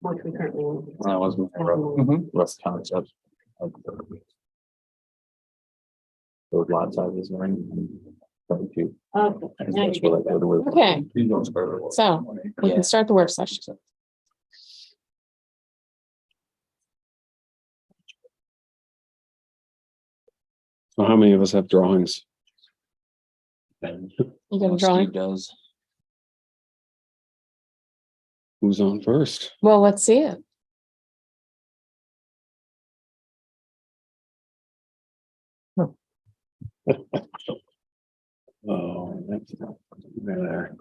which we currently own. That was my rough concept of those lot sizes. Okay. Okay. So we can start the work session. So how many of us have drawings? You got a drawing? Steve does. Who's on first? Well, let's see it. Oh, that's there.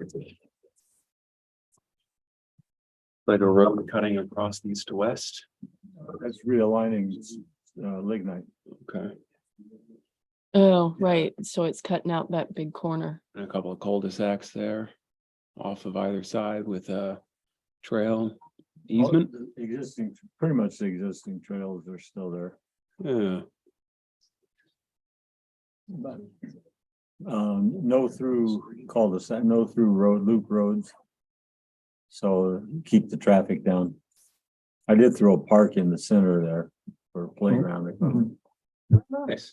Like a road cutting across east to west. That's realigning lignite. Okay. Oh, right. So it's cutting out that big corner. And a couple of cul-de-sacs there off of either side with a trail easement. Existing, pretty much the existing trails are still there. Yeah. But no through cul-de-sac, no through road, loop roads. So keep the traffic down. I did throw a park in the center there for a playground. Nice.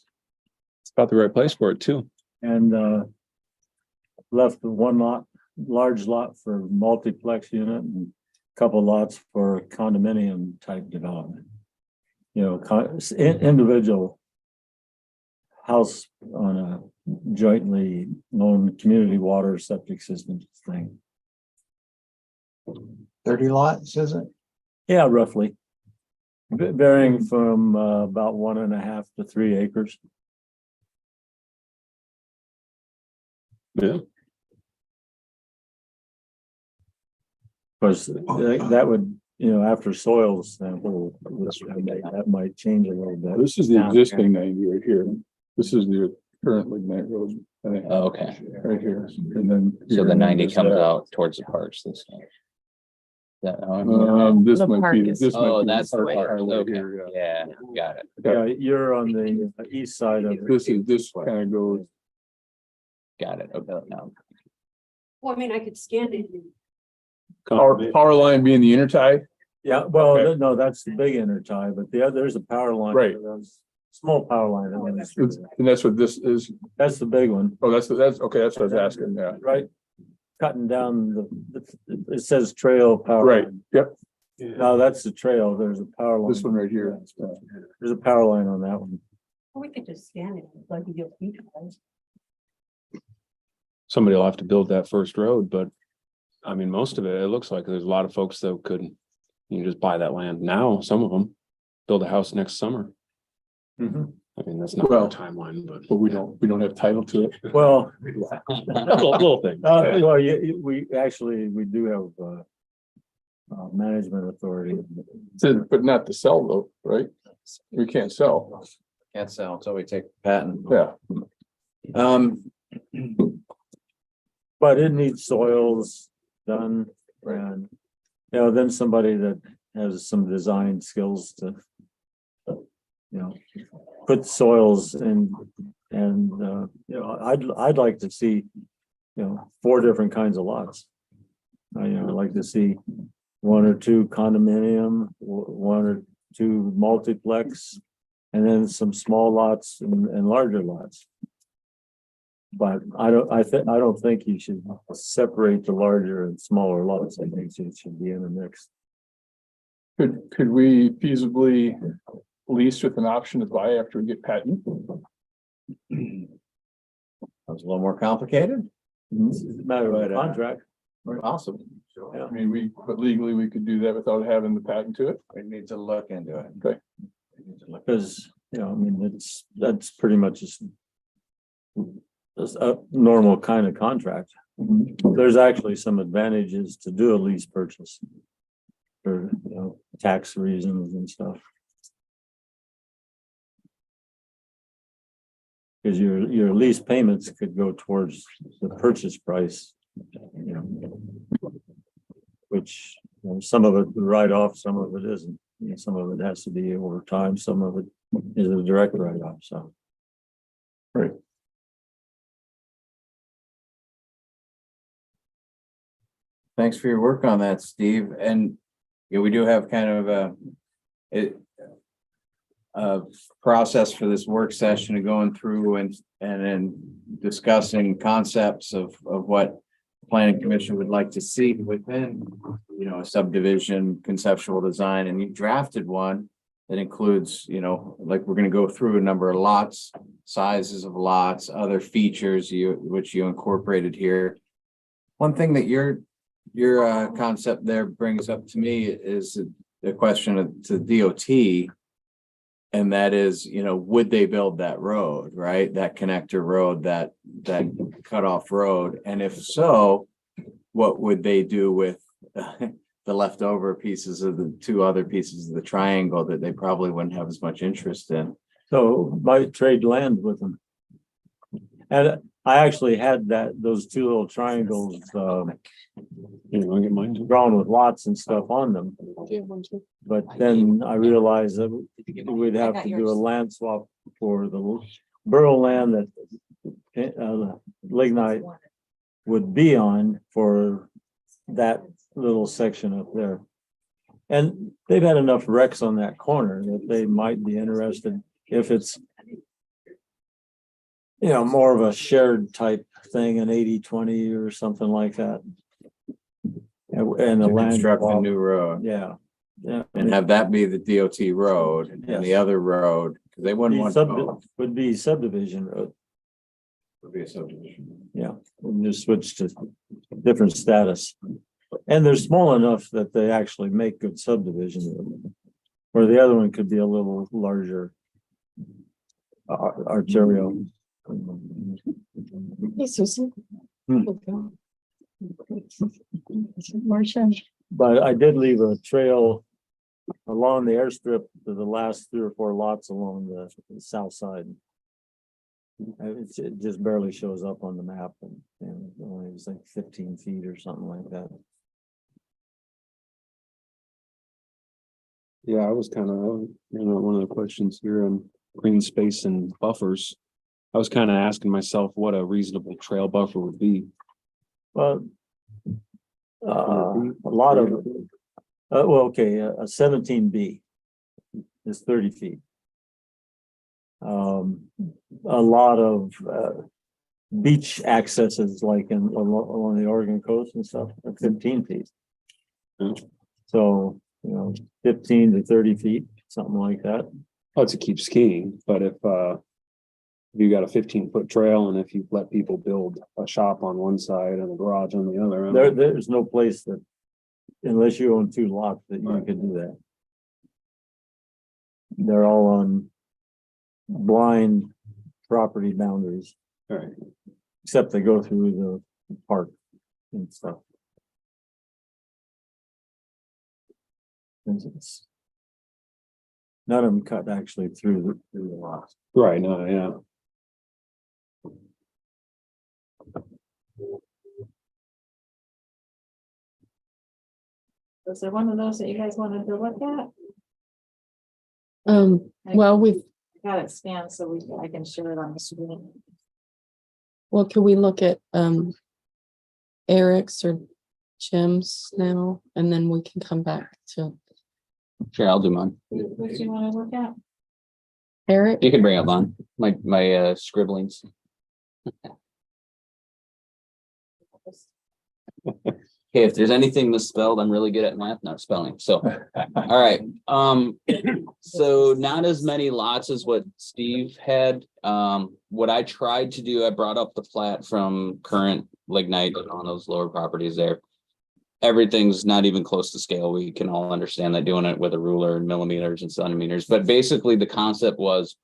It's about the right place for it too. And left one lot, large lot for multiplex unit and a couple lots for condominium type development. You know, individual house on a jointly owned community water septic system thing. 30 lots, is it? Yeah, roughly. Varying from about 1.5 to 3 acres. Yeah. Because that would, you know, after soil sample, that might change a little bit. This is the Down existing 90 right here. This is the current lignite road. I think, Oh, okay. right here. And then. So here, the and 90 there's comes that. out towards the parks this time. That, how I'm This The might park be, is- this might Oh, be. that's the park way. highway Okay. here, yeah, got it. Yeah, you're on the east side of it. This kind of goes, Got it. Okay. Now. Well, I mean, I could scan it. power line being the intertie. Yeah, well, Okay. no, that's the big intertie, but the other, there's a power line. Right. Small power line. that runs through there. And that's what this is. That's the big one, Oh, that's okay. That's what I was asking. Yeah. right? Cutting down it says trail power. Right. line. Yep. No, that's the trail. There's a power line. This one right here. There's a power line on that one. Or we could just scan it, like you do future ones. Somebody will have to build that first road, but I mean, most of it, it looks like there's a lot of folks that could, you just buy that land now, some of them build a house next summer. Mhm. I mean, that's not Well, a timeline, but. But we don't have title to it. Well, Little thing. well, we actually, we do have management authority. But not to sell though, right? We can't sell. Can't sell until we take the patent. Yeah. But it needs soils done and, you know, then somebody that has some design skills to, you know, put soils in and, you know, I'd like to see, you know, 4 different kinds of lots. You know, I'd like to see 1 or 2 condominium, 1 or 2 multiplex, and then some small lots and larger lots. But I don't think you should separate the larger and smaller lots. I think it should be in the mix. Could we feasibly lease with an option to buy after we get patent? That's a little more complicated. It's a matter of contract. Awesome. I mean, but legally we could do that without having the patent to it. We need to look into it. Okay. Because, you know, I mean, that's pretty much just a normal kind of contract. There's actually some advantages to do a lease purchase for, you know, tax reasons and stuff. Because your lease payments could go towards the purchase price, you know, which, you know, some of it write off, some of it isn't. You know, some of it has to be over time, some of it is a direct write off, so. Right. Thanks for your work on that, Steve. And Yeah, we do have kind of a process for this work session of going through and then discussing concepts of what the planning commission would like to see within, you know, a subdivision conceptual design, and you drafted one that includes, you know, like we're gonna go through a number of lots, sizes of lots, other features which you incorporated here. One thing that your concept there brings up to me is the question to DOT. And that is, you know, would they build that road, right? That connector road, that cutoff road? And if so, what would they do with the leftover pieces of the two other pieces of the triangle that they probably wouldn't have as much interest in? So might trade land with them. And I actually had those two little triangles, You know, I get mine. drawn with lots and stuff on them. But then I realized that we'd have to do a land swap for the borough land that Lignite would be on for that little section up there. And they've had enough wrecks on that corner that they might be interested if it's, you know, more of a shared type thing, an 80-20 or something like that. And the To land construct a swap, new road yeah. Yeah. and have that be the DOT road and the Yes. other road, because they wouldn't want to. Would be subdivision road. Would be a subdivision. Yeah, and just switch to different status. And they're small enough that they actually make good subdivision. Where the other one could be a little larger. Arterial. Hey, Susan. Hmm. Marcia. But I did leave a trail along the airstrip to the last 3 or 4 lots along the south side. It just barely shows up on the map, and only it was like 15 feet or something like that. Yeah, I was kind of, one of the questions here on green space and buffers. I was kind of asking myself what a reasonable trail buffer would be. Well, a lot of, well, okay, a 17B is 30 feet. A lot of beach accesses like along the Oregon coast and stuff are 15 feet. So, you know, 15 to 30 feet, something like that. Oh, to keep skiing, but if you got a 15-foot trail and if you let people build a shop on one side and a garage on the other. There's no place that, unless you own 2 lots, that you could do that. They're all on blind property boundaries. All right. Except they go through the park and stuff. None of them cut actually through the lots. Right, no, yeah. Was there one of those that you guys wanted to look at? Well, I got it scanned so I can share it on the screen. can we look at Eric's or Jim's now, and then we can come back to Sure, I'll do mine. What do you want to look at? Eric? You can bring up mine, my scribblings. Okay, if there's anything misspelled, I'm really good at math, not spelling. So, all right. So not as many lots as what Steve had. What I tried to do, I brought up the plat from current Lignite on those lower properties there. Everything's not even close to scale. We can all understand that doing it with a ruler and millimeters and centimeters. But basically the concept was,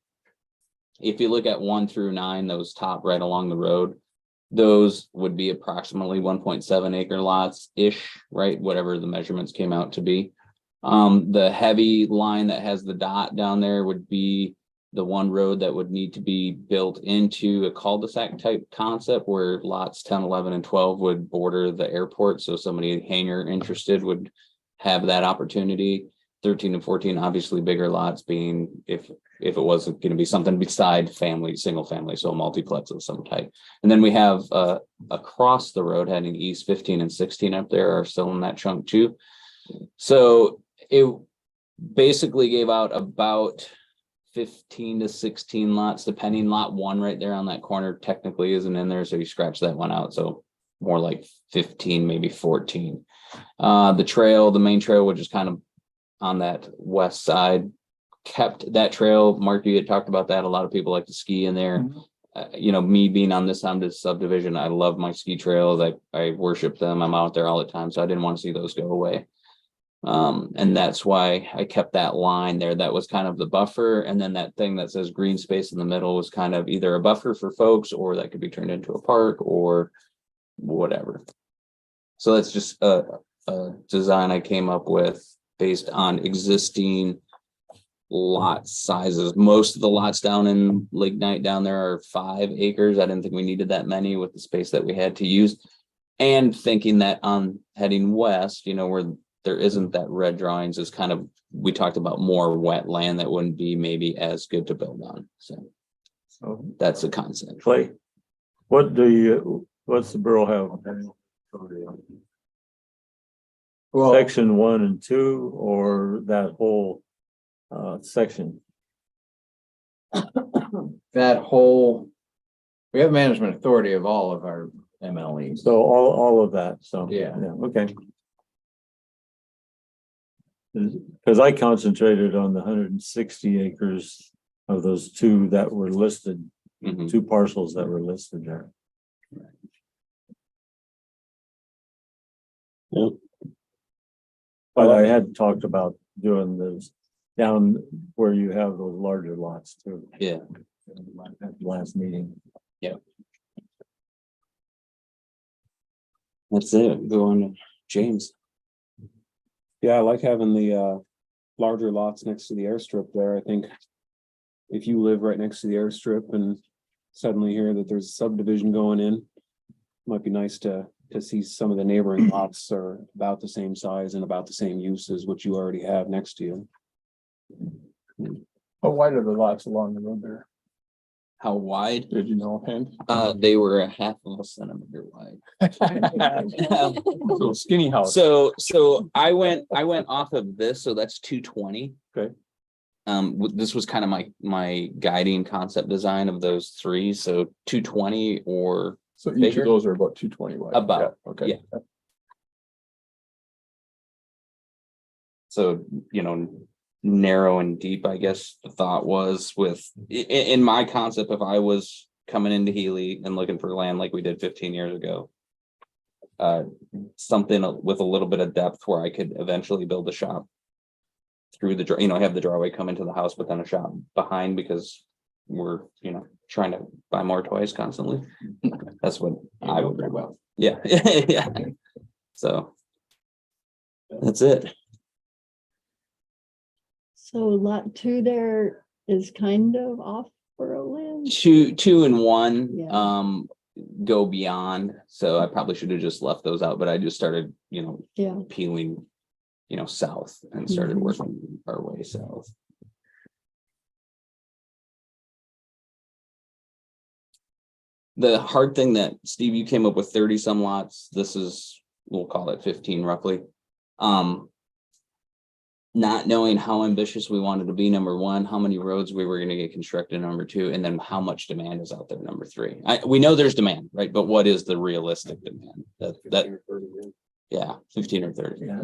if you look at 1 through 9, those top right along the road, those would be approximately 1.7 acre lots ish, right? Whatever the measurements came out to be. The heavy line that has the dot down there would be the one road that would need to be built into a cul-de-sac type concept where lots 10, 11, and 12 would border the airport. So somebody hangar interested would have that opportunity. 13 and 14, obviously bigger lots being if it wasn't going to be something beside family, single family, so a multiplex of some type. And then we have across the road heading east, 15 and 16 up there are still in that chunk too. So it basically gave out about 15 to 16 lots, depending. Lot 1 right there on that corner technically isn't in there, so you scratch that one out, so more like 15, maybe 14. The main trail, which is kind of on that west side, kept that trail. Mark, you had talked about that. A lot of people like to ski in there. Me being on this end of the subdivision, I love my ski trails. I worship them. I'm out there all the time, so I didn't want to see those go away. And that's why I kept that line there. That was kind of the buffer. And then that thing that says green space in the middle was kind of either a buffer for folks, or that could be turned into a park or whatever. So that's just a design I came up with based on existing lot sizes. Most of the lots down in Lignite down there are 5 acres. I didn't think we needed that many with the space that we had to use. And thinking that on heading west, where there isn't that red drawings, is kind of, we talked about more wet land that wouldn't be maybe as good to build on. So that's the concept. Clay, what's the borough have? Well, Section 1 and 2, or that whole section? that whole, we have management authority of all of our MLEs. So all of that, so. Yeah. Okay. Because I concentrated on the 160 acres of those 2 that were listed, Mhm. 2 parcels that were listed there. Yep. But I had talked about doing those down where you have those larger lots too. Yeah. At the last meeting. That's it. Go on to James. Yeah, I like having the larger lots next to the airstrip there. I think if you live right next to the airstrip and suddenly hear that there's a subdivision going in, might be nice to see some of the neighboring lots are about the same size and about the same uses, which you already have next to you. How wide are the lots along the road there? How wide? Did you know offhand? They were a half of a centimeter wide. So skinny house. So I went off of this, so that's 220. Okay. This was kind of my guiding concept design of those 3. So 220 or So each bigger? of those are about 220 wide. About, Yeah, okay. yeah. So, narrow and deep, I guess the thought was in my concept, if I was coming into Healy and looking for land like we did 15 years ago, something with a little bit of depth where I could eventually build a shop through the, have the driveway come into the house, but then a shop behind, because we're, trying to buy more toys constantly. That's what I would very well. Yeah. Yeah. So that's it. So lot 2 there is kind of off borough land. 2 and 1 Yeah. go beyond, so I probably should have just left those out, but I just started Yeah. peeling south and started Mhm. working our way south. The hard thing that, Steve, you came up with 30 some lots. This is, we'll call it 15 roughly. Not knowing how ambitious we wanted to be, number 1, how many roads we were going to get constructed, number 2, and then how much demand is out there, number 3. We know there's demand, right? But what is the realistic demand? Yeah, 15 or 30. Yeah,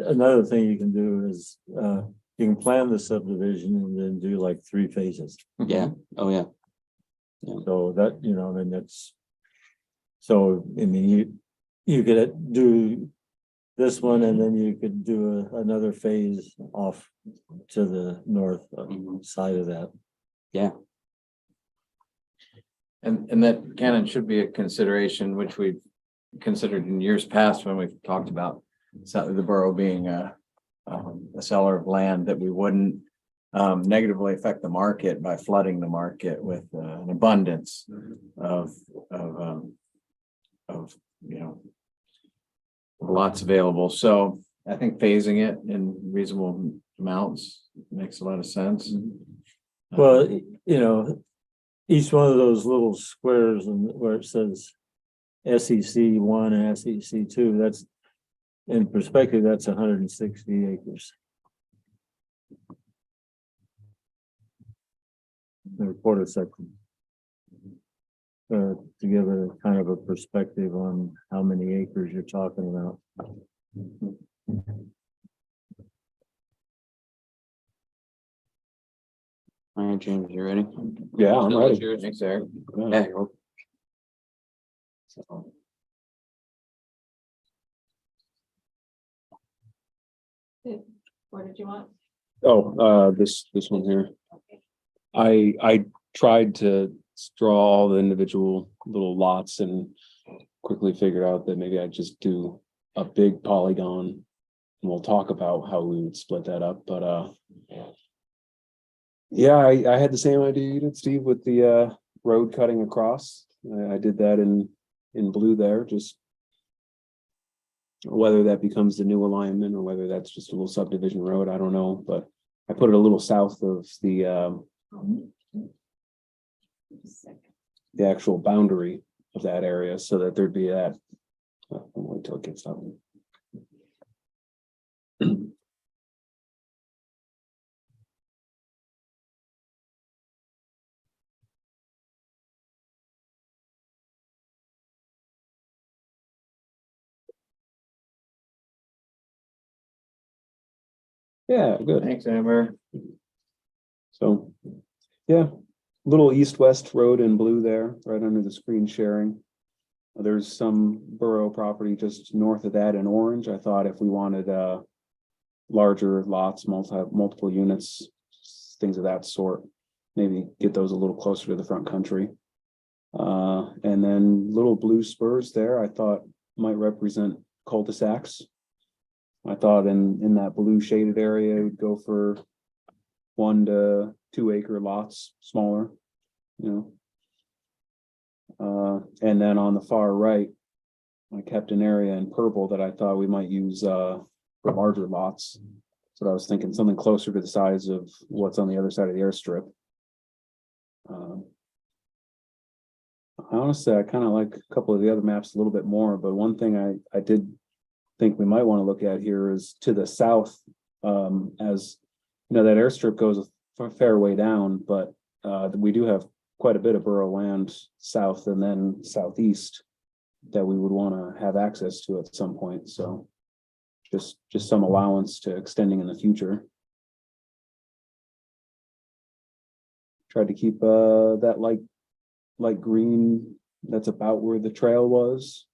another thing you can do is you can plan the subdivision and then do like 3 phases. Yeah. Oh, yeah. So that, then that's. So, I mean, you could do this one, and then you could do another phase off to the north side of that. Yeah. And that canon should be a consideration, which we've considered in years past when we've talked about the borough being a seller of land, that we wouldn't negatively affect the market by flooding the market with an abundance of lots available. So I think phasing it in reasonable amounts makes a lot of sense. Well, each one of those little squares and where it says SEC 1 and SEC 2, In perspective, that's 160 acres. The reported section. To give a kind of a perspective on how many acres you're talking about. All right, James, you ready? Yeah, I'm ready. Thanks, Eric. Yeah. Yeah, you're welcome. So, What did you want? Oh, this one here. I tried to draw all the individual little lots and quickly figured out that maybe I'd just do a big polygon. And we'll talk about how we would split that up, but yeah, I had the same idea you did, Steve, with the road cutting across. I did that in blue there, just whether that becomes the new alignment or whether that's just a little subdivision road, I don't know, but I put it a little south of the actual boundary of that area so that there'd be that. I'll wait till it gets up. Yeah, good. Thanks, Amber. So, yeah, little east-west road in blue there, right under the screen sharing. There's some borough property just north of that in orange. I thought if we wanted larger lots, multiple units, things of that sort, maybe get those a little closer to the front country. And then little blue spurs there, I thought might represent cul-de-sacs. I thought in that blue shaded area, it would go for 1 to 2 acre lots, smaller, you know. And then on the far right, I kept an area in purple that I thought we might use for larger lots. So I was thinking something closer to the size of what's on the other side of the airstrip. Honestly, I kind of like a couple of the other maps a little bit more, but one thing I did think we might want to look at here is to the south, as you know, that airstrip goes a fair way down, but we do have quite a bit of borough land south and then southeast that we would want to have access to at some point. So just some allowance to extending in the future. Tried to keep that light green, that's about where the trail was.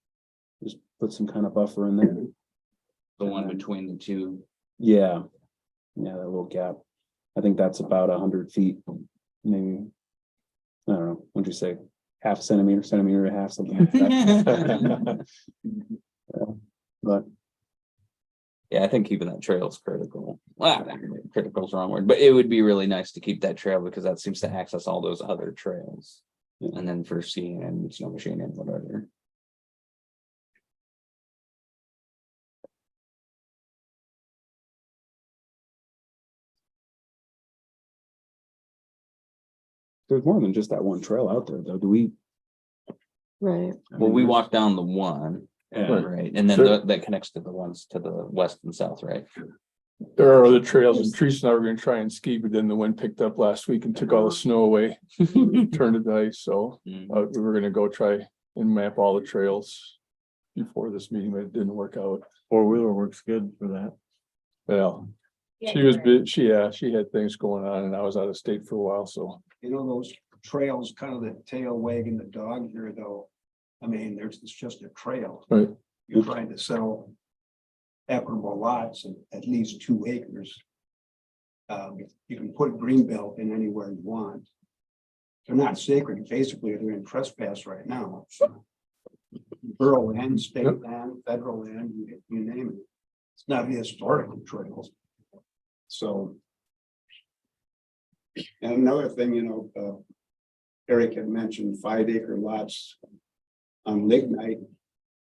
Just put some kind of buffer in there. the one between the two. Yeah, that little gap. I think that's about 100 feet, maybe. I don't know, what'd you say? Half centimeter and a half, something like that. But Yeah, I think keeping that trail is critical. Well, critical is the wrong word, but it would be really nice to keep that trail because that seems to access all those other trails. And then for seeing and snow machine and whatever. there's more than just that one trail out there, though. Do we? Right. Well, we walk down the one, Yeah. right? And then Sure. that connects to the ones to the west and south, right? There are other trails, and Teresa and I were gonna try and ski, but then the wind picked up last week and took all the snow away, turned it to ice, so we were gonna go try and map all the trails before this meeting, but it didn't work out. 4-wheeler works good for that. Well, Yeah, she you're was right. she had things going on and I was out of state for a while, so. You know, those trails, kind of the tail wagging the dog here, though. I mean, it's just a trail. Right. You're trying to sell equitable lots at least 2 acres. You can put greenbelt in anywhere you want. They're not sacred. Basically, they're in trespass right now. Borough land, state land, federal land, you name it. It's not a historical trails. So. And another thing, Eric had mentioned 5-acre lots on Lignite.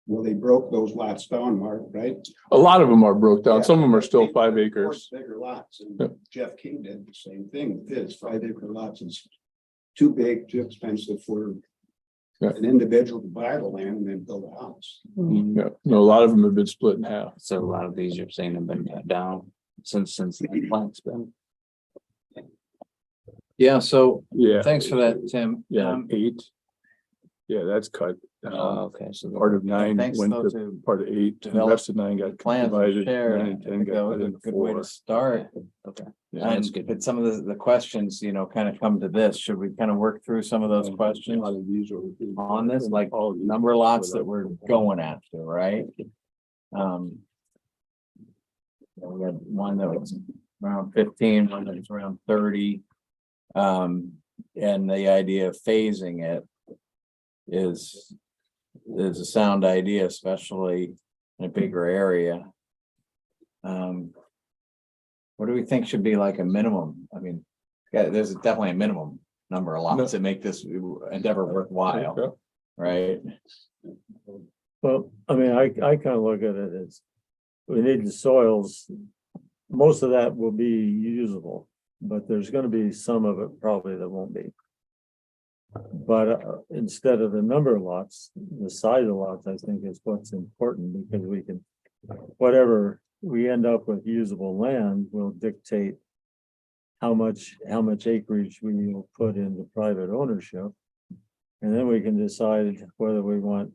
Well, they broke those lots down, Mark, right? A lot of them are broke down, Yeah. some of them are still 5 acres. Bigger lots, and Yep. Jeff King did the same thing with his 5-acre lots. Is too big, too expensive for an individual to buy the land and then build a house. Yeah, no, a lot of them have been split in half. So a lot of these you're saying have been cut down since the plant's been. Yeah, so Yeah. thanks for that, Tim. Yeah, 8. Yeah, that's cut. Okay, so. Part of 9 thanks, went though, to to part of 8, and the develop rest of 9 got plans and divided. share. 9 I and 10 think that got was put a into good way 4. to start. Okay. Yeah, That's And good. but some of the questions, you know, kind of come to this. Should we kind of work through some of those questions on this, like all of these. number of lots that we're going after, right? We had one that was around 15, one that was around 30. And the idea of phasing it is a sound idea, especially in a bigger area. What do we think should be like a minimum? I mean, yeah, there's definitely a minimum number of lots that make this endeavor worthwhile, right? Well, I mean, I kind of look at it as, we need the soils. Most of that will be usable, but there's gonna be some of it probably that won't be. But instead of the number of lots, the size of lots, I think is what's important, because we can, whatever we end up with usable land will dictate how much acreage we will put into private ownership. And then we can decide whether we want,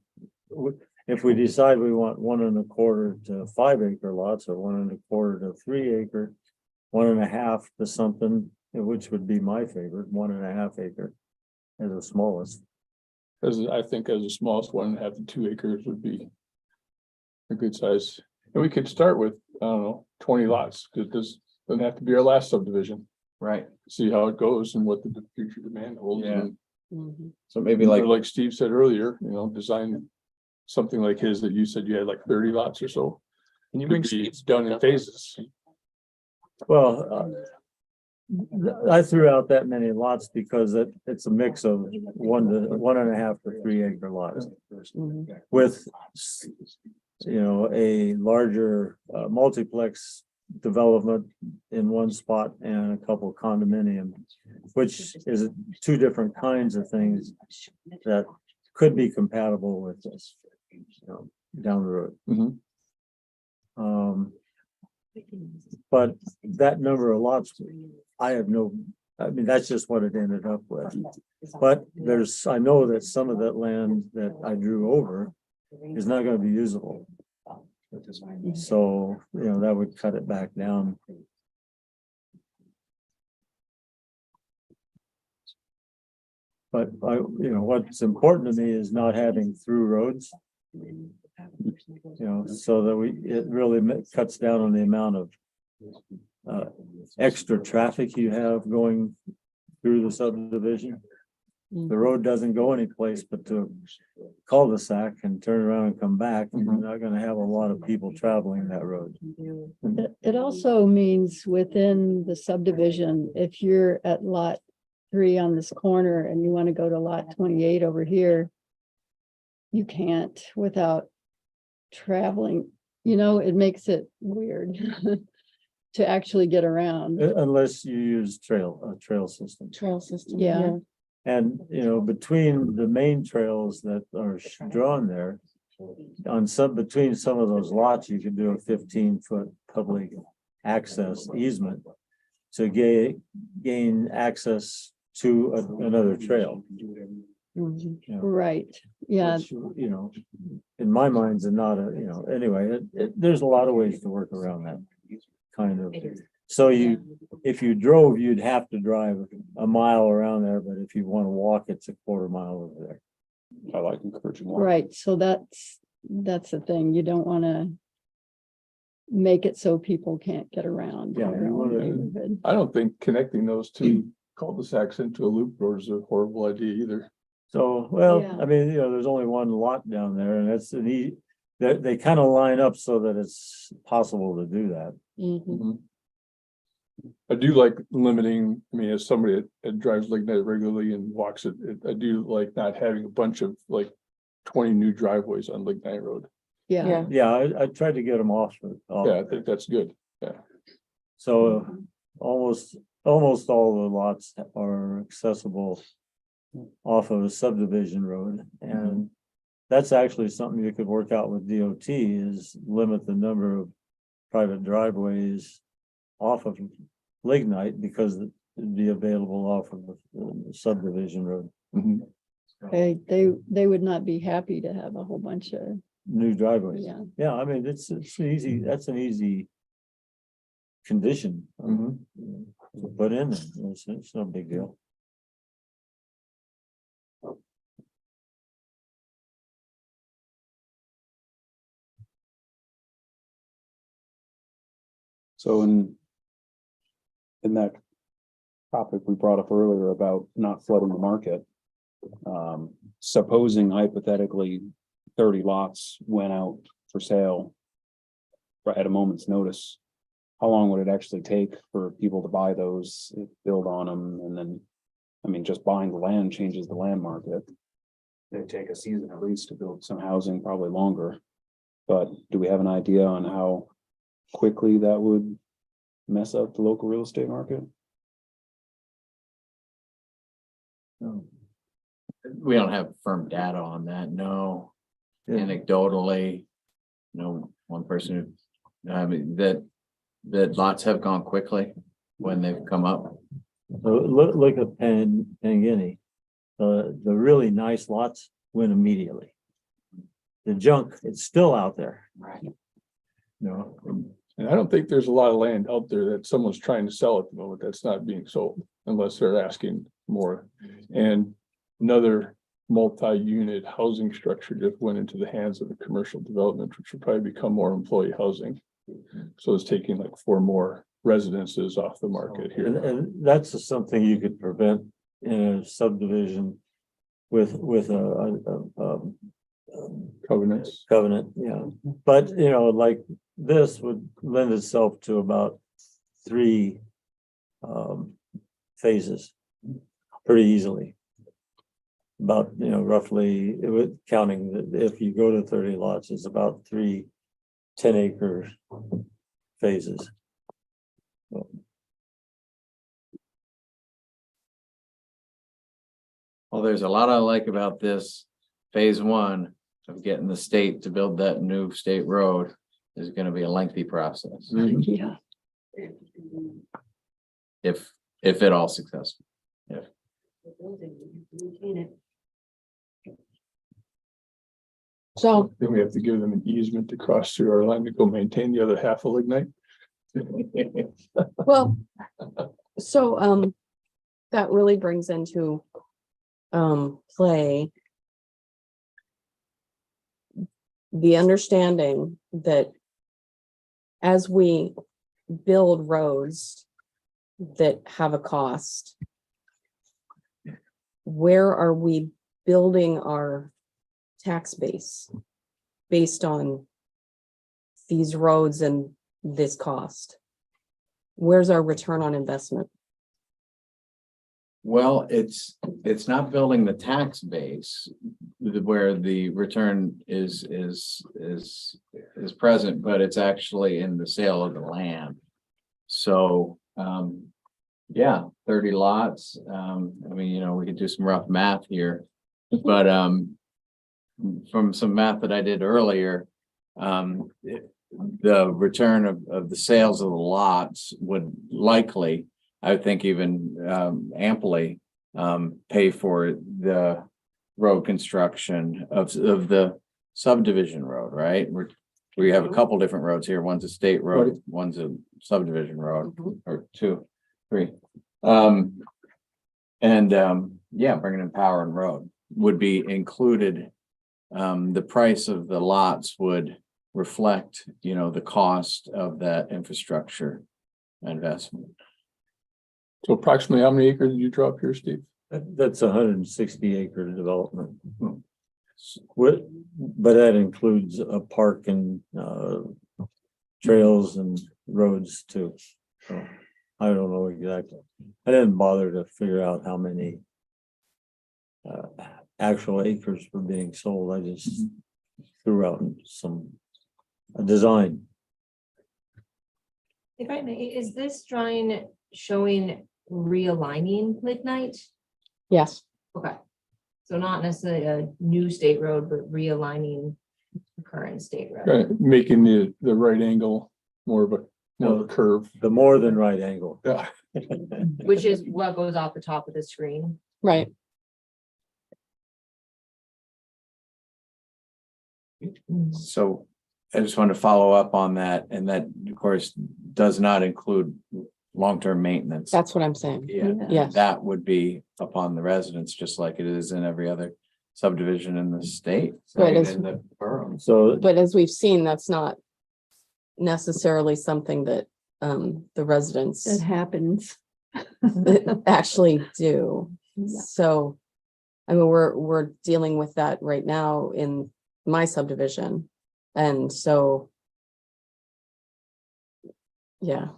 if we decide we want 1 1/4 to 5 acre lots, or 1 1/4 to 3 acre, 1 1/2 to something, which would be my favorite, 1 1/2 acre as the smallest. I think as the smallest 1.5 to 2 acres would be a good size. And we could start with, I don't know, 20 lots, because this doesn't have to be our last subdivision. Right. See how it goes and what the future demand holds. Yeah. And Mhm. So maybe like, like Steve said earlier, design something like his that you said you had like 30 lots or so. Can you Could bring be Steve's done in phases. Well, I threw out that many lots because it's a mix of 1 to 1.5 to 3 acre lots Mhm. with, a larger multiplex development in one spot and a couple condominium, which is 2 different kinds of things that could be compatible with this, down the road. Mhm. But that number of lots, I mean, that's just what it ended up with. But I know that some of that land that I drew over is not gonna be usable. So, that would cut it back down. But what's important to me is not having through roads. So that it really cuts down on the amount of extra traffic you have going through the subdivision. The road doesn't go anyplace but to cul-de-sac and turn around and come back. And you're not gonna have a lot of people traveling that road. It also means within the subdivision, if you're at lot 3 on this corner and you want to go to lot 28 over here, you can't without traveling, it makes it weird to actually get around. Unless you use a trail system. Trail system. Yeah. And, between the main trails that are drawn there, between some of those lots, you could do a 15-foot public access easement to gain access to another trail. Mhm. Right, yeah, Which, in my mind's not anyway, there's a lot of ways to work around that kind of. So if you drove, you'd have to drive a mile around there, but if you want to walk, it's a 1/4 mile over there. I like encouraging. right. So that's the thing. You don't want to make it so people can't get around. Yeah, their you own wanna- neighborhood. I don't think connecting those 2 cul-de-sacs into a loop road is a horrible idea either. So, well, Yeah. I mean, there's only one lot down there and they kind of line up so that it's possible to do that. Mhm. I do like limiting, as somebody that drives Lignite regularly and walks it, I do like not having a bunch of like 20 new driveways on Lignite Road. Yeah, Yeah. Yeah, I tried to get them off. Yeah, I think that's good. So almost all the lots are accessible off of a subdivision road, and that's actually something you could work out with DOT, is limit the number of private driveways off of Lignite, because it'd be available off of the subdivision road. Mhm. They would not be happy to have a whole bunch of, New driveways. yeah. Yeah, I mean, it's easy, that's an easy condition to put in there. It's no big deal. So in that topic we brought up earlier about not flooding the market. Supposing hypothetically 30 lots went out for sale right at a moment's notice, how long would it actually take for people to buy those, build on them, and then, I mean, just buying the land changes the land market. It'd take a season at least to build some housing, probably longer. But do we have an idea on how quickly that would mess up the local real estate market? We don't have firm data on that, no. Anecdotally, one person, I mean, that lots have gone quickly when they've come up. So look at Pangini. The really nice lots went immediately. The junk, it's still out there. Right. No, And I don't think there's a lot of land out there that someone's trying to sell at the moment that's not being sold unless they're asking more. And another multi-unit housing structure just went into the hands of the commercial development, which will probably become more employee housing. So it's taking like 4 more residences off the market here. and that's something you could prevent in a subdivision with a Covenants. covenant, yeah. But, like this would lend itself to about 3 phases pretty easily. About, roughly, it would, counting that if you go to 30 lots, it's about 3 10-acre phases. Well, there's a lot I like about this. Phase 1 of getting the state to build that new state road is going to be a lengthy process. Yeah. If at all successful. So, Then we have to give them an easement to cross through our line to go maintain the other half of Lignite. well, so, that really brings into, play the understanding that as we build roads that have a cost, where are we building our tax base based on these roads and this cost? Where's our return on investment? Well, it's not building the tax base where the return is present, but it's actually in the sale of the land. So, yeah, 30 lots. I mean, we could do some rough math here, but from some math that I did earlier, the return of the sales of the lots would likely, I think, even amply pay for the road construction of the subdivision road, right? We have a couple different roads here. One's a state road, one's a subdivision road, or 2, 3. Yeah, bringing in power and road would be included. The price of the lots would reflect, the cost of that infrastructure investment. So approximately how many acres did you drop here, Steve? That's 160-acre development. But that includes a park and trails and roads too. So I don't know exactly. I didn't bother to figure out how many actual acres were being sold. I just threw out a design. If I may, is this drawing showing realigning Lignite? Yes. Okay. So not necessarily a new state road, but realigning the current state road. Right, making the right angle more of a curve. The more than right angle. Yeah. Which is what goes off the top of the screen. Right. So I just want to follow up on that, and that, of course, does not include long-term maintenance. That's what I'm saying. Yeah, Yes. that would be upon the residents, just like it is in every other subdivision in the state. Right, in it's- the borough. So, But as we've seen, that's not necessarily something that the residents That happens. actually do. Yeah. So, I mean, we're dealing with that right now in my subdivision. And so, yeah,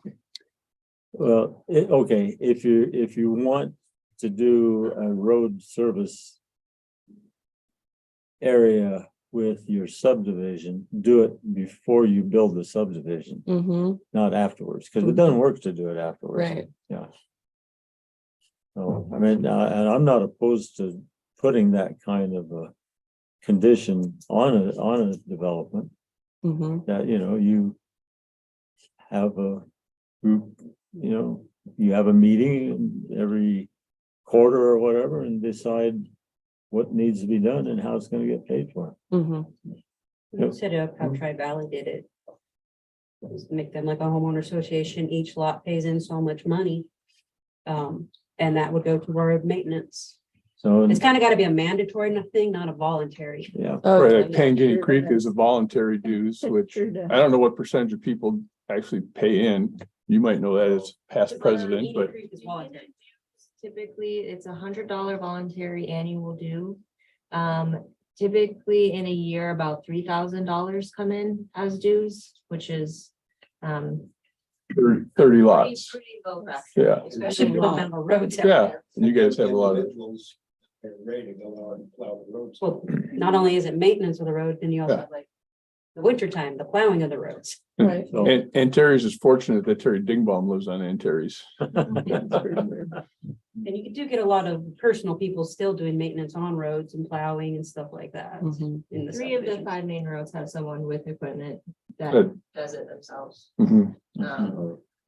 well, okay, if you want to do a road service area with your subdivision, do it before you build the subdivision, mm-hmm, not afterwards, because it doesn't work to do it afterwards. right. Yeah. So, I mean, and I'm not opposed to putting that kind of a condition on a development, Mm-hmm. that, you have a group, you have a meeting every quarter or whatever and decide what needs to be done and how it's gonna get paid for. Mm-hmm. Set up how Tri-Valley did it. Just make them like a homeowner association, each lot pays in so much money. And that would go toward maintenance. So, It's kind of got to be a mandatory thing, not a voluntary. yeah, Oh, Right, yeah. like Pangini Sure Creek does. is a voluntary dues, which Sure does. I don't know what percentage of people actually pay in. You might know that as past president, Eagle but Creek is voluntary. Typically, it's $100 voluntary annual due. Typically in a year, about $3,000 come in as dues, which is 30 lots. pretty low. Yeah, Especially for the member roads. out yeah. there. You guys have a lot of, Individuals are ready to go out and plow the roads. Well, not only is it maintenance of the road, then you also Yeah. have like the winter time, the plowing of the roads. Right. so, and Terry's is fortunate that Terry Dingbaum lives on Aunt Terry's. And you do get a lot of personal people still doing maintenance on roads and plowing and stuff like that. Mhm. In the 3 of the subdivisions. 5 main roads have someone with equipment that Good. does it themselves. Mhm.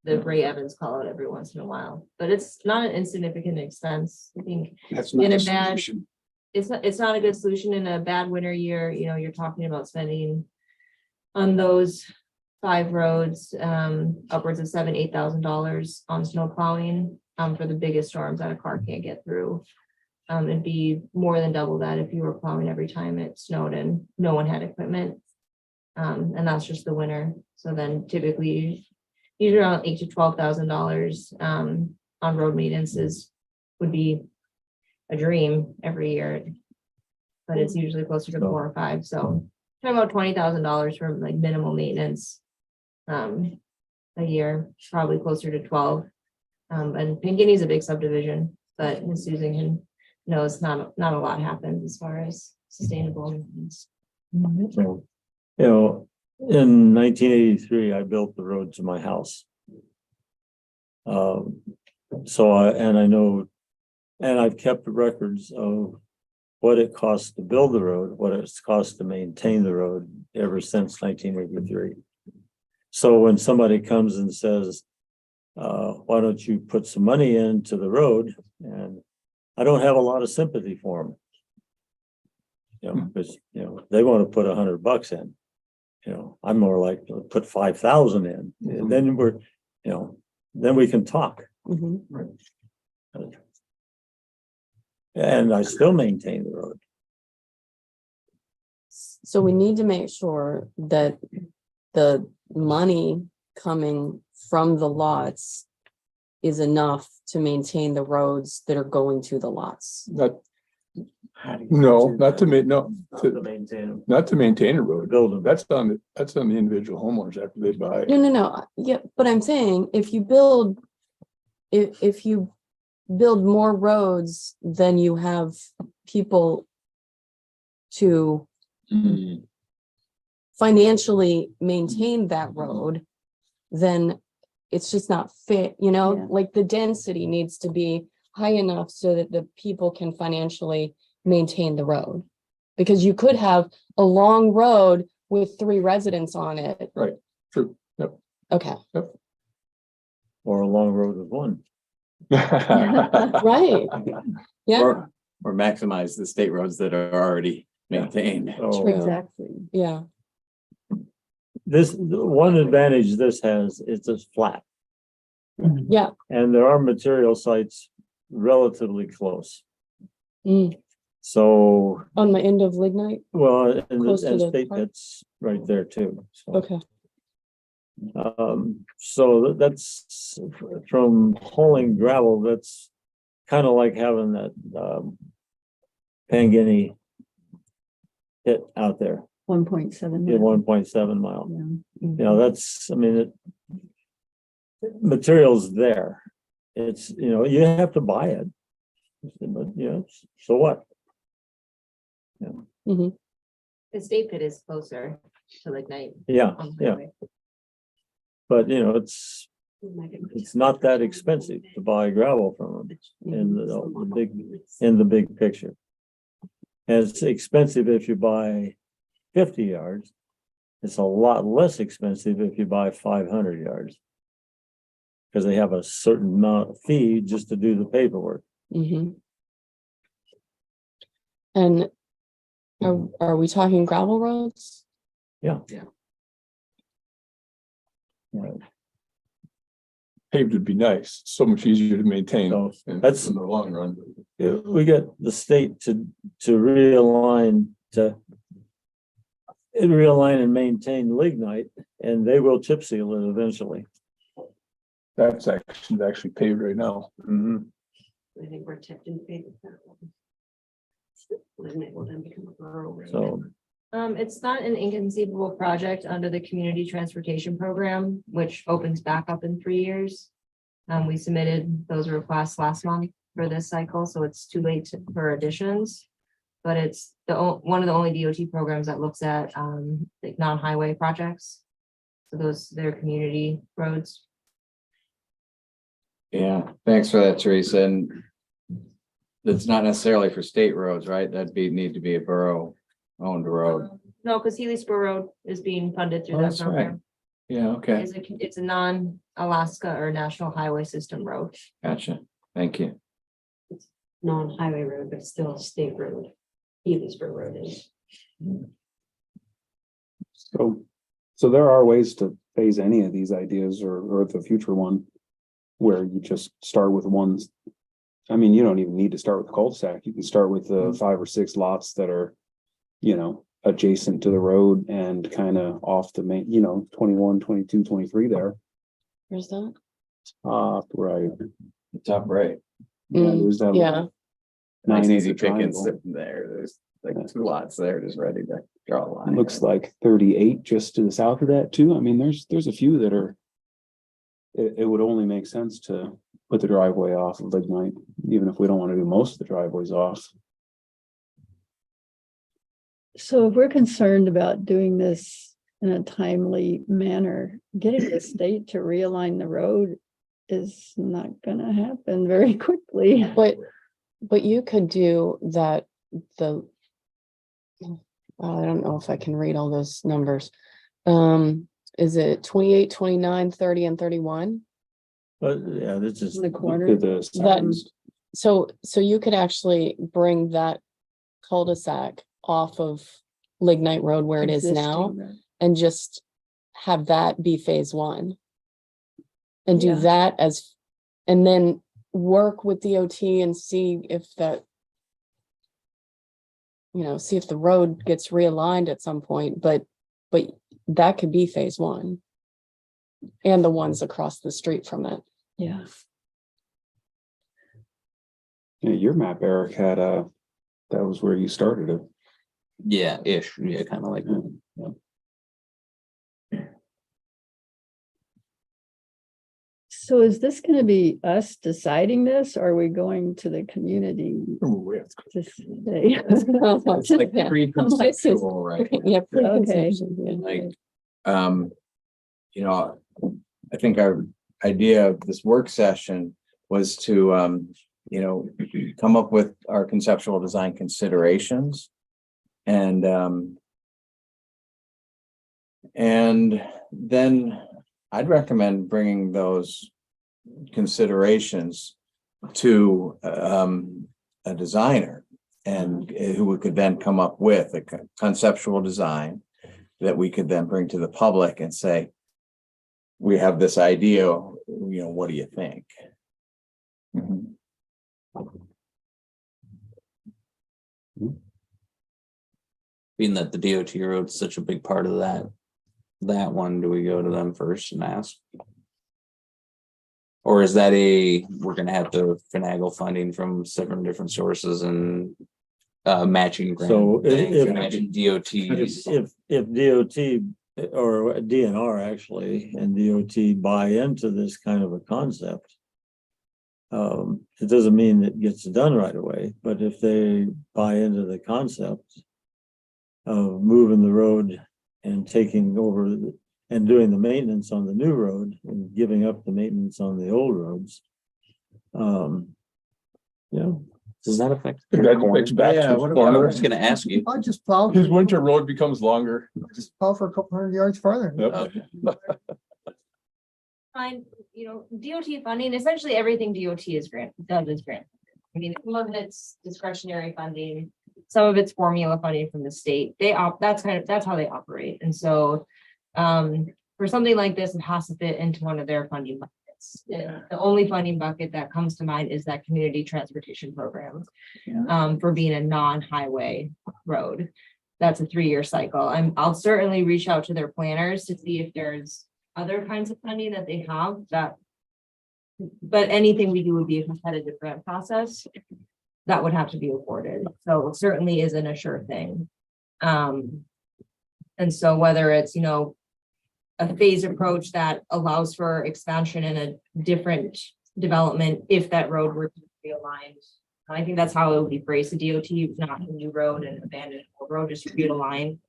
The Ray Evans call it every once in a while, but it's not an insignificant expense. I think That's in not a a bad- solution. it's not a good solution in a bad winter year. You're talking about spending on those 5 roads, upwards of $7,000-8,000 on snow plowing, for the biggest storms that a car can't get through. It'd be more than double that if you were plowing every time it snowed and no one had equipment. And that's just the winter. So then typically, usually around $8,000 to $12,000, on road maintenance would be a dream every year. But it's usually closer to 4 or 5, so talking about $20,000 for like minimal maintenance. A year, probably closer to 12. And Pinckney's a big subdivision, but Ms. Susan can knows not a lot happens as far as sustainable maintenance. so, in 1983, I built the road to my house. So I know, and I've kept records of what it costs to build the road, what it's cost to maintain the road ever since 1983. So when somebody comes and says, why don't you put some money into the road? And I don't have a lot of sympathy for them. Because, they want to put $100 in. I'm more like, put 5,000 in, and then then we can talk. Mhm. And I still maintain the road. So we need to make sure that the money coming from the lots is enough to maintain the roads that are going to the lots. Not, How do you no, do not to that? make, no, To maintain them. not to maintain a road. Build them. That's on the individual homeowners after they buy. No. Yeah, but I'm saying if you build more roads, then you have people to Mm, financially maintain that road, then it's just not fit, Yeah. like the density needs to be high enough so that the people can financially maintain the road. Because you could have a long road with 3 residents on it. Right, true, yep. Okay, Or a long road with one. right, yeah, Or maximize the state roads that are already maintained. So True. Exactly. yeah, the one advantage this has, it's just flat. yeah. And there are material sites relatively close. Mm. So, On the end of Lignite, well, and Close to the state park? pits right there too. So, okay, so that's from hauling gravel, that's kind of like having that, Pangini pit out there 1.7. in 1.7 mile. Yeah. You know, that's, I mean, material's there. It's, you know, you have to buy it. But, you know, so what? hmm The state pit is closer to Lignite. Yeah, on the yeah, highway. but you know, it's not that expensive to buy gravel from them in the big picture. And it's expensive if you buy 50 yards. It's a lot less expensive if you buy 500 yards. Because they have a certain amount of fee just to do the paperwork. hmm And are we talking gravel roads? Yeah. Paved would be nice, so much easier to maintain. So in that's- in the long run. We get the state to realign and maintain lignite, and they will chip seal it eventually. That's actually paved right now. Mhm. I think we're tipped in favor of that one. Lignite will then become a borough road. So, It's not an inconceivable project under the Community Transportation Program, which opens back up in 3 years. We submitted those requests last month for this cycle, so it's too late for additions. But it's one of the only DOT programs that looks at like non-highway projects. So they're community roads. Yeah, thanks for that, Teresa. And that's not necessarily for state roads, right? Need to be a borough-owned road. No, because Healy Spur Road is being funded through Oh, that that's right. program. Yeah, okay, It's a non-Alaska or National Highway System road. gotcha. Thank you. Non-highway road, but still a state road. Evansburg Road is. So there are ways to phase any of these ideas or the future one. Where you just start with ones. I mean, you don't even need to start with the cul-de-sac. You can start with the 5 or 6 lots that are, you know, adjacent to the road and kind of off the main, 21, 22, 23 there. Where's that? Right. The top right. Yeah, there's that. Yeah, Nice 9 easy acre pickings triangle. sitting there. There's like 2 lots there just ready to draw a line. Looks like 38 just to the south of that too. I mean, there's a few that are. It would only make sense to put the driveway off of Lignite, even if we don't want to do most of the driveways off. So if we're concerned about doing this in a timely manner, getting the state to realign the road is not gonna happen very quickly. but you could do that, I don't know if I can read all those numbers. Is it 28, 29, 30, and 31? but yeah, this is, In the corner. To the southeast. So you could actually bring that cul-de-sac off of Lignite Road where it is now Existing road. and just have that be phase 1. And do Yeah. that and then work with DOT and see if that, see if the road gets realigned at some point, but that could be phase 1. And the ones across the street from it. Yeah. Yeah, your map, Eric, had that was where you started it. Yeah, ish, yeah, kind of like. So is this gonna be us deciding this, or are we going to the community We have to- to say? It's like Yeah. pre-conceptual, right? Yeah, Okay. preconception, yeah. Like, you know, I think our idea of this work session was to you know, come up with our conceptual design considerations. And then I'd recommend bringing those considerations to a designer, and who could then come up with a conceptual design that we could then bring to the public and say, we have this idea, you know, what do you think? Being that the DOT road's such a big part of that one, do we go to them first and ask? Or is that we're gonna have to finagle funding from 7 different sources and matching grant So things, if- matching DOTs? If DOT or DNR actually and DOT buy into this kind of a concept, it doesn't mean it gets done right away, but if they buy into the concept of moving the road and taking over and doing the maintenance on the new road and giving up the maintenance on the old roads, Does that affect? That affects back Yeah, to what the about- I corner. was gonna ask you. I just plow, His winter road becomes longer. just plow for a couple hundred yards farther. Yep. Fine, you know, DOT funding, essentially everything DOT is does is grant. I mean, some of it's discretionary funding, some of it's formula funding from the state. That's how they operate. And so for something like this, it has to fit into one of their funding buckets. And the only funding bucket that comes to mind is that community transportation program for being a non-highway road. That's a 3-year cycle. I'll certainly reach out to their planners to see if there's other kinds of funding that they have that. But anything we do would be a competitive grant process that would have to be awarded. So it certainly isn't a sure thing. And so whether it's, you know, a phased approach that allows for expansion in a different development, if that road were to be aligned. I think that's how it would be phrased, the DOT, not a new road and abandoned old road, just realigned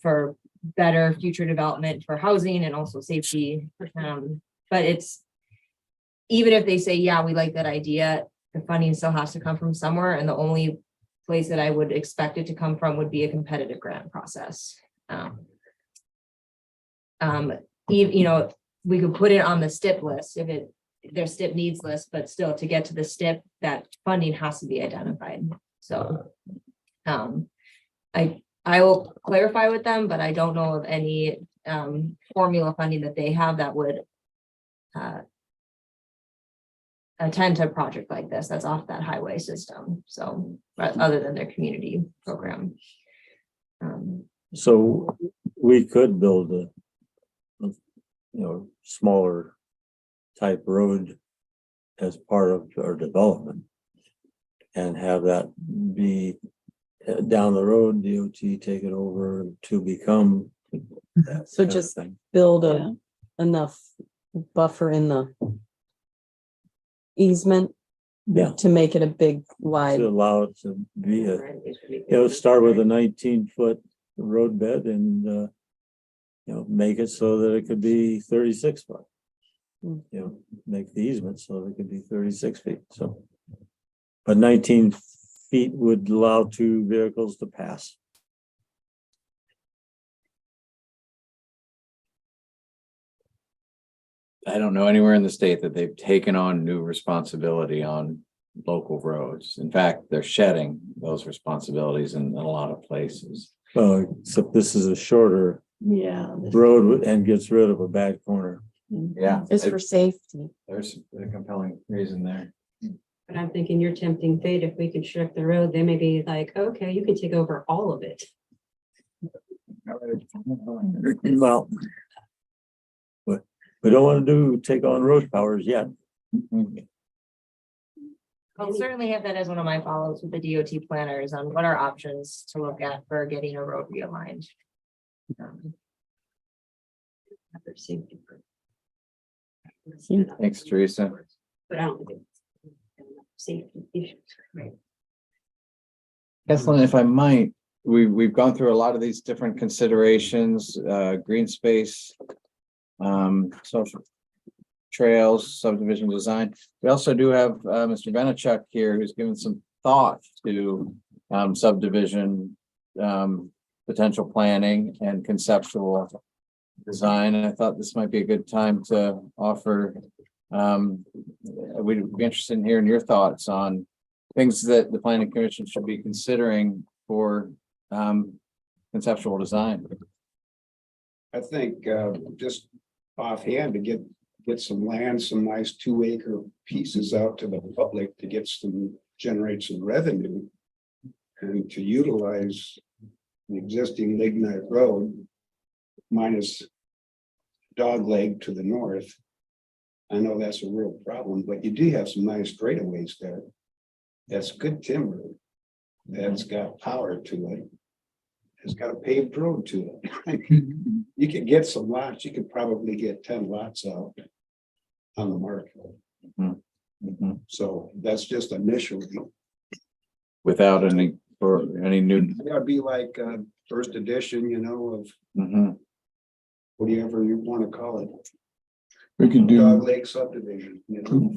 for better future development for housing and also safety. But it's, even if they say, yeah, we like that idea, the funding still has to come from somewhere. And the only place that I would expect it to come from would be a competitive grant process. You know, we could put it on the STIP list if their STIP needs list, but still to get to the STIP, that funding has to be identified. So I will clarify with them, but I don't know of any formula funding that they have that would attend to a project like this that's off that highway system. So other than their community program. so we could build a smaller type road as part of our development and have that be down the road, DOT take it over to become that So kind of just thing. build Yeah. enough buffer in the easement Yeah, to make it a big wide. to allow it to be start with a 19-foot roadbed and make it so that it could be 36 foot. Make the easement so that it could be 36 feet, so. But 19 feet would allow 2 vehicles to pass. I don't know anywhere in the state that they've taken on new responsibility on local roads. In fact, they're shedding those responsibilities in a lot of places. Except this is a shorter Yeah. road and gets rid of a bad corner. Yeah, It's for safety. there's a compelling reason there. But I'm thinking you're tempting fate. If we could shrink the road, they may be like, okay, you can take over all of it. Well, but we don't want to take on road powers yet. I'll certainly have that as one of my follows with the DOT planners on what are options to look at for getting a road realigned. Other safety for- Thanks, Teresa. But I don't think it's safety issues, right? Kathleen, if I might, we've gone through a lot of these different considerations, green space, social trails, subdivision design. We also do have Mr. Benachuk here who's given some thought to subdivision potential planning and conceptual design. And I thought this might be a good time to offer. We'd be interested in hearing your thoughts on things that the planning commission should be considering for conceptual design. I think just offhand to get some land, some nice 2-acre pieces out to the public to generate some revenue. And to utilize the existing Lignite Road minus Dog Leg to the north. I know that's a real problem, but you do have some nice straightaways there. That's good timber. That's got power to it. It's got a paved road to it. You could get some lots. You could probably get 10 lots out on the market. So that's just initially. Without any, for any new. That'd be like first edition, you know, of Mhm. whatever you want to call it. We could Dog do, Lake subdivision, you know.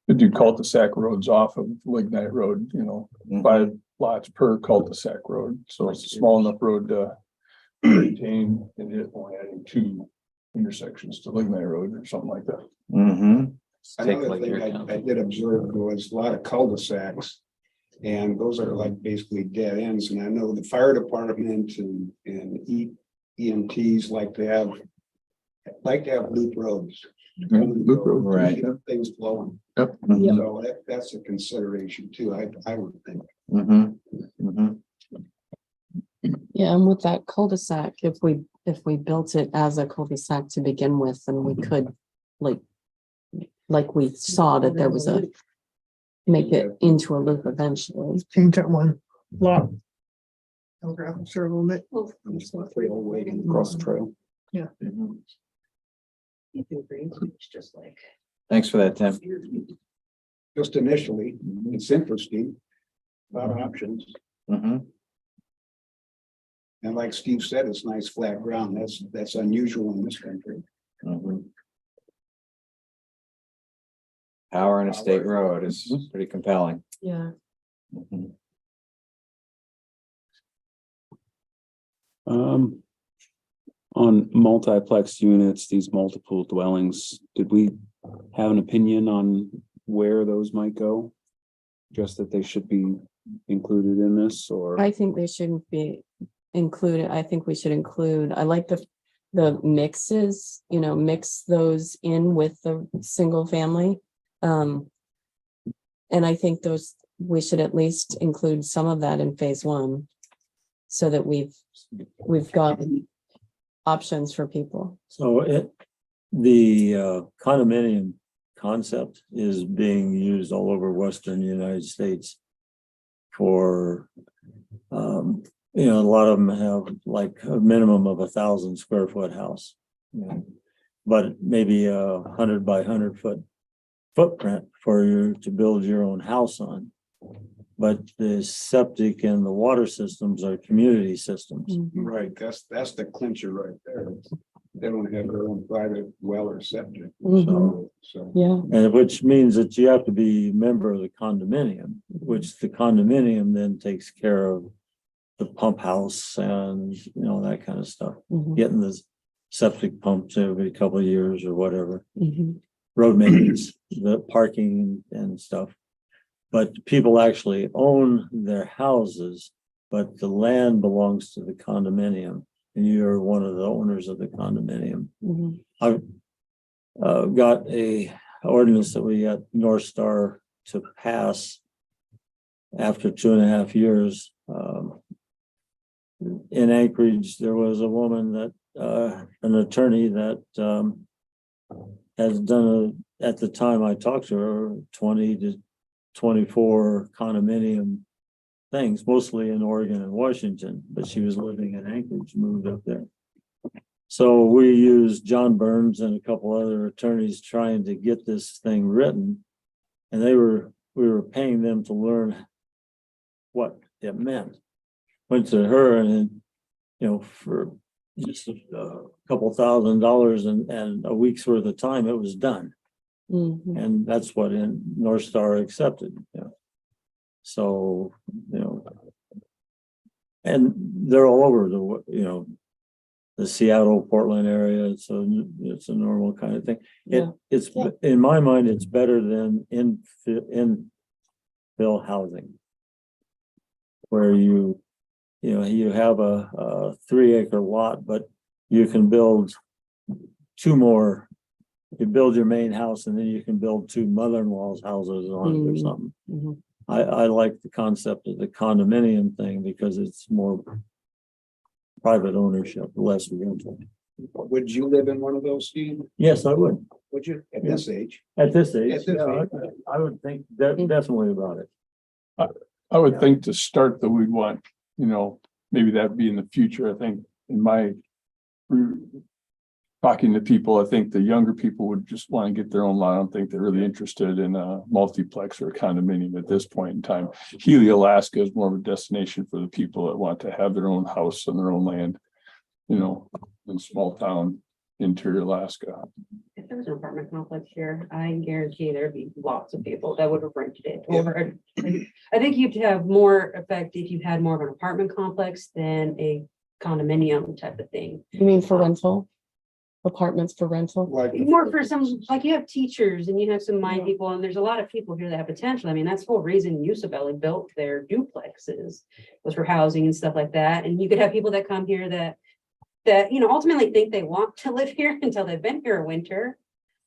could do cul-de-sac roads off of Lignite Road, you know, 5 lots per cul-de-sac road. So it's a small enough road to maintain and it only adding 2 intersections to Lignite Road or something like that. Another thing I did observe was a lot of cul-de-sacs. And those are like basically dead ends. And I know the fire department and EMTs like to have loop roads. Loop road. Right. Keep things flowing. Yep. So that's a consideration too, I would think. Yeah, and with that cul-de-sac, if we built it as a cul-de-sac to begin with, then we could like we saw that there was make it into a loop eventually. Change that one lot. Telegraph, sure, a little bit. Across the trail. It's just like. Thanks for that, Tim. Just initially, it's interesting. A lot of options. And like Steve said, it's nice flat ground. That's unusual in this country. Power in a state road is pretty compelling. Yeah. On multiplex units, these multiple dwellings, did we have an opinion on where those might go? Just that they should be included in this, or? I think they shouldn't be included. I think we should include, I like the mixes, you know, mix those in with the single family. And I think we should at least include some of that in phase 1. So that we've got options for people. So the condominium concept is being used all over Western United States for, you know, a lot of them have like a minimum of 1,000 square foot house. But maybe 100 by 100 foot footprint for you to build your own house on. But the septic and the water systems are community systems. Right, that's the clincher right there. They don't have their own private well or septic. So Yeah. And which means that you have to be a member of the condominium, which the condominium then takes care of the pump house and, you know, that kind of stuff. Getting the septic pumps every couple of years or whatever. Road maintenance, the parking and stuff. But people actually own their houses, but the land belongs to the condominium. And you're one of the owners of the condominium. I've got a ordinance that we got North Star to pass after 2.5 years. In Anchorage, there was a woman that, an attorney that has done, at the time I talked to her, 20 to 24 condominium things, mostly in Oregon and Washington, but she was living in Anchorage, moved up there. So we used John Burns and a couple other attorneys trying to get this thing written. And we were paying them to learn what it meant. Went to her and, you know, for just a couple $1,000 and a week's worth of time, it was done. Mhm. And that's what in North Star accepted, you know. So, you know. And they're all over the Seattle, Portland area, so it's a normal kind of thing. Yeah. It's, in my mind, it's better than infill housing. Where you have a 3-acre lot, but you can build 2 more. You build your main house and then you can build 2 mother-in-law's houses on it or something. Mhm. I like the concept of the condominium thing because it's more private ownership, less rental. Would you live in one of those, Steve? Yes, I would. Would you, at this age? At this age, At this yeah, age. I would think definitely about it. I would think to start that we'd want, maybe that'd be in the future. I think in my talking to people, I think the younger people would just want to get their own lot. I don't think they're really interested in a multiplex or a condominium at this point in time. Healy, Alaska is more of a destination for the people that want to have their own house on their own land, in small town, interior Alaska. If there was an apartment complex here, I guarantee there'd be lots of people that would have rented it over. I think you'd have more effect if you had more of an apartment complex than a condominium type of thing. You mean for rental? Apartments for rental? Like More for some, like you have teachers and you have some mind people, and there's a lot of people here that have potential. I mean, that's the whole reason Usabelli built their duplexes was for housing and stuff like that. And you could have people that come here that ultimately think they want to live here until they've been here a winter.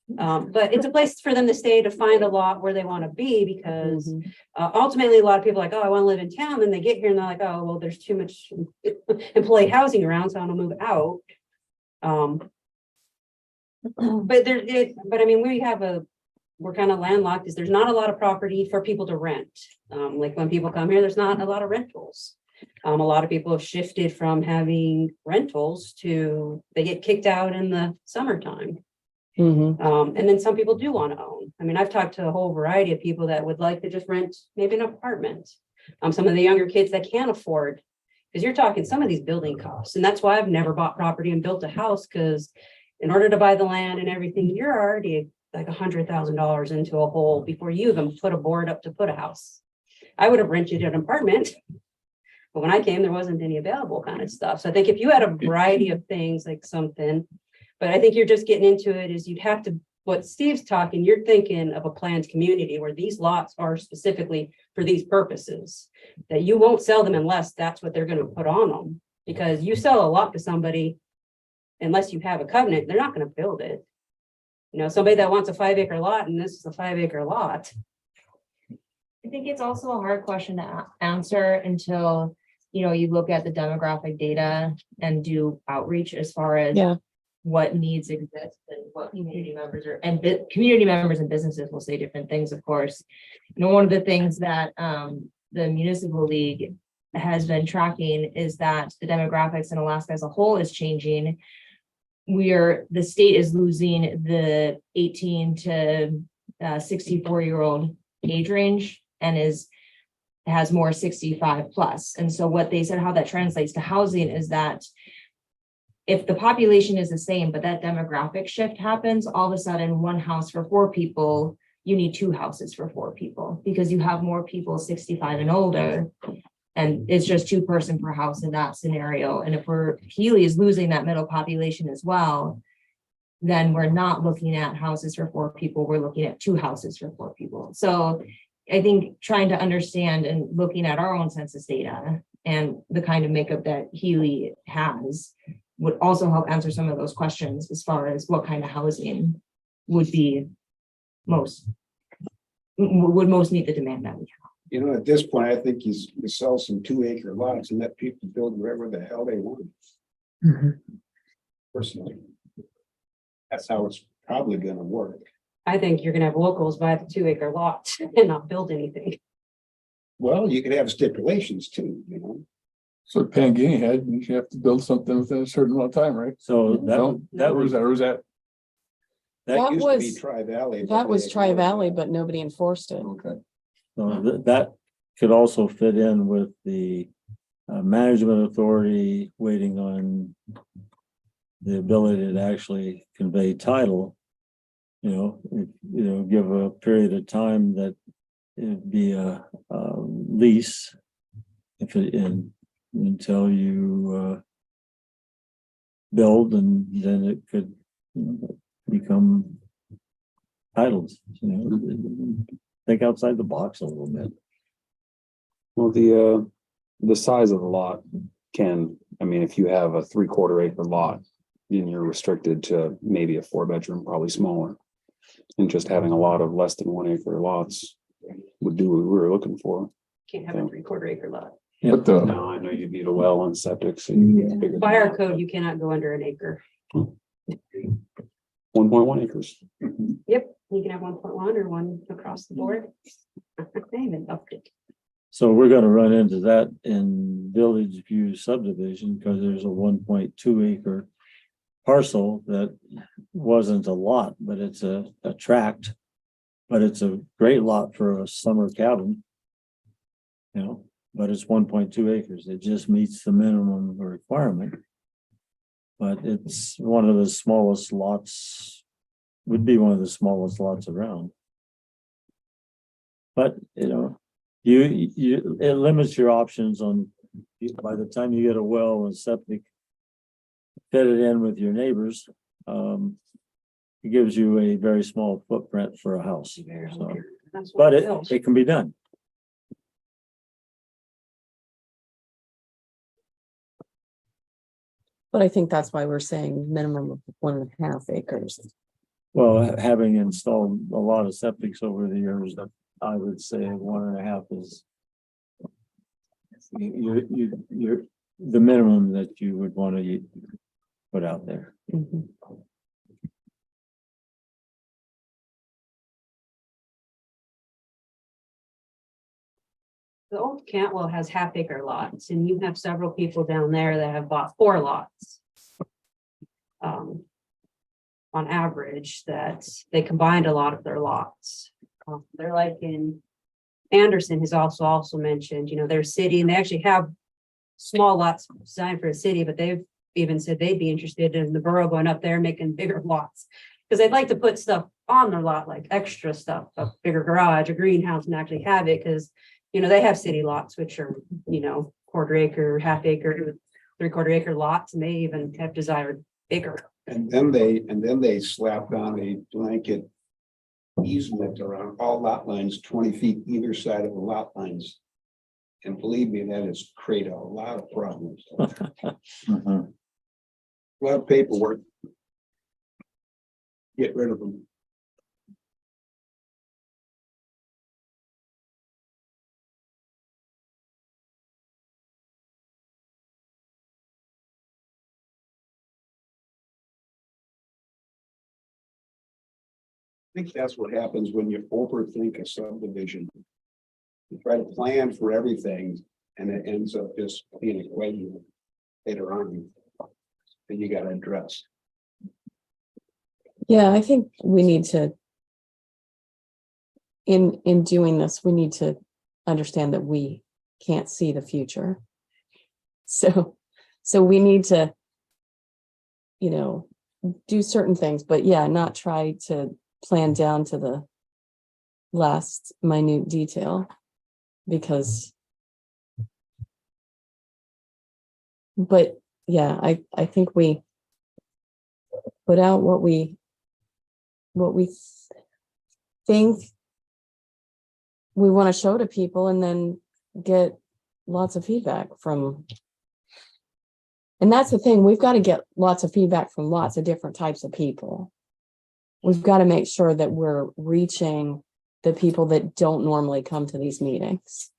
But it's a place for them to stay, to find a lot where they want to be, because ultimately a lot of people are like, oh, I want to live in town. Then they get here and they're like, oh, well, there's too much employee housing around, so I want to move out. But I mean, we're kind of landlocked, is there's not a lot of property for people to rent. Like when people come here, there's not a lot of rentals. A lot of people have shifted from having rentals to, they get kicked out in the summertime. And then some people do want to own. I mean, I've talked to a whole variety of people that would like to just rent maybe an apartment. Some of the younger kids that can't afford, because you're talking some of these building costs. And that's why I've never bought property and built a house, because in order to buy the land and everything, you're already like $100,000 into a hole before you even put a board up to put a house. I would have rented an apartment, but when I came, there wasn't any available kind of stuff. So I think if you had a variety of things, like something, but I think you're just getting into it, is you'd have to, what Steve's talking, you're thinking of a planned community where these lots are specifically for these purposes, that you won't sell them unless that's what they're going to put on them. Because you sell a lot to somebody, unless you have a covenant, they're not going to build it. Somebody that wants a 5-acre lot, and this is a 5-acre lot. I think it's also a hard question to answer until, you look at the demographic data and do outreach as far as what needs exist and what community members are, and community members and businesses will say different things, of course. One of the things that the Municipal League has been tracking is that the demographics in Alaska as a whole is changing. The state is losing the 18 to 64-year-old age range and has more 65 plus. And so what they said, how that translates to housing, is that if the population is the same, but that demographic shift happens, all of a sudden 1 house for 4 people, you need 2 houses for 4 people, because you have more people 65 and older. And it's just 2 person per house in that scenario. And if Healy is losing that middle population as well, then we're not looking at houses for 4 people. We're looking at 2 houses for 4 people. So I think trying to understand and looking at our own census data and the kind of makeup that Healy has would also help answer some of those questions as far as what kind of housing would most meet the demand that we have. At this point, I think you sell some 2-acre lots and let people build wherever the hell they want. Personally, that's how it's probably going to work. I think you're going to have locals buy the 2-acre lots and not build anything. Well, you could have stipulations too, So Pangini had, you have to build something within a certain amount of time, right? So That was that. That used to be Tri-Valley. That was Tri-Valley, but nobody enforced it. Okay. So that could also fit in with the management authority waiting on the ability to actually convey title. Give a period of time that it'd be a lease. Until you build, and then it could become titles, think outside the box a little bit. Well, the size of the lot can, I mean, if you have a 3/4 acre lot, then you're restricted to maybe a 4-bedroom, probably smaller. And just having a lot of less than 1 acre lots would do what we were looking for. Can't have a 3/4 acre lot. But the, No, I know you need a well and septic, so you get bigger. By our code, you cannot go under an acre. 1.1 acres. Yep, you can have 1.1 or one across the board. They even upped it. So we're gonna run into that in Village View subdivision, because there's a 1.2 acre parcel that wasn't a lot, but it's a tract. But it's a great lot for a summer cabin. But it's 1.2 acres. It just meets the minimum requirement. But it's one of the smallest lots, would be one of the smallest lots around. But, it limits your options on, by the time you get a well and septic fitted in with your neighbors, it gives you a very small footprint for a house. So, That's what but it built. it can be done. But I think that's why we're saying minimum of 1.5 acres. Well, having installed a lot of septics over the years, I would say 1.5 is you're the minimum that you would want to put out there. Mhm. The old Cantwell has 1/2 acre lots, and you have several people down there that have bought 4 lots. On average, that they combined a lot of their lots. They're like in Anderson has also mentioned, their city, and they actually have small lots designed for a city, but they've even said they'd be interested in the borough going up there and making bigger lots. Because they'd like to put stuff on their lot, like extra stuff, a bigger garage, a greenhouse, and actually have it, because they have city lots, which are, 1/4 acre, 1/2 acre, 3/4 acre lots, and they even have desired bigger. And then they slapped on a blanket easement around all lot lines, 20 feet either side of the lot lines. And believe me, that has created a lot of problems. A lot of paperwork. Get rid of them. I think that's what happens when you overthink a subdivision. You try to plan for everything and it ends up just being a question later on that you got to address. Yeah, I think we need to, in doing this, we need to understand that we can't see the future. So we need to, do certain things, but yeah, not try to plan down to the last minute detail, because but yeah, I think we put out what we think we want to show to people, and then get lots of feedback from. And that's the thing, we've got to get lots of feedback from lots of different types of people. We've got to make sure that we're reaching the people that don't normally come to these meetings.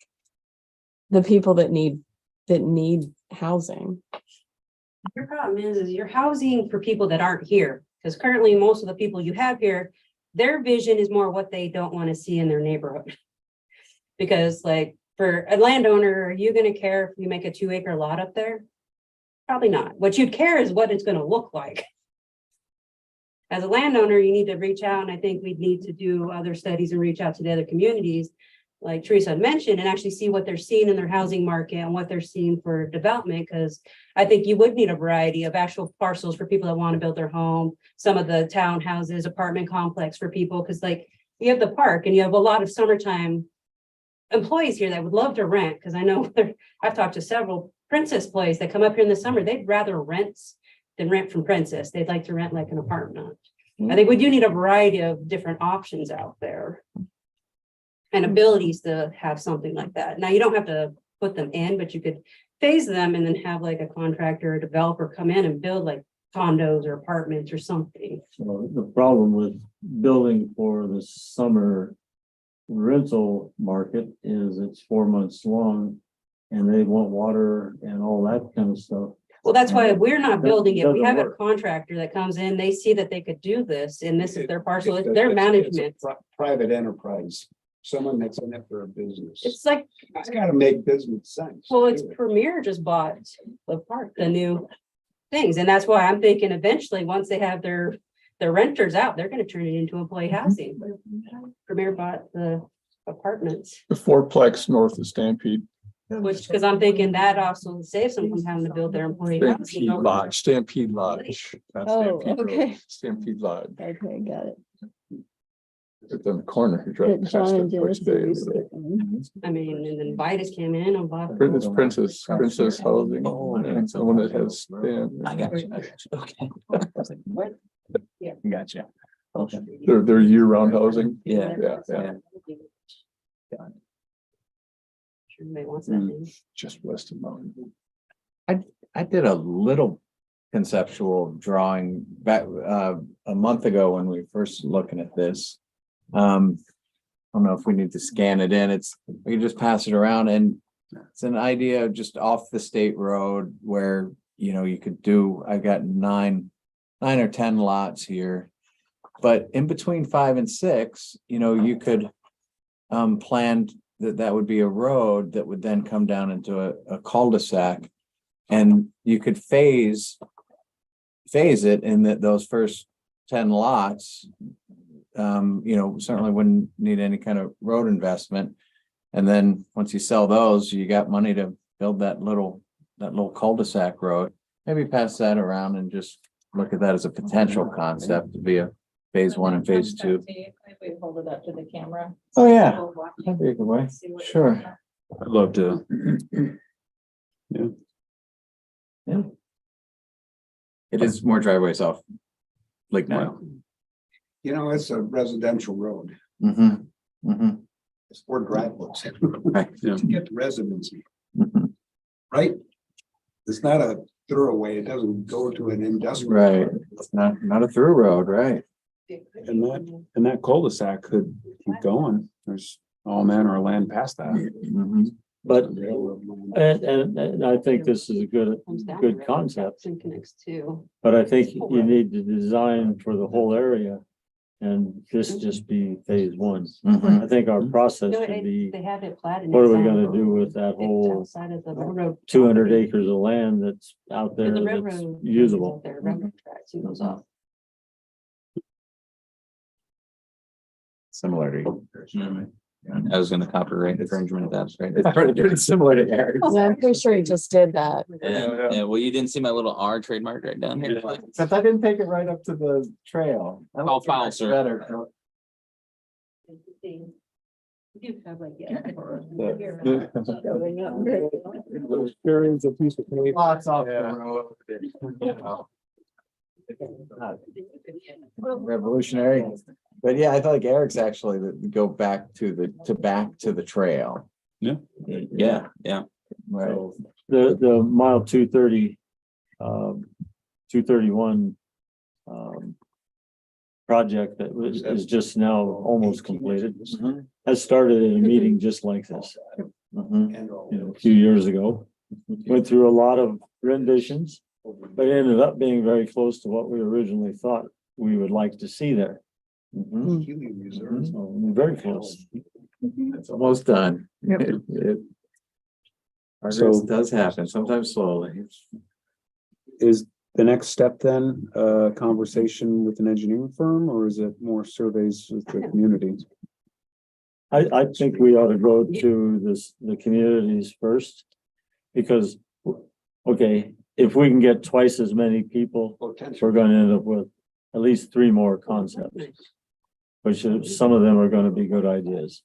The people that need housing. Your problem is you're housing for people that aren't here, because currently most of the people you have here, their vision is more what they don't want to see in their neighborhood. Because like for a landowner, are you going to care if you make a 2-acre lot up there? Probably not. What you'd care is what it's going to look like. As a landowner, you need to reach out, and I think we need to do other studies and reach out to the other communities like Teresa had mentioned, and actually see what they're seeing in their housing market and what they're seeing for development, because I think you would need a variety of actual parcels for people that want to build their home, some of the townhouses, apartment complex for people, because like you have the park and you have a lot of summertime employees here that would love to rent, because I know I've talked to several Princess employees that come up here in the summer, they'd rather rent than rent from Princess. They'd like to rent like an apartment. I think we do need a variety of different options out there and abilities to have something like that. Now, you don't have to put them in, but you could phase them and then have like a contractor or developer come in and build like condos or apartments or something. So the problem with building for the summer rental market is it's 4 months long and they want water and all that kind of stuff. Well, that's why we're not That building it. We doesn't have a work. contractor that comes in, they see that they could do this and this is their parcel, it's It's their a management. Private enterprise, someone that's in it for a business. It's like, It's gotta make business sense. well, it's Premier just bought the park, the new things. And that's why I'm thinking eventually, once they have their renters out, they're gonna turn it into employee housing. Premier bought the apartments, The fourplex north of Stampede. which, because I'm thinking that also saves them from having to build their employee Stampede housing. Lodge, Stampede Lodge. not Oh, Stampede Road, okay. Stampede Lodge. Okay, got it. It's on the corner. You drive That past John it and twice a Dennis day. used to- I mean, and then Vitus came in and bought. It's Princess Housing. Oh, and it's the one that has. I got you. Okay. I was like, what? Yeah. Gotcha. Okay. They're year-round housing. Yeah. Yeah. Sure everybody wants that thing. Just west of Mountain. I did a little conceptual drawing back a month ago when we first looking at this. I don't know if we need to scan it in. We can just pass it around, and it's an idea of just off the state road where, you know, you could do, I've got nine or 10 lots here. But in between 5 and 6, you know, you could plan that would be a road that would then come down into a cul-de-sac. And you could phase it in those first 10 lots. You know, certainly wouldn't need any kind of road investment. And then once you sell those, you got money to build that little cul-de-sac road. Maybe pass that around and just look at that as a potential concept to be a phase 1 and phase 2. We hold it up to the camera. Oh, yeah. That'd be a good way. Sure. I'd love to. Yeah. It is more driveways off Lake Nile. You know, it's a residential road. Mm-hmm. Mm-hmm. It's 4 driveways Right. to get to residency, Mm-hmm. right? It's not a thoroughway. It doesn't go to an industrial. Right. It's not a through road, right? And that cul-de-sac could keep going. There's all manner of land past that. Mhm. But, and I think this is a good concept, And connects to. but I think you need to design for the whole area. And this just be phase 1. Mhm. I think our process No, should be, they have it platted. what are It's we on gonna the do road. with that It's whole outside of the railroad. 200 acres of land that's out there The that's railroad. usable? There, railroad tracks and goes off. Similar to you. I was gonna copyright infringement. That's right. It's pretty similar to Eric's. Yeah, I'm pretty sure he just did that. Yeah. Well, you didn't see my little R trademark right down here. Except I didn't take it right up to the trail. Oh, foul, sir. Better. You do have like, yeah. Experience a piece of paper. Lots off the road. You know, revolutionary. But yeah, I feel like Eric's actually go back to the trail. Yeah. Right. The mile 230, 231 project that is just now almost completed, has started in a meeting just like this, Mhm. you know, a few years ago. Went through a lot of renditions, but ended up being very close to what we originally thought we would like to see there. Mhm. Healing reserves. So, very close. It's almost done. Progress does happen, sometimes slowly. Is the next step then a conversation with an engineering firm, or is it more surveys with the community? I think we ought to go to the communities first. Because, okay, if we can get twice as many people, we're gonna end up with at least 3 more concepts. Which some of them are gonna be good ideas.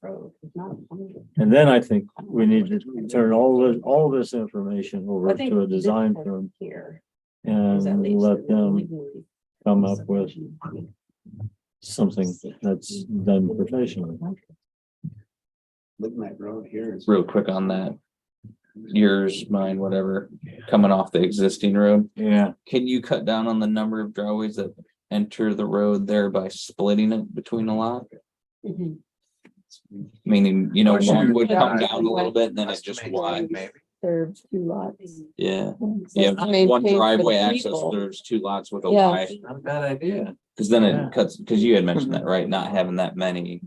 And then I think we need to turn all this information over to a design firm Here. and let them come up with something that's done professionally. Lignite Road here is. Real quick on that. Yours, mine, whatever, coming off the existing road. Yeah. Can you cut down on the number of driveways that enter the road there by splitting it between a lot? Mhm. Meaning, you know, Well, one shoot. would come down a little bit and then it just wide. Maybe. There's 2 lots. Yeah, So yeah, it's maintained one for the driveway access, people. there's 2 lots with a Yeah. Y. Not a bad idea. Cause then Yeah. it cuts, cause you had mentioned that, right? Not having that many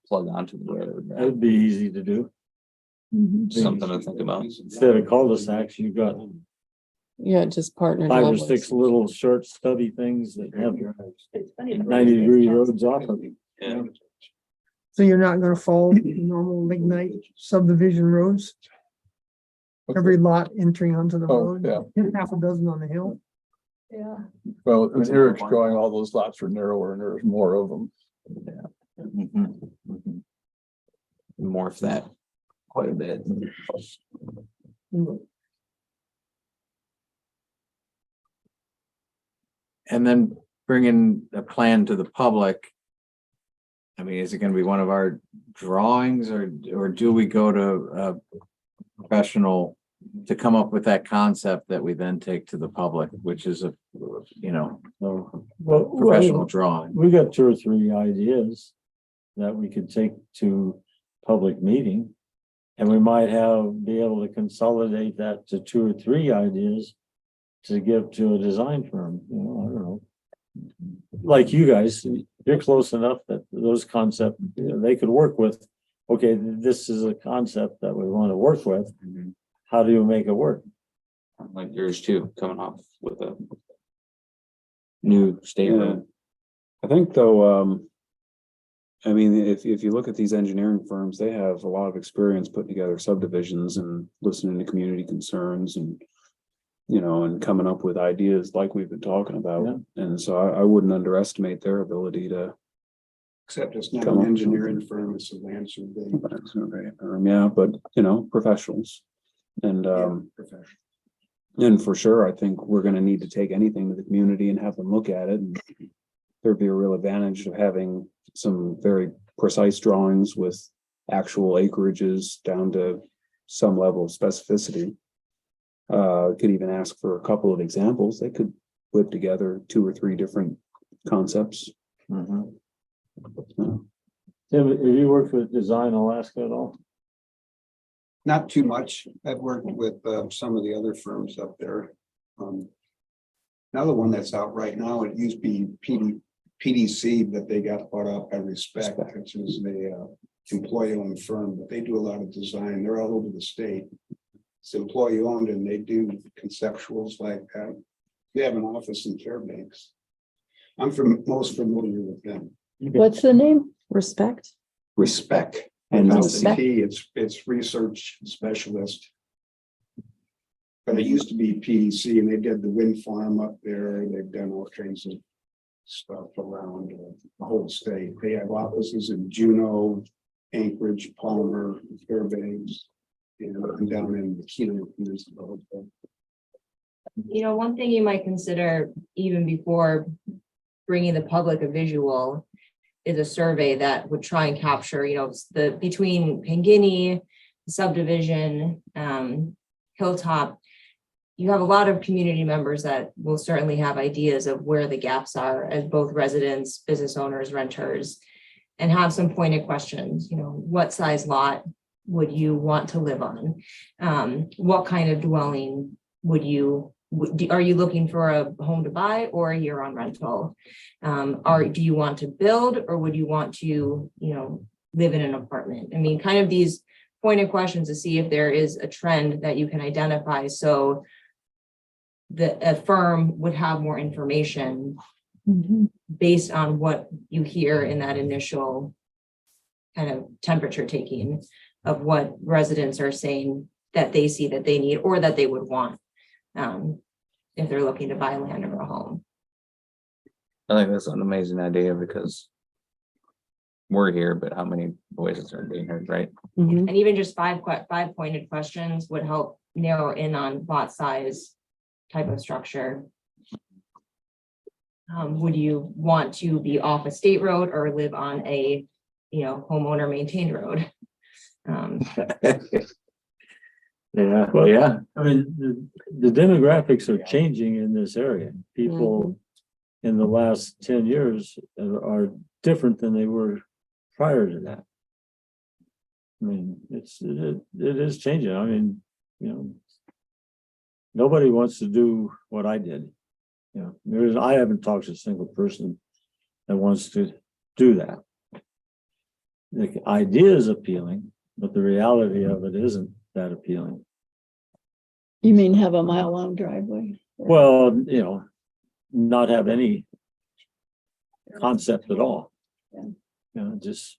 plug onto the road, right? That'd be easy to do. Something to think about. Instead of cul-de-sacs, you've got Yeah, just partnered. 5 or up. 6 little short stubby things that have It's funny, 90-degree roads off of them. Yeah. So you're not gonna follow normal lignite subdivision roads? Every lot entering onto the Oh, road? yeah. Half a dozen on the hill? Yeah. Well, in Eric's drawing, all those lots are narrower and there's more of them. Morph that quite a bit. And then bringing a plan to the public. I mean, is it gonna be one of our drawings or do we go to a professional to come up with that concept that we then take to the public, which is a, you know, professional drawing? We got 2 or 3 ideas that we could take to public meeting. And we might be able to consolidate that to 2 or 3 ideas to give to a design firm, you know, I don't know. Like you guys, you're close enough that those concepts, you know, they could work with, okay, this is a concept that we want to work with. How do you make it work? Like yours too, coming off with a new state road. I think though, I mean, if you look at these engineering firms, they have a lot of experience putting together subdivisions and listening to community concerns and, you know, and coming up with ideas like we've been talking about. And so I wouldn't underestimate their ability to. Except it's not Come an on. engineering firm, it's a land survey. Yeah, but you know, professionals and, Professional. and for sure, I think we're gonna need to take anything to the community and have them look at it. And there'd be a real advantage of having some very precise drawings with actual acreages down to some level of specificity. Could even ask for a couple of examples. They could whip together 2 or 3 different concepts. Tim, have you worked with Design Alaska at all? Not too much. I've worked with some of the other firms up there. Another one that's out right now, it used to be PDC, but they got bought out by Respect, which is a employee-owned firm, but they do a lot of design. They're all over the state. It's employee-owned and they do conceptuals like that. They have an office in Fairbanks. I'm most familiar with them. What's the name? Respect. Respect. And LCP, it's research specialist. But it used to be PDC and they did the wind farm up there. They've done all kinds of stuff around the whole state. They have offices in Juneau, Anchorage, Palmer, Fairbanks, and down in the Keno Peninsula. You know, one thing you might consider even before bringing the public a visual is a survey that would try and capture, you know, the between Pangini, subdivision, Hilltop. You have a lot of community members that will certainly have ideas of where the gaps are as both residents, business owners, renters, and have some pointed questions. You know, what size lot would you want to live on? What kind of dwelling are you looking for a home to buy or a year-on rental? Do you want to build or would you want to, you know, live in an apartment? I mean, kind of these pointed questions to see if there is a trend that you can identify. So a firm would have more information based on what you hear in that initial kind of temperature taking of what residents are saying that they see that they need or that they would want. If they're looking to buy land or a home. I think that's an amazing idea because we're here, but how many voices are being heard, right? Mhm. And even just five pointed questions would help narrow in on lot size, type of structure. Would you want to be off a state road or live on a, homeowner maintained road? Yeah, well, yeah, I mean, the demographics are changing in this area. People in the last 10 years are different than they were prior to that. I mean, it is changing. I mean, nobody wants to do what I did. I haven't talked to a single person that wants to do that. The idea is appealing, but the reality of it isn't that appealing. You mean have a mile-long driveway? Well, not have any concept at all. Just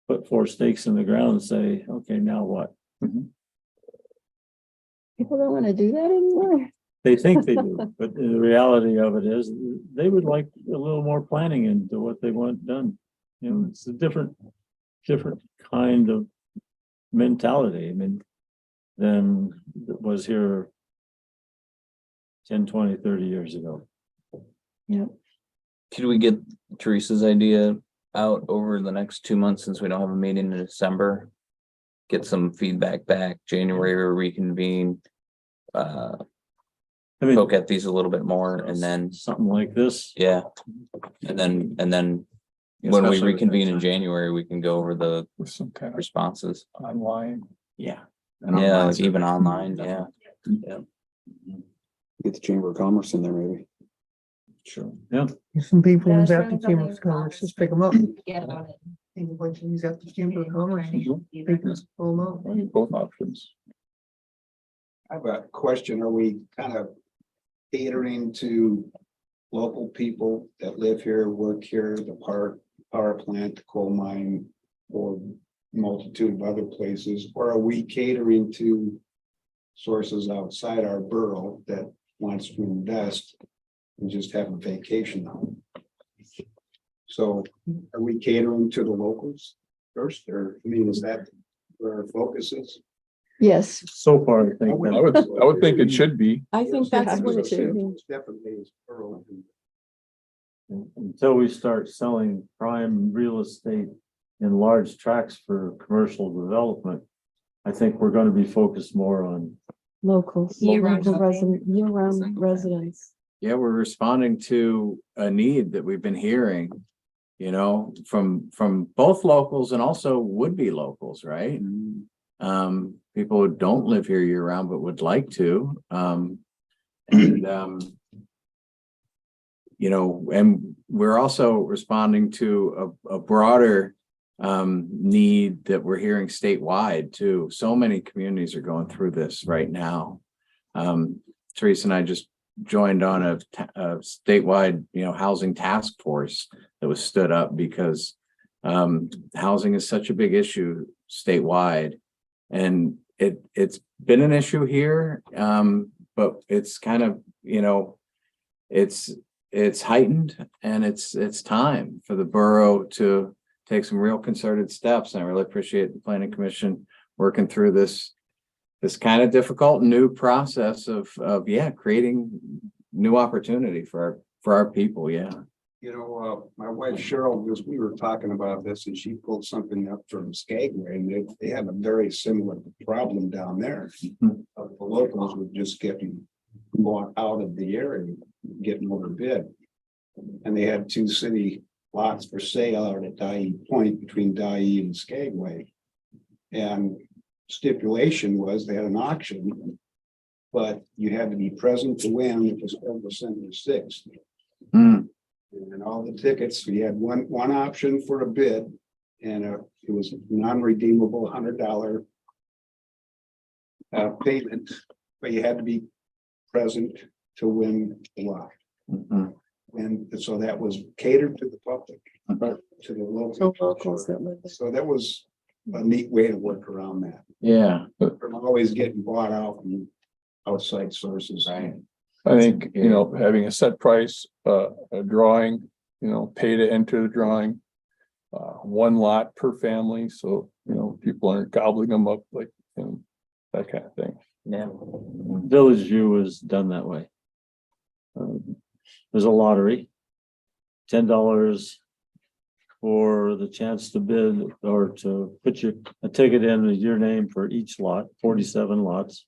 put 4 stakes in the ground and say, okay, now what? People don't want to do that anymore. They think they do, but the reality of it is they would like a little more planning into what they want done. It's a different kind of mentality. I mean, than was here 10, 20, 30 years ago. Could we get Teresa's idea out over the next 2 months since we don't have a meeting in December? Get some feedback back, January or reconvene. Poke at these a little bit more and then something like this. Yeah. And then when we reconvene in January, we can go over the With some kind of responses. online. Yeah. Yeah, like even online, yeah. Get the Chamber of Commerce in there, maybe. Sure. Yeah. Some people Yeah, who's that's at the right, Chamber of something Commerce, just pick them up. Get about it. He's at the Chamber of Commerce. They can pull them up. Both options. I have a question. Are we kind of catering to local people that live here, work here, the power plant, the coal mine, or multitude of other places? Or are we catering to sources outside our borough that wants to invest and just have a vacation home? So are we catering to the locals first, or is that where our focus is? Yes. So far, I think I would think it should be. I think that's what it should be. It's definitely borough. until we start selling prime real estate in large tracts for commercial development, I think we're going to be focused more on Locals, Year-round local shopping. year-round residents. Yeah, we're responding to a need that we've been hearing, from both locals and also would-be locals, right? People who don't live here year-round but would like to. And we're also responding to a broader need that we're hearing statewide too. So many communities are going through this right now. Teresa and I just joined on a statewide, housing task force that was stood up because housing is such a big issue statewide, and it's been an issue here, but it's kind of, it's heightened, and it's time for the borough to take some real concerted steps. And I really appreciate the Planning Commission working through this kind of difficult new process of creating new opportunity for our people. Yeah. My wife Cheryl, we were talking about this, and she pulled something up from Skagway, and they have a very similar problem down there. The locals were just getting more out of the area, getting overbid. And they had 2 city lots for sale out at Dyea Point between Dyea and Skagway. And stipulation was they had an auction, but you had to be present to win. It was on December 6th. And all the tickets, we had one option for a bid, and it was non-redeemable $100 payment, but you had to be present to win the lot. And so that was catered to the public, Right. to the local. So locals that live there. So that was a neat way to work around that. Yeah, From always getting bought out from outside sources. right. I think, you know, having a set price, a drawing, you know, pay to enter the drawing. One lot per family, so, you know, people aren't gobbling them up like, you know, that kind of thing. Yeah. Village View was done that way. There's a lottery. $10 for the chance to bid or to put a ticket in with your name for each lot, 47 lots.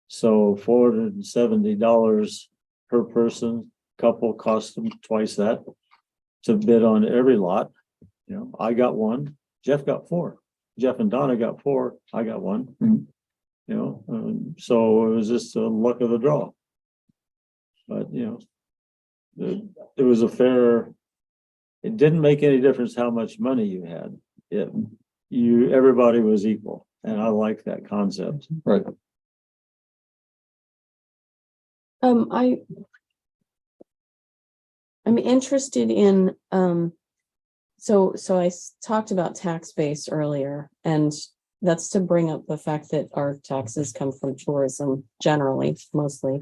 So $470 per person, couple cost them twice that to bid on every lot. You know, I got one, Jeff got 4, Jeff and Donna got 4, I got one. Mhm. You know, so it was just a luck of the draw. But, you know, it was a fair, it didn't make any difference how much money you had. Everybody was equal, and I like that concept. Right. I'm interested in, so I talked about tax base earlier, and that's to bring up the fact that our taxes come from tourism generally, mostly.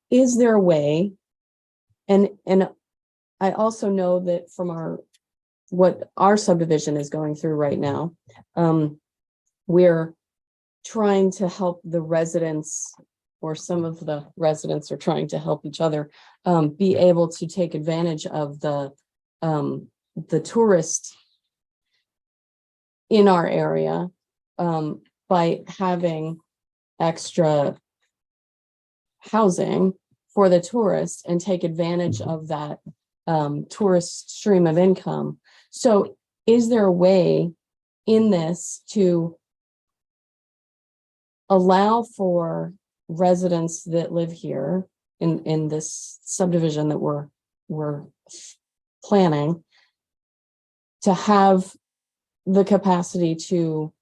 Is there a way? And I also know that from what our subdivision is going through right now, we're trying to help the residents, or some of the residents are trying to help each other, be able to take advantage of the tourists in our area, by having extra housing for the tourists and take advantage of that tourist stream of income. So is there a way in this to allow for residents that live here in this subdivision that we're planning to have the capacity to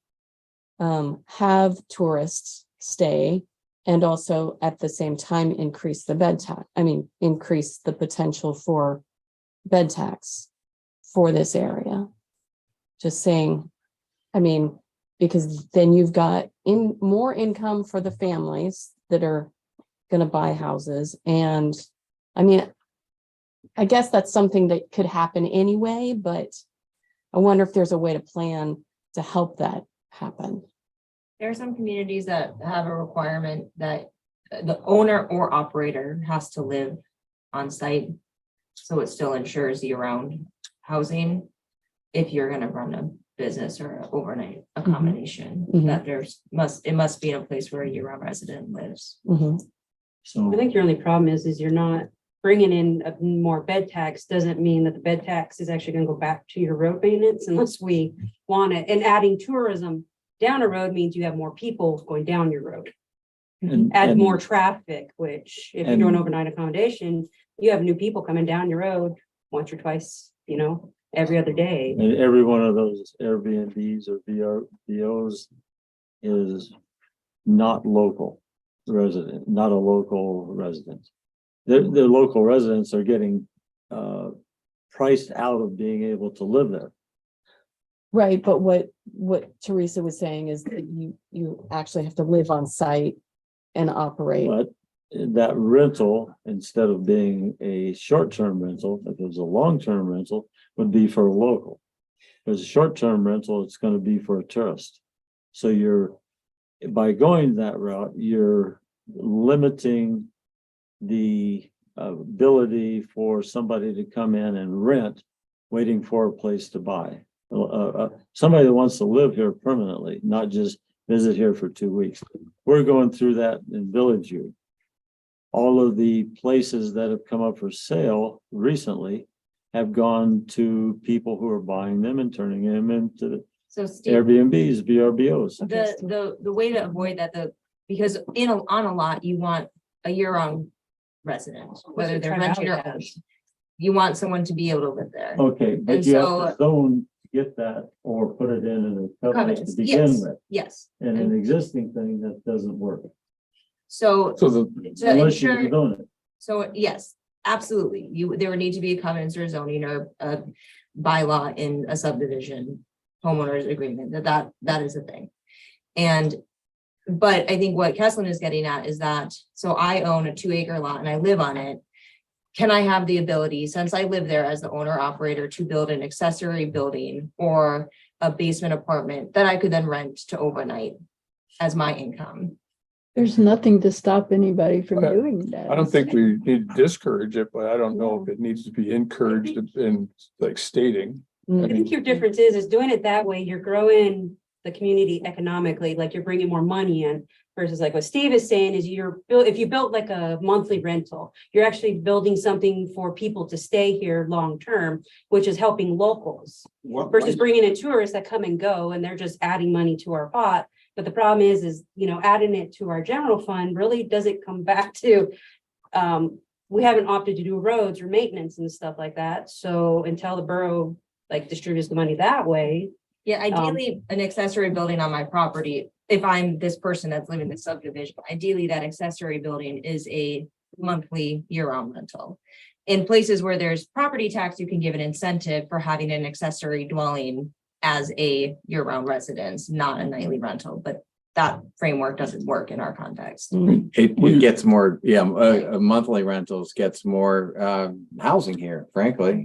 have tourists stay, and also at the same time increase the increase the potential for bed tax for this area? Just saying, because then you've got more income for the families that are going to buy houses. And I guess that's something that could happen anyway, but I wonder if there's a way to plan to help that happen. There are some communities that have a requirement that the owner or operator has to live on site. So it still ensures year-round housing if you're gonna run a business or an overnight accommodation, that it must be in a place where a year-round resident lives. So I think your only problem is you're not bringing in more bed tax doesn't mean that the bed tax is actually gonna go back to your road maintenance unless we want it. And adding tourism down a road means you have more people going down your road. Add more traffic, which if you're doing overnight accommodation, you have new people coming down your road once or twice, every other day. And every one of those Airbnbs or VRBOs is not local resident, not a local resident. The local residents are getting priced out of being able to live there. Right, but what Teresa was saying is that you actually have to live on site and operate. But that rental, instead of being a short-term rental, if it was a long-term rental, would be for a local. If it's a short-term rental, it's going to be for a tourist. So by going that route, you're limiting the ability for somebody to come in and rent, waiting for a place to buy. Somebody that wants to live here permanently, not just visit here for 2 weeks. We're going through that in Village View. All of the places that have come up for sale recently have gone to people who are buying them and turning them into So Steve, Airbnbs, VRBOs. the way to avoid that, because on a lot, you want a year-round resident, whether they're renting or owned. You want someone to be able to live there. Okay, but And you have so- to zone to get that or put it in a covenant to Covenants, begin yes, with. yes. And an existing thing that doesn't work So So to unless you ensure, zone it. So yes, absolutely. There would need to be a covenants or zoning or a bylaw in a subdivision homeowners agreement, that is a thing. But I think what Kesslin is getting at is that, so I own a 2-acre lot and I live on it. Can I have the ability, since I live there as the owner operator, to build an accessory building or a basement apartment that I could then rent to overnight as my income? There's nothing to stop anybody from Okay. doing that. I don't think we need to discourage it, but I don't know if it needs to be encouraged in like stating. I think your difference is doing it that way, you're growing the community economically, like you're bringing more money in. Versus like what Steve is saying is if you built like a monthly rental, you're actually building something for people to stay here long-term, which is helping locals. Versus bringing in tourists that come and go and they're just adding money to our pot. But the problem is, adding it to our general fund really doesn't come back to, we haven't opted to do roads or maintenance and stuff like that. So until the borough like distributes the money that way. Yeah, ideally, an accessory building on my property, if I'm this person that's living in the subdivision, ideally that accessory building is a monthly year-round rental. In places where there's property tax, you can give an incentive for having an accessory dwelling as a year-round residence, not a nightly rental, but that framework doesn't work in our context. It gets more, monthly rentals gets more housing here, frankly,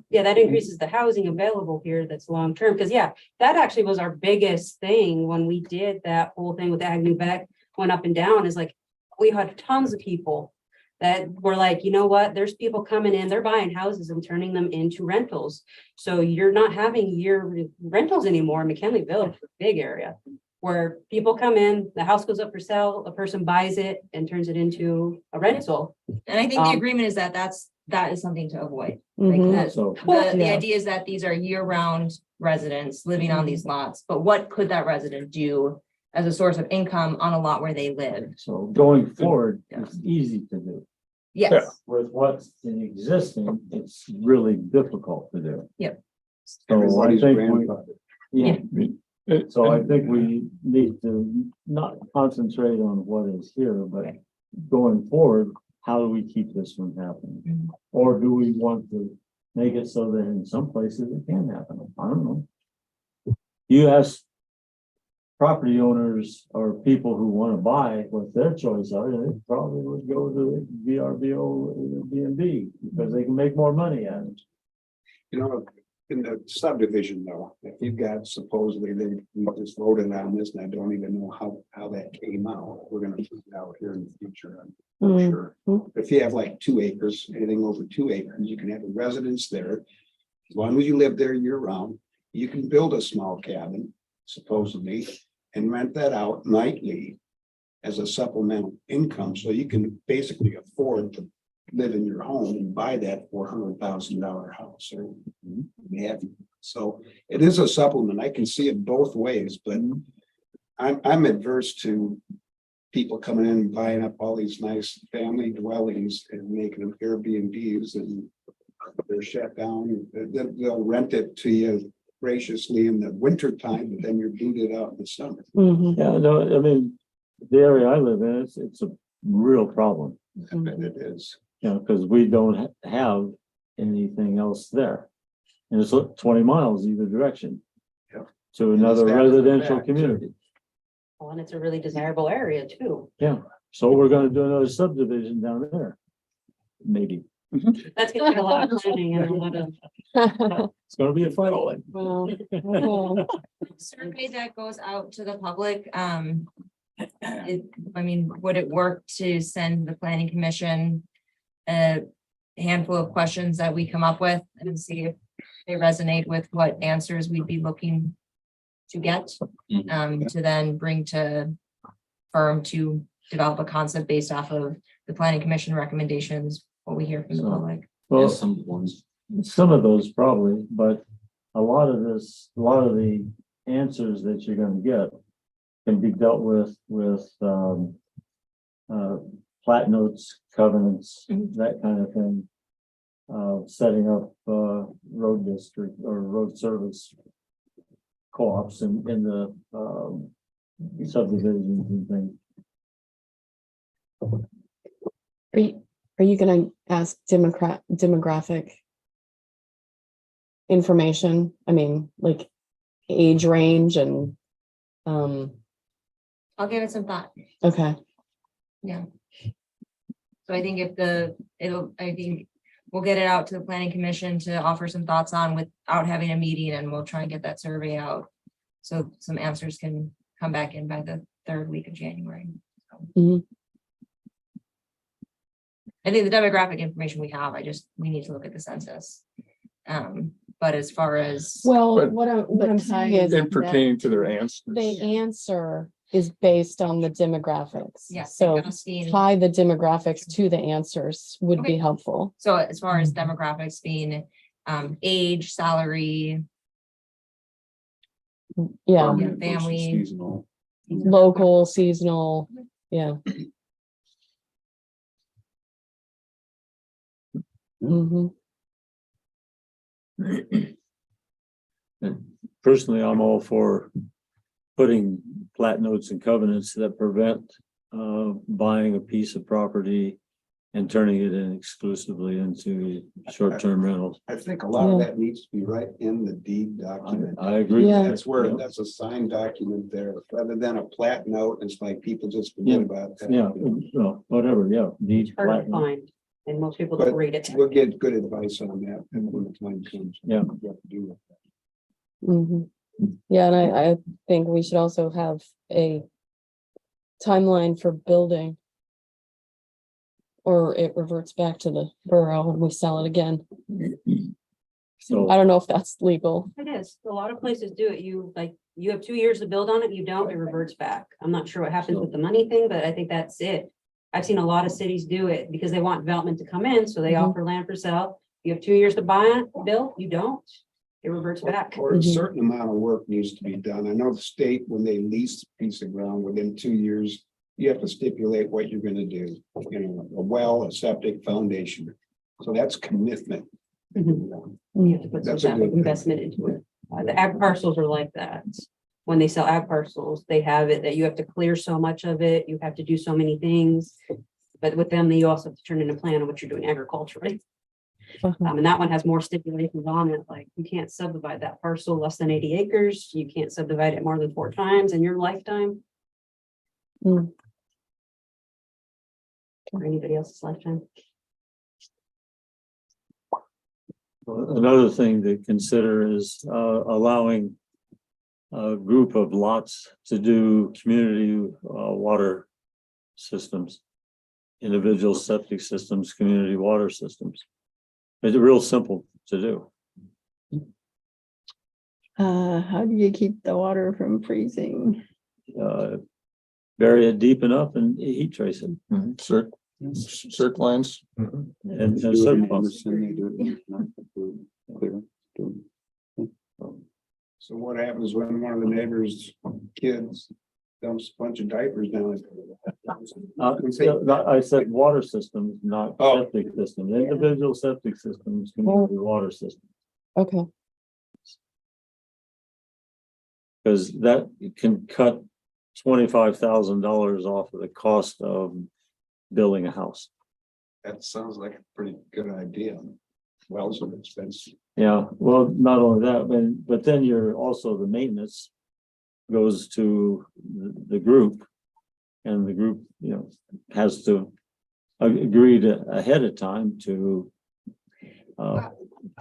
Yeah, that increases the housing available here that's long-term, because that actually was our biggest thing when we did that whole thing with Agnew Beck went up and down, is like, we had tons of people that were like, you know what, there's people coming in, they're buying houses and turning them into rentals. So you're not having year rentals anymore. McKinley Village is a big area where people come in, the house goes up for sale, a person buys it and turns it into a rental. And I think the agreement is that that is something to avoid. Mhm. Like So, the idea is that these are year-round residents living on these lots, but what could that resident do as a source of income on a lot where they live? so going forward, it's easy to do. Yes, With what's in existing, it's really difficult to do. Yep. So I think Yeah. so I think we need to not concentrate on what is here, but going forward, how do we keep this from happening? Mhm. Or do we want to make it so that in some places it can happen? I don't know. You ask property owners or people who want to buy what their choice are, they probably would go to VRBO, Airbnb, because they can make more money at it. In the subdivision though, if you've got supposedly they just voted on this and I don't even know how that came out. We're gonna find out here in the future, I'm sure. If you have like 2 acres, anything over 2 acres, you can have a residence there. As long as you live there year round, you can build a small cabin supposedly and rent that out nightly as a supplemental income. So you can basically afford to live in your home and buy that $400,000 house or have. So it is a supplement. I can see it both ways, but I'm adverse to people coming in and buying up all these nice family dwellings and making them Airbnbs, and they're shut down. They'll rent it to you graciously in the winter time, but then you're booted out in the summer. Yeah, no, I mean, the area I live in, it's a real problem. I bet it is. Because we don't have anything else there. And it's 20 miles either direction. Yeah. To And another it's down in the residential back, community. Well, and it's a really desirable area too. Yeah, so we're gonna do another subdivision down there. Maybe. That's gonna take a lot of planning and a lot of. It's gonna be a fight. survey that goes out to the public, would it work to send the planning commission a handful of questions that we come up with and see if they resonate with what answers we'd be looking to get, to then bring to firm to develop a concept based off of the planning commission recommendations, what we hear from the public. Well, Some ones. some of those probably, but a lot of the answers that you're gonna get can be dealt with plat notes, covenants, that kind of thing. Setting up road district or road service co-ops in the subdivisions and things. Are you gonna ask demographic information? I mean, like age range and, I'll give it some thought. okay, So I think I think we'll get it out to the planning commission to offer some thoughts on without having a meeting, and we'll try and get that survey out. So some answers can come back in by the third week of January. Mhm. I think the demographic information we have, we need to look at the census. But as far as, well, But- what I'm saying is And pertaining to their answers. the answer is based on the demographics. yes. So asking- tie the demographics to the answers would be Okay. helpful. So as far as demographics being Yeah, age, salary, Permanent versus family. Seasonal. local, seasonal, yeah. Mhm. Personally, I'm all for putting plat notes and covenants that prevent buying a piece of property and turning it in exclusively into short-term rentals. I think a lot of that needs to be right in the deed document. I agree. Yeah. That's where, that's a signed document there, rather than a plat note. It's like people just forget about that. Yeah, well, whatever, yeah. Deed, Hard plat to note. find, and most people But don't read it. we'll get good advice on that when the time comes. Yeah. What to do with that. Mhm. Yeah, and I think we should also have a timeline for building. Or it reverts back to the borough and we sell it again. So, I don't know if that's legal. It is. A lot of places do it. You have 2 years to build on it. You don't, it reverts back. I'm not sure what happens with the money thing, but I think that's it. I've seen a lot of cities do it because they want development to come in, so they Mhm. offer land for sale. You have 2 years to buy it, build, you don't. It reverts back. Or a Mhm. certain amount of work needs to be done. I know the state, when they lease a piece of ground within 2 years, you have to stipulate what you're gonna do, you know, a well, a septic foundation. So that's commitment. Mhm. You have to put some That's a type good of thing. investment into it. The ag parcels are like that. When they sell ag parcels, they have it that you have to clear so much of it, you have to do so many things. But with them, you also have to turn in a plan of what you're doing agriculturally. And that one has more stipulations on it, like you can't subdivide that parcel less than 80 acres, you can't subdivide it more than 4 times in your lifetime. Mm. Or anybody else's lifetime. another thing to consider is allowing a group of lots to do community water systems, individual septic systems, community water systems. It's real simple to do. How do you keep the water from freezing? Bury it deep enough and heat trace it. Circ lines. And Do it circ in pumps. Anderson, they do it in Clear. So what happens when one of the neighbors' kids dumps a bunch of diapers down? I said water systems, not Oh. septic systems, individual septic systems, community water systems. Okay, Because that can cut $25,000 off of the cost of building a house. That sounds like a pretty good idea. Wells are expensive. Yeah, well, not only that, but then you're also the maintenance goes to the group. And the group, has to agree to ahead of time to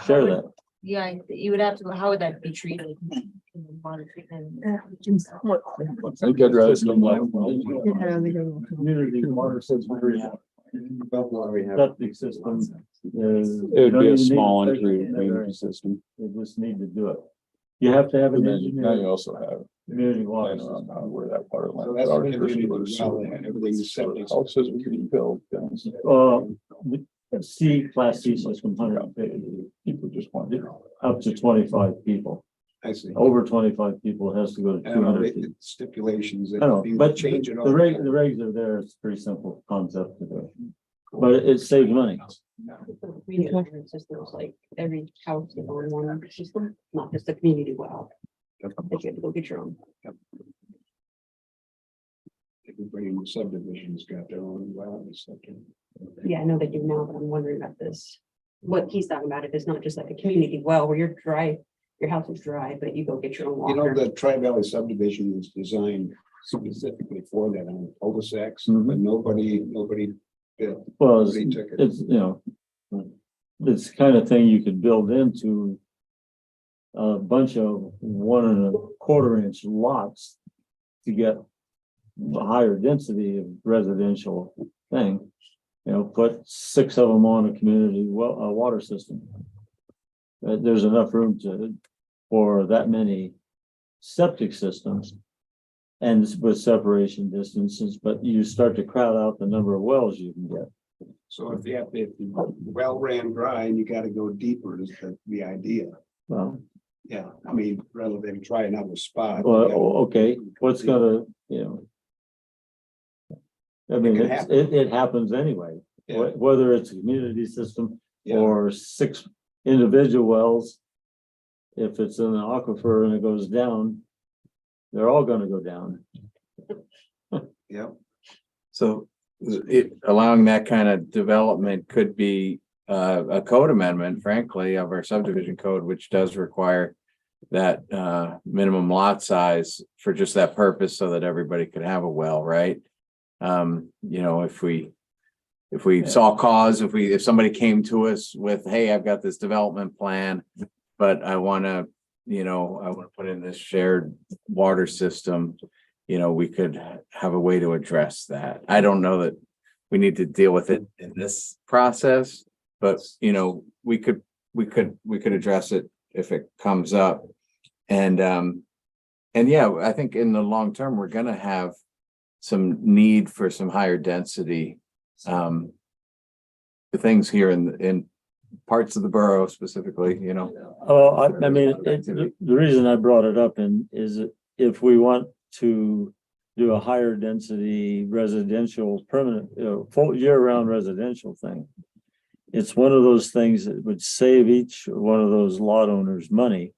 share that. yeah, you would have to, how would that be treated? Water treatment. I think I'd rather see them like. Yeah, they go. Community water system, septic system. It would be a small integrated drainage system. You just need to do it. You have to have And an then now you engineer, also have community a water plan around system. how where that part of So land. that's already community versus where the well, sewer and everything's septic. houses we can build. things. Class C system, 150, People just want to. up to 25 people. I see. Over 25 people has to go to I don't know, 200 feet. stipulations. I know, that but change it all. the regs are there. It's a pretty simple concept to do. But it saves money. Community water systems, like every house is on one system, not just a community well. But you have to go get your own. everybody in the subdivision's got their own well and stuff. Yeah, I know they do now, but I'm wondering about this. What he's talking about, if it's not just like a community well where you're dry, your house is dry, but you go get your own You know, water. the Tri-Valley subdivision was designed specifically for that on cul-de-sacs, Mhm. but nobody did. Well, Nobody took it. it's, you know, it's the kind of thing you could build into a bunch of 1.25 inch lots to get the higher density of residential thing. You know, put 6 of them on a community water system. There's enough room for that many septic systems. And with separation distances, but you start to crowd out the number of wells you can get. So if the well ran dry and you gotta go deeper is the idea. Well, Yeah, I mean, rather than try another spot. well, okay, what's gonna, you know. I mean, can it happens anyway, Yeah. whether it's a community system Yeah. or 6 individual wells. If it's in an aquifer and it goes down, they're all gonna go down. Yeah, So allowing that kind of development could be a code amendment, frankly, of our subdivision code, which does require that minimum lot size for just that purpose so that everybody could have a well, right? You know, if we saw cause, if somebody came to us with, hey, I've got this development plan, but I want to put in this shared water system, you know, we could have a way to address that. I don't know that we need to deal with it in this process, but you know, we could address it if it comes up. And yeah, I think in the long term, we're gonna have some need for some higher density things here in parts of the borough specifically, you know. Oh, I mean, the reason I brought it up is if we want to do a higher density residential permanent, full year-round residential thing. It's one of those things that would save each one of those lot owners money.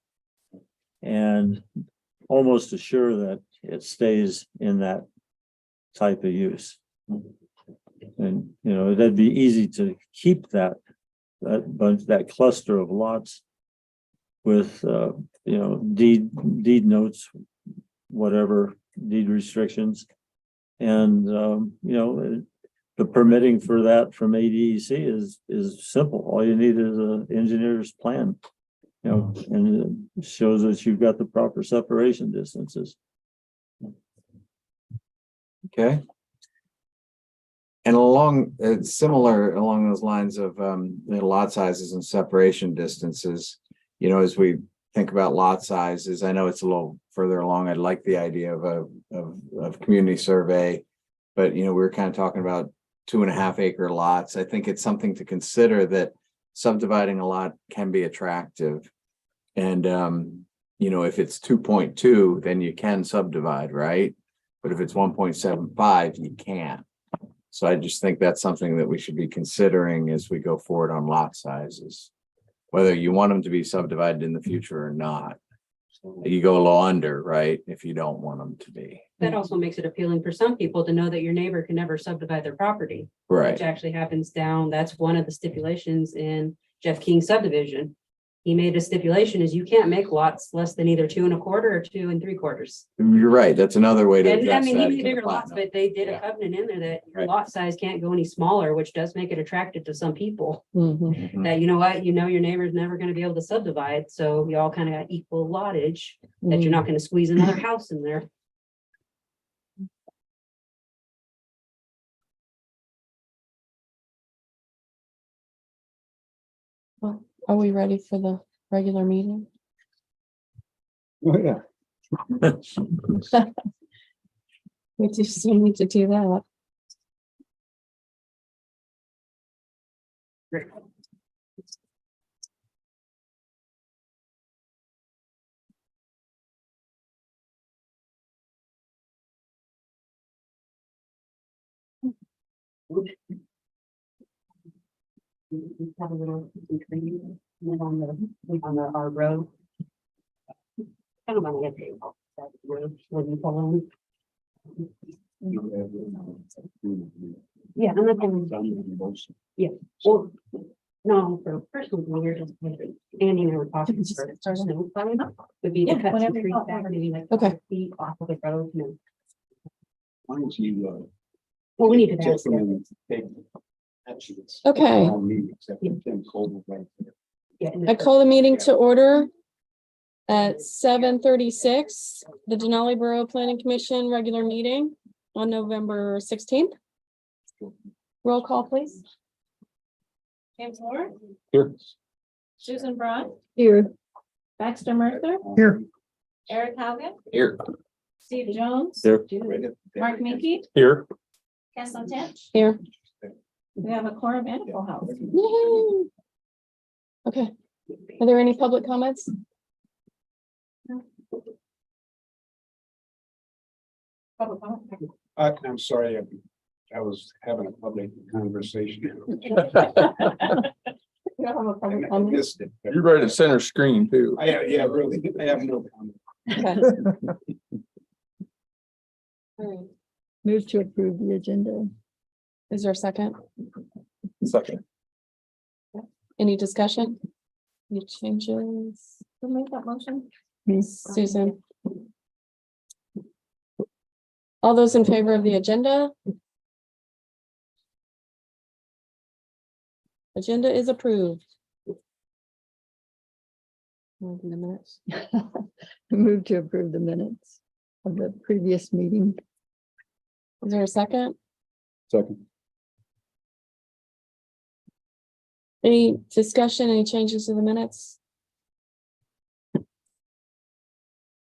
And almost assure that it stays in that type of use. And, you know, that'd be easy to keep that cluster of lots with, deed notes, whatever, deed restrictions. And, the permitting for that from ADEC is simple. All you need is an engineer's plan, and it shows that you've got the proper separation distances. Okay. And similar along those lines of lot sizes and separation distances, you know, as we think about lot sizes, I know it's a little further along. I'd like the idea of community survey, but you know, we were kind of talking about 2.5 acre lots. I think it's something to consider that subdividing a lot can be attractive. And you know, if it's 2.2, then you can subdivide, right? But if it's 1.75, you can't. So I just think that's something that we should be considering as we go forward on lot sizes, whether you want them to be subdivided in the future or not. You go a little under, right? If you don't want them to be. That also makes it appealing for some people to know that your neighbor can never subdivide their property. Right. Which actually happens that's one of the stipulations in Jeff King's subdivision. He made a stipulation is you can't make lots less than either 2 1/4 or 2 3/4. You're right. That's another way to And I address mean, that. he made bigger lots, but they did a Yeah. covenant in there that your Right. lot size can't go any smaller, which does make it attractive to some people. Mhm. Mhm. That, you know what, your neighbor's never gonna be able to subdivide, so y'all kind of got equal wattage, that you're not gonna squeeze another house in there. Well, are we ready for the regular meeting? oh, yeah. We just need to do that. We have a little training on our road. I don't want to get there. When you pull in. Yeah, I'm not gonna, yeah, well, no, for personal, we were just, Andy and I were talking. for snow plowing Would be to Yeah, cut some whenever. trees back, maybe like. Okay. 5 feet off of the road, you know. Why don't you, Well, we need to. get them ask in and take actions. Okay. All meetings, except for Tim Colvin right there. Yeah, and I the- call the meeting to order at 7:36, the Denali Borough Planning Commission regular meeting on November 16th. Roll call, please. James Moore, Here. Susan Braun, Here, Baxter Mercer, Here. Eric Haugen, Here. Steve Jones, Here. Mark Minky, Here. Kesselton Tench. Here. We have a quorum and a full house. Yay. Okay. Are there any public comments? Public comment. I'm sorry, I was having a public conversation. You don't have a public I comment? missed it. You're right at center screen too. Yeah, really, I have no comment. Okay. All right. move to approve the agenda. Is there a second? Second. Any discussion? Any changes? Who made that motion? Me. Susan? All those in favor of the agenda? Agenda is approved. In the minutes. Move to approve the minutes of the previous meeting. Is there a second? Second. Any discussion, any changes to the minutes?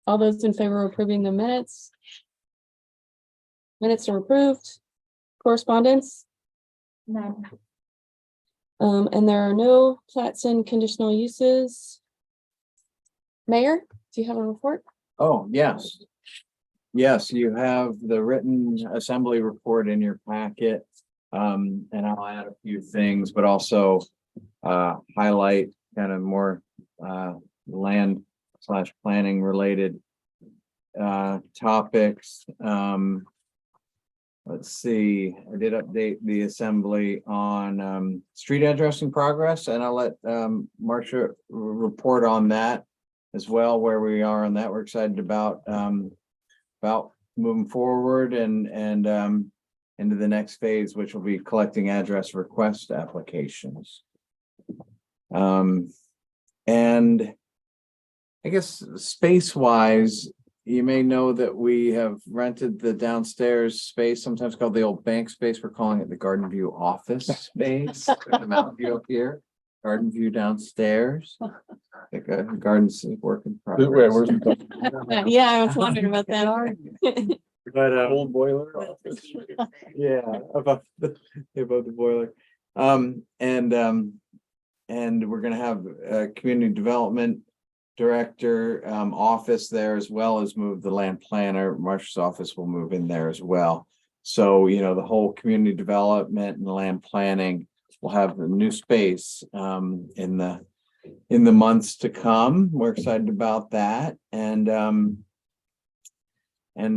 All those in favor of approving the minutes? Minutes are approved. Correspondence? None. And there are no plats and conditional uses. Mayor, do you have a report? Oh, yes. Yes, you have the written assembly report in your packet. And I'll add a few things, but also highlight kind of more land / planning related topics. Let's see, I did update the assembly on street addressing progress, and I'll let Marcia report on that as well, where we are on that. We're excited about moving forward and into the next phase, which will be collecting address request applications. And I guess space wise, you may know that we have rented the downstairs space, sometimes called the old bank space. We're calling it the Garden View office space. The Mountain View up here, Garden View downstairs. Like gardens work in Wait, progress. where's the Yeah, I was wondering about that. But old boiler? yeah, above the boiler. And we're gonna have a community development director office there, as well as move the land planner. Marcia's office will move in there as well. So, you know, the whole community development and land planning will have a new space in the months to come. We're excited about that. And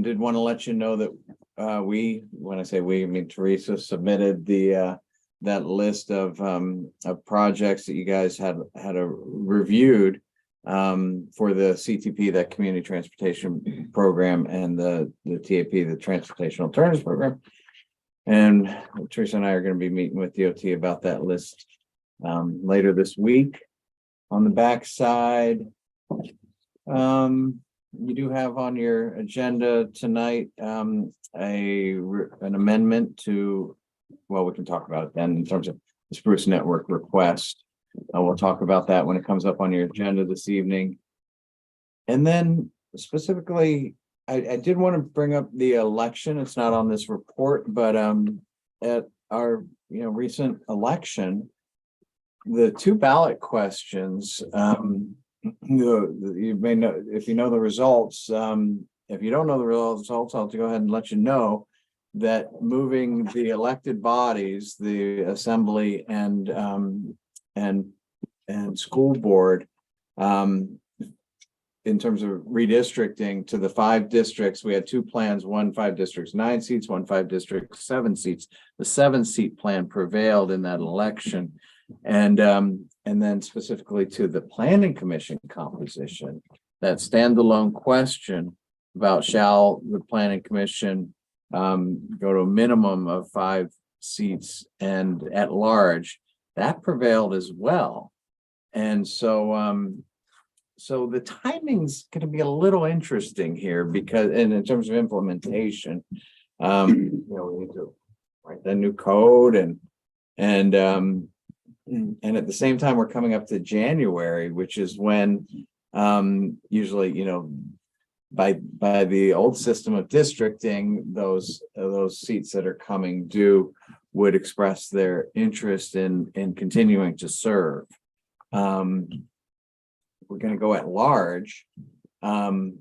did want to let you know that when I say we, I mean Teresa submitted that list of projects that you guys had reviewed for the CTP, that Community Transportation Program, and the TAP, the Transportation Alternatives Program. And Teresa and I are going to be meeting with DOT about that list later this week. On the backside, you do have on your agenda tonight an amendment to, well, we can talk about it then in terms of the Spruce Network request. We'll talk about that when it comes up on your agenda this evening. And then specifically, I did want to bring up the election. It's not on this report, but at our recent election, the 2 ballot questions, you may know, if you know the results, if you don't know the results, I'll go ahead and let you know that moving the elected bodies, the assembly and school board, in terms of redistricting to the 5 districts, we had 2 plans, one 5 districts, 9 seats, one 5 districts, 7 seats. The 7-seat plan prevailed in that election. And then specifically to the planning commission composition, that standalone question about shall the planning commission go to a minimum of 5 seats and at large, that prevailed as well. And so so the timing's going to be a little interesting here because, and in terms of implementation, you know, we need to write the new code and at the same time, we're coming up to January, which is when usually, you know, by the old system of districting, those seats that are coming due would express their interest in continuing to serve. We're going to go at large. I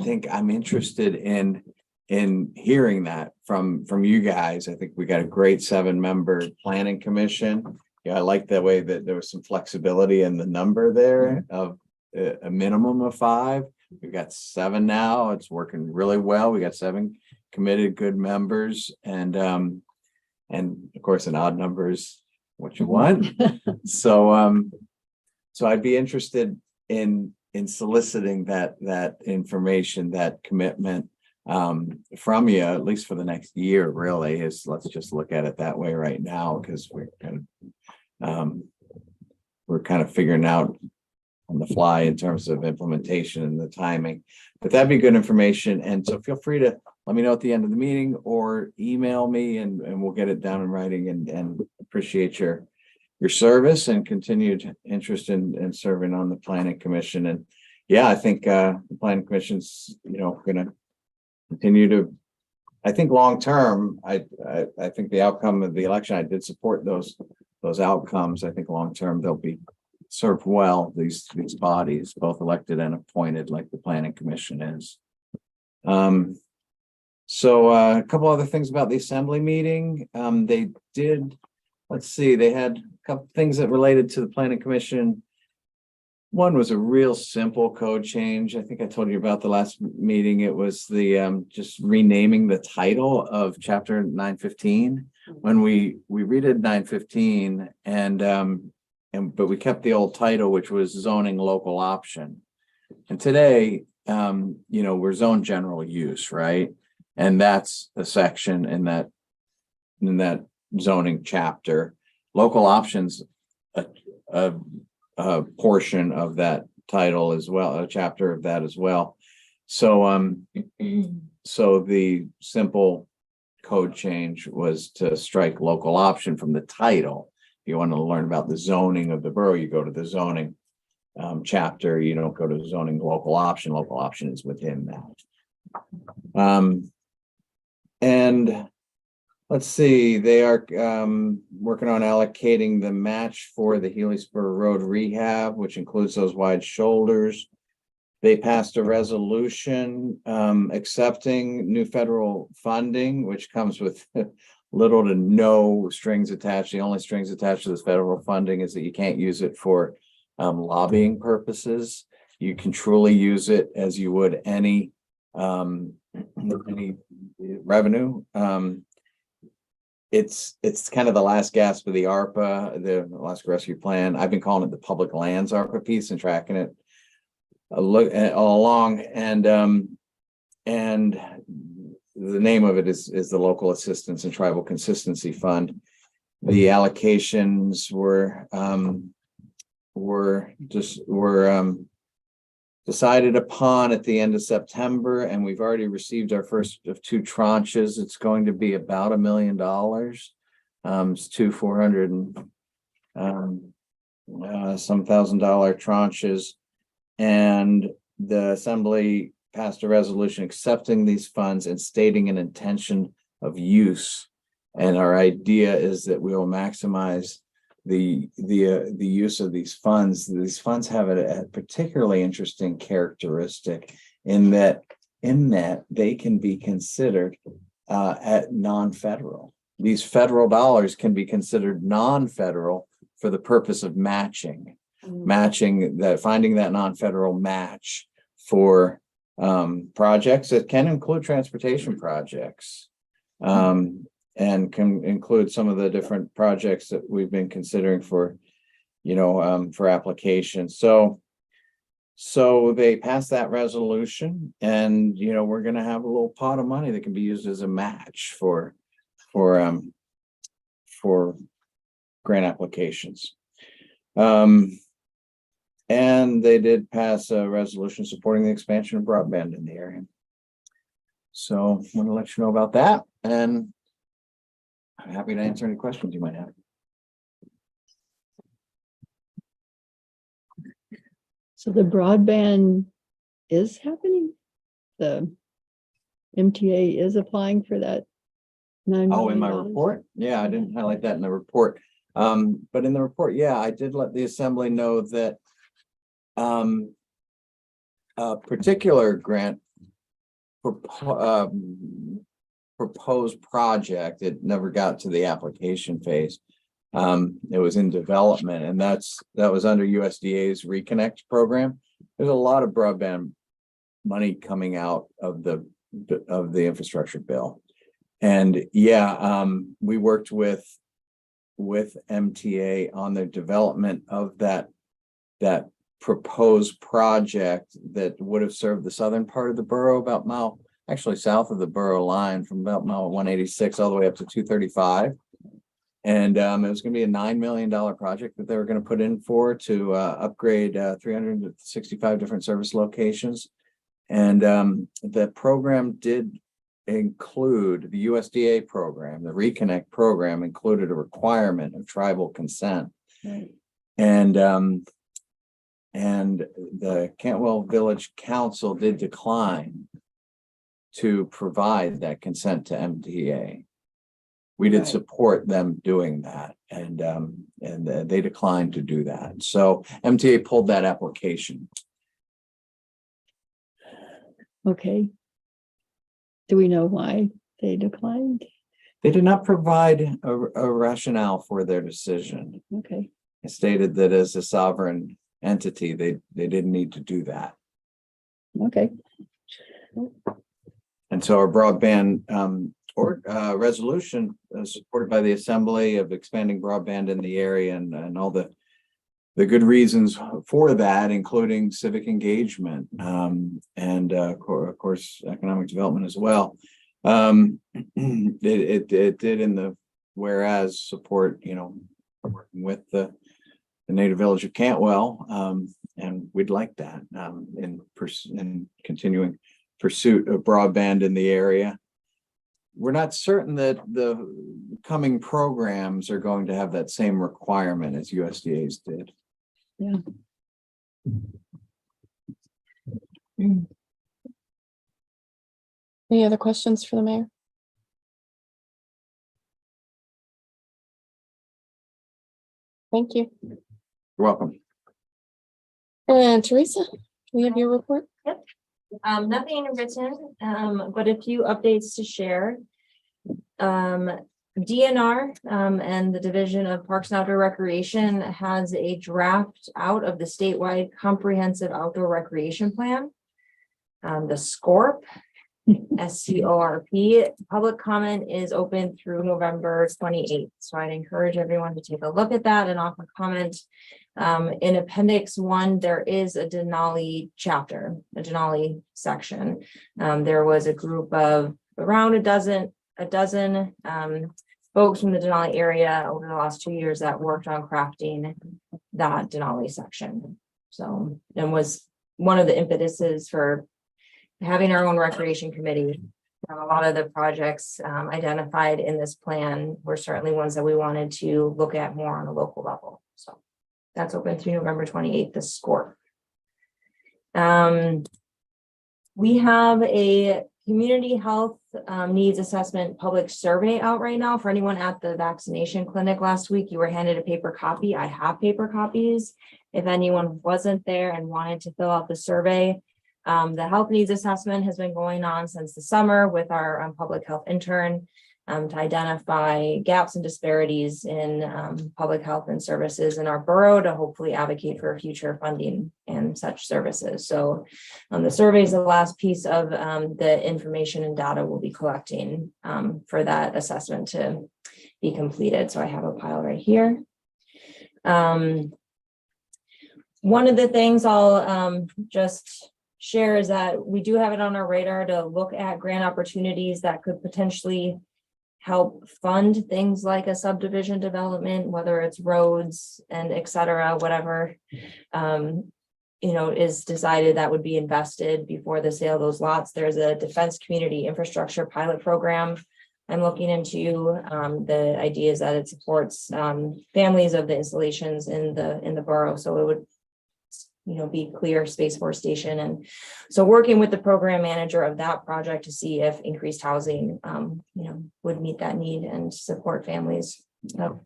think I'm interested in hearing that from you guys. I think we got a great 7-member planning commission. Yeah, I like the way that there was some flexibility in the number there of a minimum of 5. We've got 7 now. It's working really well. We got 7 committed good members, and of course an odd number is what you want. So I'd be interested in soliciting that information, that commitment from you, at least for the next year. Really, is let's just look at it that way right now, because we're kind of figuring out on the fly in terms of implementation and the timing. But that'd be good information. And so feel free to let me know at the end of the meeting or email me, and we'll get it down in writing. And appreciate your service and continued interest in serving on the planning commission. And yeah, I think the planning commission's, you know, going to continue to, I think long term, I think the outcome of the election, I did support those outcomes. I think long term they'll be served well, these bodies, both elected and appointed, like the planning commission is. So a couple other things about the assembly meeting. They did, let's see, they had a couple things that related to the planning commission. One was a real simple code change. I think I told you about the last meeting. It was the just renaming the title of chapter 915. When we redid 915 but we kept the old title, which was zoning local option. And today, you know, we're zone general use, right? And that's a section in that zoning chapter. Local options, a portion of that title as well, a chapter of that as well. So so the simple code change was to strike local option from the title. If you want to learn about the zoning of the borough, you go to the zoning chapter. You don't go to zoning local option. Local option is within that. And let's see, they are working on allocating the match for the Healdsburg Road rehab, which includes those wide shoulders. They passed a resolution accepting new federal funding, which comes with little to no strings attached. The only strings attached to this federal funding is that you can't use it for lobbying purposes. You can truly use it as you would any revenue. It's kind of the last gasp of the ARPA, the Alaska Rescue Plan. I've been calling it the public lands ARPA piece and tracking it all along. And the name of it is the Local Assistance and Tribal Consistency Fund. The allocations were decided upon at the end of September, and we've already received our first of 2 tranches. It's going to be about $1 million. It's 2 $400 and some $1,000 tranches. And the Assembly passed a resolution accepting these funds and stating an intention of use. And our idea is that we will maximize the use of these funds. These funds have a particularly interesting characteristic in that they can be considered at non-federal. These federal dollars can be considered non-federal for the purpose of matching. matching that, finding that non-federal match for projects that can include transportation projects. And can include some of the different projects that we've been considering for, for application. So they passed that resolution, and, we're gonna have a little pot of money that can be used as a match for grant applications. And they did pass a resolution supporting the expansion of broadband in the area. So I'm going to let you know about that, and I'm happy to answer any questions you might have. So the broadband is happening? The MTA is applying for that $9 Oh, in my million? report? Yeah, I didn't highlight that in the report. But in the report, yeah, I did let the assembly know that a particular grant proposed project, it never got to the application phase. It was in development, and that was under USDA's Reconnect program. There's a lot of broadband money coming out of the infrastructure bill. And yeah, we worked with MTA on the development of that proposed project that would have served the southern part of the borough, about mile, actually south of the borough line, from about mile 186 all the way up to 235. And it was going to be a $9 million project that they were going to put in for to upgrade 365 different service locations. And the program did include the USDA program. The Reconnect program included a requirement of tribal consent. Right. And the Cantwell Village Council did decline to provide that consent to MTA. We did support them doing that, and they declined to do that. So MTA pulled that application. Okay. Do we know why they declined? They did not provide a rationale for their decision. Okay. It stated that as a sovereign entity, they didn't need to do that. Okay. And so our broadband resolution supported by the Assembly of expanding broadband in the area, and all the good reasons for that, including civic engagement, and of course economic development as well. It did in the whereas support, working with the native village of Cantwell, and we'd like that in continuing pursuit of broadband in the area. We're not certain that the coming programs are going to have that same requirement as USDA's did. Yeah. Any other questions for the mayor? Thank you. You're welcome. And Teresa, do we have your report? Yep. Nothing written, but a few updates to share. DNR and the Division of Parks and Outdoor Recreation has a draft out of the statewide comprehensive outdoor recreation plan. The SCORP, SCORP, public comment is open through November 28th. So I'd encourage everyone to take a look at that and offer comment. In Appendix 1, there is a Denali chapter, a Denali section. There was a group of around a dozen folks from the Denali area over the last 2 years that worked on crafting that Denali section. So, and was one of the impetuses for having our own recreation committee. A lot of the projects identified in this plan were certainly ones that we wanted to look at more on a local level. So that's open through November 28th, the SCORP. We have a community health needs assessment public survey out right now. For anyone at the vaccination clinic last week, you were handed a paper copy. I have paper copies. If anyone wasn't there and wanted to fill out the survey, the health needs assessment has been going on since the summer with our public health intern. to identify gaps and disparities in public health and services in our borough to hopefully advocate for future funding and such services. So the survey is the last piece of the information and data we'll be collecting for that assessment to be completed. So I have a pile right here. One of the things I'll just share is that we do have it on our radar to look at grant opportunities that could potentially help fund things like a subdivision development, whether it's roads and et cetera, whatever, is decided that would be invested before the sale of those lots. There's a defense community infrastructure pilot program I'm looking into. The idea is that it supports families of the installations in the borough. So it would be clear Space Force Station. And so working with the program manager of that project to see if increased housing, would meet that need and support families of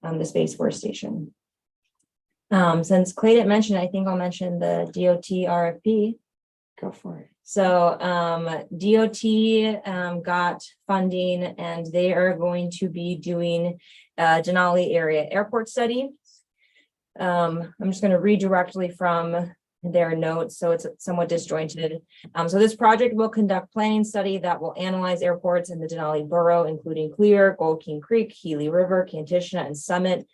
the Space Force Station. Since Clay didn't mention, I think I'll mention the DOT RFP. Go for it. So DOT got funding and they are going to be doing a Denali area airport study. I'm just going to read directly from their notes, so it's somewhat disjointed. So this project will conduct planning study that will analyze airports in the Denali Borough, including Clear, Gold King Creek, Healy River, Kantishna, and Summit,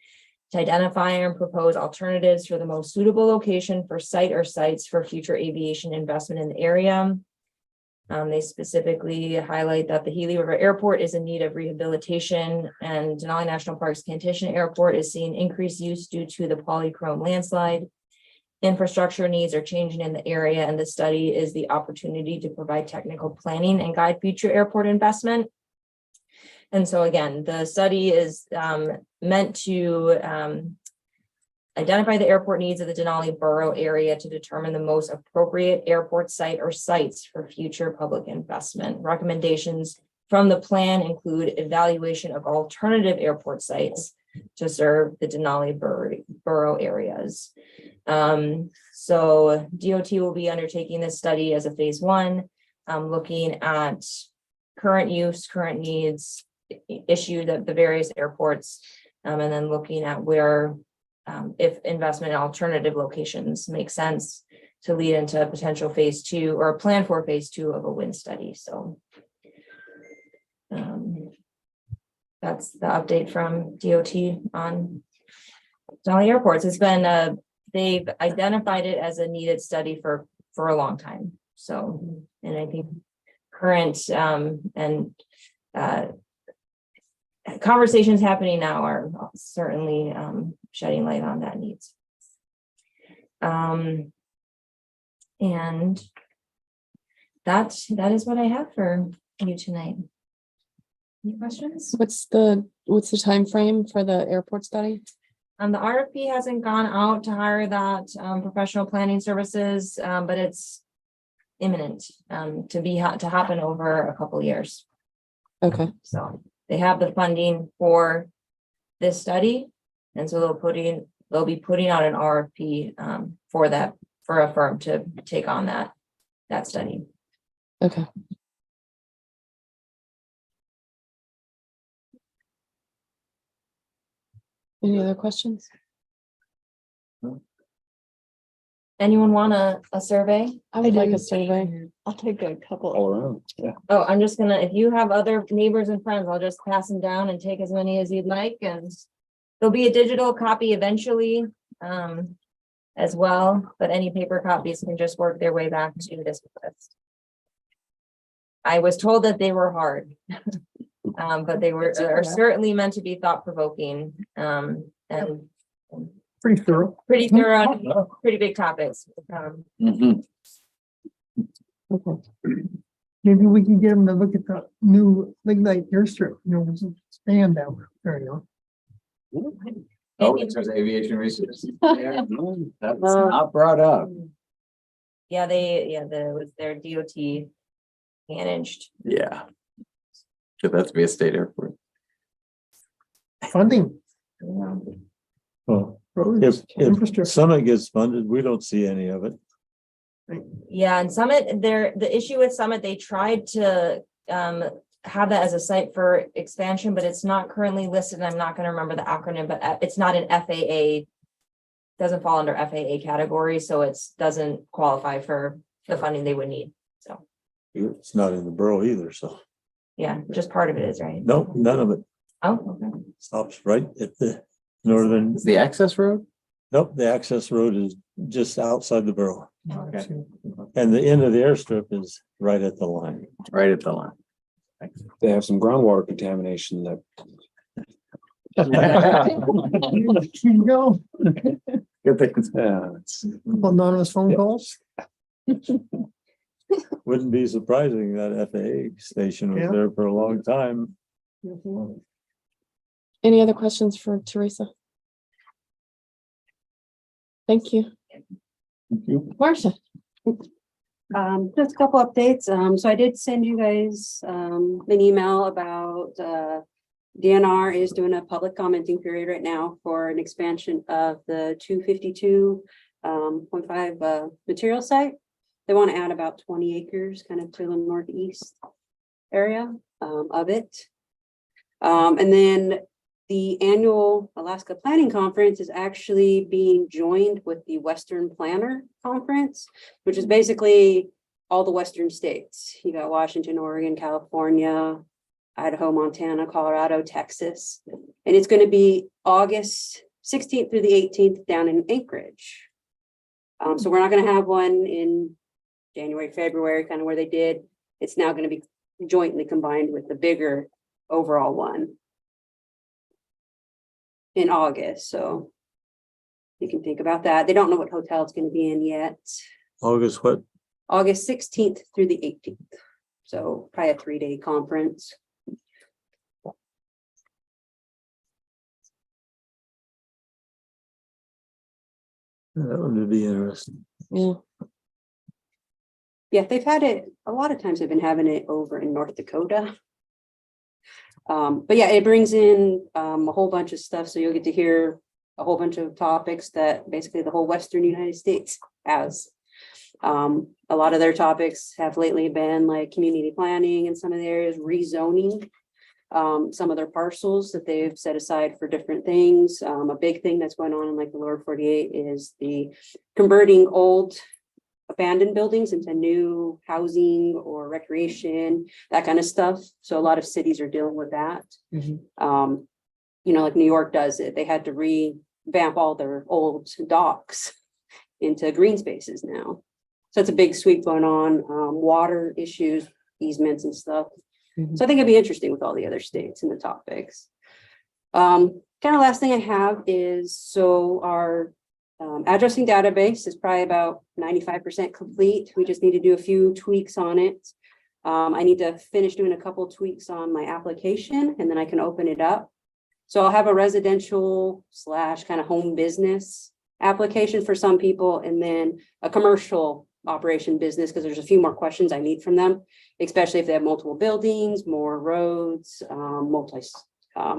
to identify and propose alternatives for the most suitable location for site or sites for future aviation investment in the area. They specifically highlight that the Healy River Airport is in need of rehabilitation, and Denali National Park's Kantishna Airport is seeing increased use due to the polychrome landslide. Infrastructure needs are changing in the area, and the study is the opportunity to provide technical planning and guide future airport investment. And so again, the study is meant to identify the airport needs of the Denali Borough area to determine the most appropriate airport site or sites for future public investment. Recommendations from the plan include evaluation of alternative airport sites to serve the Denali Borough areas. So DOT will be undertaking this study as a phase one, looking at current use, current needs, issued at the various airports, and then looking at where if investment in alternative locations make sense to lead into a potential phase two or a plan for phase two of a wind study. So that's the update from DOT on Denali airports. It's been they've identified it as a needed study for a long time. So, and I think current and conversations happening now are certainly shedding light on that needs. And that is what I have for you tonight. Any questions? What's the time frame for the airport study? The RFP hasn't gone out to hire that professional planning services, but it's imminent to happen over a couple of years. Okay. So they have the funding for this study, and so they'll be putting out an RFP for a firm to take on that study. Okay. Any other questions? Anyone want a survey? I would like a survey. I'll take a couple. All around, yeah. Oh, I'm just gonna, if you have other neighbors and friends, I'll just pass them down and take as many as you'd like, and there'll be a digital copy eventually as well, but any paper copies can just work their way back to this list. I was told that they were hard, but they are certainly meant to be thought-provoking and Pretty thorough. pretty thorough, and pretty big topics. Mhm. Okay. Maybe we can get them to look at the new lignite airstrip, there's a span down there, Oh, it says aviation research. Yeah, that's not brought up. Yeah, was their DOT managed. Yeah. Could that be a state airport? Funding. Well, roads, if infrastructure. Summit gets funded, we don't see any of it. Yeah, and Summit, the issue with Summit, they tried to have that as a site for expansion, but it's not currently listed. I'm not gonna remember the acronym, but it's not an FAA. Doesn't fall under FAA category, so it's doesn't qualify for the funding they would need. So, It's not in the borough either, so, yeah, just part of it is, right? no, none of it Oh, okay. stops right at the northern, Is the access road? nope, the access road is just outside the borough. Okay. And the end of the airstrip is right at the line. Right at the line. They have some groundwater contamination that Here you go, Good thing. anonymous phone calls. Wouldn't be surprising that FAA station was Yeah. there for a long time. Any other questions for Teresa? Thank you. Marcia. Just a couple updates. So I did send you guys, an email about, DNR is doing a public commenting period right now for an expansion of the 252.5 material site. They want to add about 20 acres kind of to the northeast area, of it. And then the annual Alaska Planning Conference is actually being joined with the Western Planner Conference, which is basically all the Western states. You got Washington, Oregon, California, Idaho, Montana, Colorado, Texas. And it's going to be August 16th through the 18th down in Anchorage. So we're not going to have one in January, February, kind of where they did. It's now going to be jointly combined with the bigger overall one in August. So you can think about that. They don't know what hotel it's going to be in yet. August what? August 16th through the 18th. So probably a 3-day conference. That would be interesting. Yeah. Yeah, they've had it, a lot of times they've been having it over in North Dakota. But yeah, it brings in a whole bunch of stuff. So you'll get to hear a whole bunch of topics that basically the whole Western United States has. A lot of their topics have lately been like community planning in some of the areas, rezoning. Some of their parcels that they've set aside for different things. A big thing that's going on in like the lower 48 is the converting old abandoned buildings into new housing or recreation, that kind of stuff. So a lot of cities are dealing with that. You know, like New York does it. They had to revamp all their old docks into green spaces now. So it's a big sweep going on, water issues, easements and stuff. So I think it'd be interesting with all the other states and the topics. Kind of last thing I have is, so our addressing database is probably about 95% complete. We just need to do a few tweaks on it. I need to finish doing a couple tweaks on my application and then I can open it up. So I'll have a residential / kind of home business application for some people and then a commercial operation business, because there's a few more questions I need from them, especially if they have multiple buildings, more roads, multi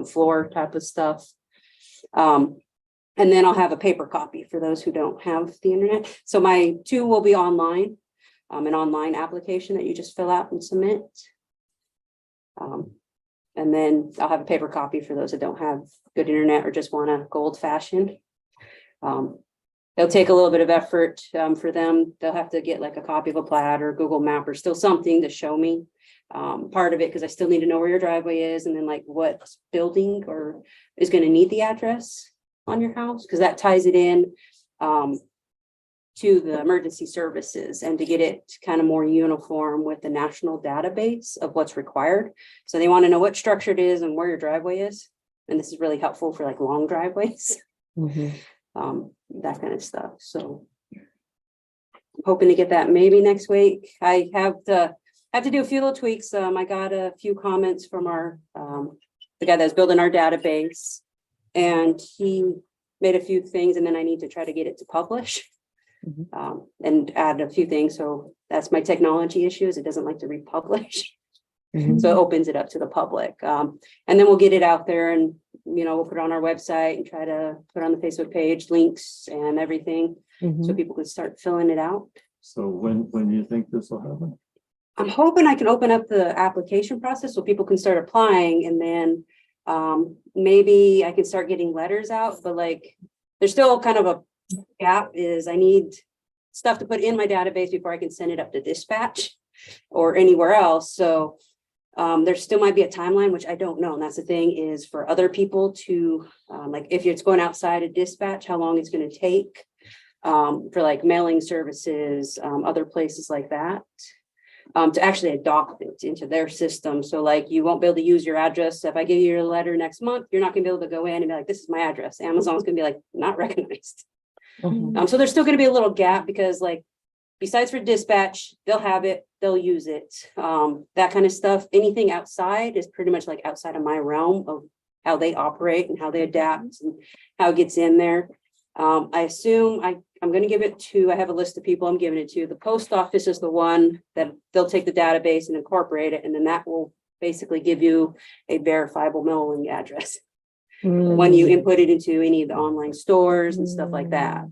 floor type of stuff. And then I'll have a paper copy for those who don't have the internet. So my 2 will be online, an online application that you just fill out and submit. And then I'll have a paper copy for those that don't have good internet or just want to go old fashioned. It'll take a little bit of effort for them. They'll have to get like a copy of a plat or Google map or still something to show me part of it, because I still need to know where your driveway is and then like what building or is going to need the address on your house, because that ties it in to the emergency services and to get it kind of more uniform with the national database of what's required. So they want to know what structure it is and where your driveway is. And this is really helpful for like long driveways. That kind of stuff. So I'm hoping to get that maybe next week. I have to do a few little tweaks. I got a few comments from our the guy that's building our database, and he made a few things, and then I need to try to get it to publish and add a few things. So that's my technology issue, is it doesn't like to republish. So it opens it up to the public. And then we'll get it out there and, you know, we'll put it on our website and try to put it on the Facebook page, links and everything. So people can start filling it out. So when do you think this will happen? I'm hoping I can open up the application process so people can start applying, and then maybe I can start getting letters out, but like, there's still kind of a gap is I need stuff to put in my database before I can send it up to dispatch or anywhere else. So there still might be a timeline, which I don't know. And that's the thing is for other people to, like if it's going outside of dispatch, how long it's going to take for like mailing services, other places like that. To actually adopt it into their system. So like you won't be able to use your address. If I give you your letter next month, you're not gonna be able to go in and be like, this is my address. Amazon's gonna be like, not recognized. So there's still gonna be a little gap because like, besides for dispatch, they'll have it, they'll use it. That kind of stuff, anything outside is pretty much like outside of my realm of how they operate and how they adapt and how it gets in there. I assume I'm going to give it to, I have a list of people I'm giving it to. The post office is the one that they'll take the database and incorporate it. And then that will basically give you a verifiable mailing address when you input it into any of the online stores and stuff like that.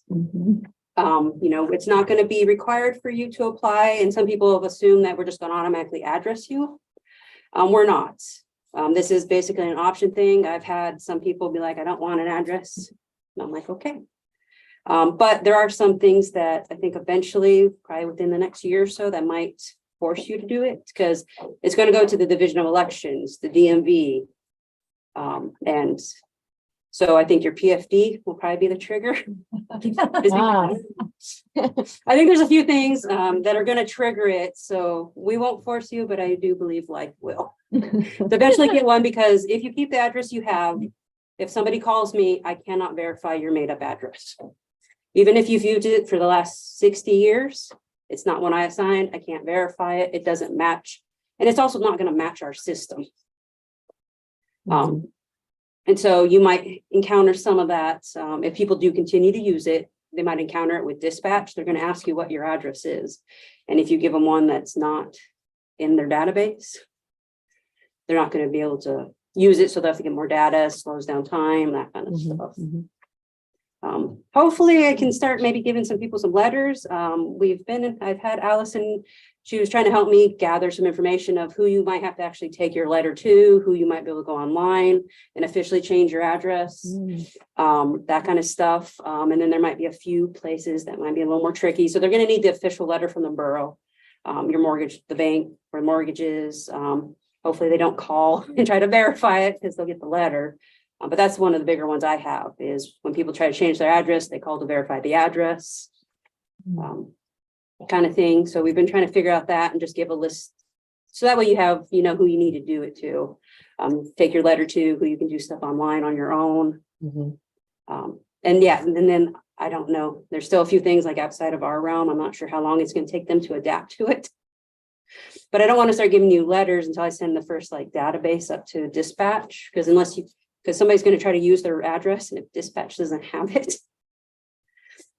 You know, it's not going to be required for you to apply. And some people have assumed that we're just going to automatically address you. We're not. This is basically an option thing. I've had some people be like, I don't want an address. And I'm like, okay. But there are some things that I think eventually, probably within the next year or so, that might force you to do it because it's going to go to the Division of Elections, the DMV. And so I think your PFD will probably be the trigger. I think there's a few things that are going to trigger it. So we won't force you, but I do believe life will. To eventually get one, because if you keep the address you have, if somebody calls me, I cannot verify your made up address. Even if you've used it for the last 60 years, it's not one I assigned. I can't verify it. It doesn't match. And it's also not going to match our system. And so you might encounter some of that. If people do continue to use it, they might encounter it with dispatch. They're going to ask you what your address is. And if you give them one that's not in their database, they're not going to be able to use it. So they have to get more data, slows down time, that kind of stuff. Hopefully I can start maybe giving some people some letters. I've had Allison, she was trying to help me gather some information of who you might have to actually take your letter to, who you might be able to go online and officially change your address, that kind of stuff. And then there might be a few places that might be a little more tricky. So they're going to need the official letter from the borough, your mortgage, the bank for mortgages. Hopefully they don't call and try to verify it because they'll get the letter. But that's one of the bigger ones I have is when people try to change their address, they call to verify the address, kind of thing. So we've been trying to figure out that and just give a list. So that way you have, you know, who you need to do it to, take your letter to, who you can do stuff online on your own. And yeah, and then I don't know, there's still a few things like outside of our realm. I'm not sure how long it's going to take them to adapt to it. But I don't want to start giving you letters until I send the first like database up to dispatch, because because somebody's going to try to use their address and if dispatch doesn't have it.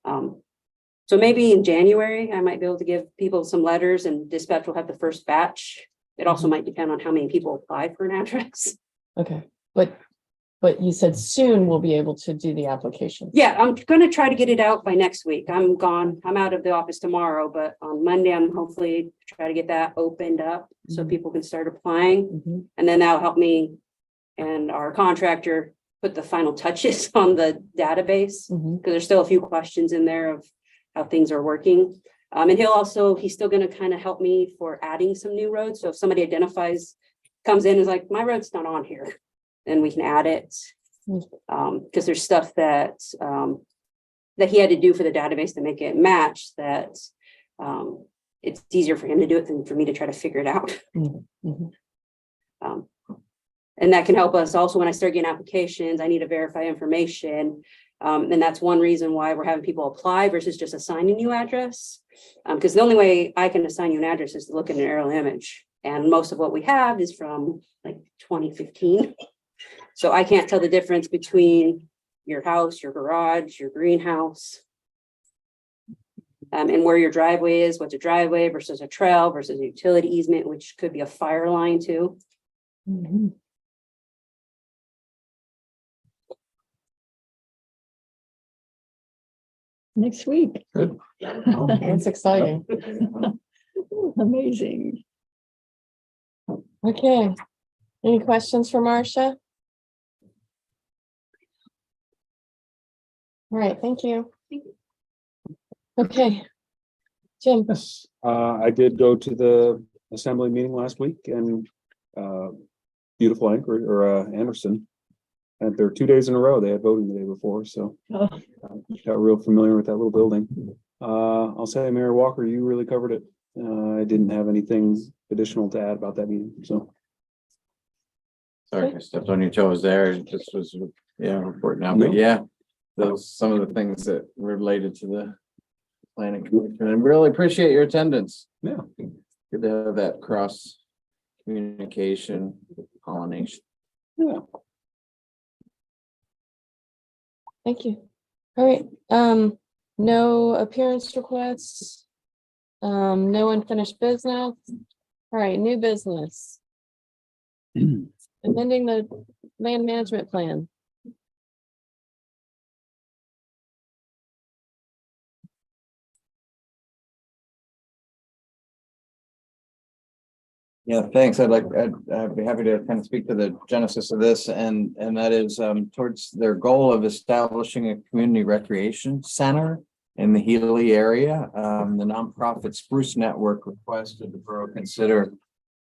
So maybe in January, I might be able to give people some letters and dispatch will have the first batch. It also might depend on how many people apply for an address. Okay, but you said soon we'll be able to do the application. Yeah, I'm going to try to get it out by next week. I'm gone. I'm out of the office tomorrow, but on Monday, I'm hopefully try to get that opened up so people can start applying. And then that'll help me and our contractor put the final touches on the database because there's still a few questions in there of how things are working. And he's still going to kind of help me for adding some new roads. So if somebody comes in and is like, my road's not on here, then we can add it. Because there's stuff that he had to do for the database to make it match that it's easier for him to do it than for me to try to figure it out. And that can help us also when I start getting applications, I need to verify information. And that's one reason why we're having people apply versus just assigning a new address. Because the only way I can assign you an address is to look at an aerial image. And most of what we have is from like 2015. So I can't tell the difference between your house, your garage, your greenhouse, and where your driveway is, what's a driveway versus a trail versus a utility easement, which could be a fire line too. Next week. That's exciting. Amazing. Okay. Any questions for Marcia? All right, thank you. Okay. Jim, Yes, I did go to the assembly meeting last week and, beautiful Anchorage or, Anderson. And they're 2 days in a row. They had voting the day before, so oh, got real familiar with that little building. I'll say, Mayor Walker, you really covered it. I didn't have anything additional to add about that meeting, so. Sorry, I stepped on your toes there. It just was, report now, but No. yeah. Those, some of the things that related to the planning commission, and really appreciate your attendance. Yeah. Good to have that cross communication, pollination. Yeah. thank you. All right, no appearance requests. No unfinished business. All right, new business. Amending the land management plan. Yeah, thanks. I'd be happy to kind of speak to the genesis of this, and that is towards their goal of establishing a community recreation center in the Healy area. The nonprofit Spruce Network requested the borough consider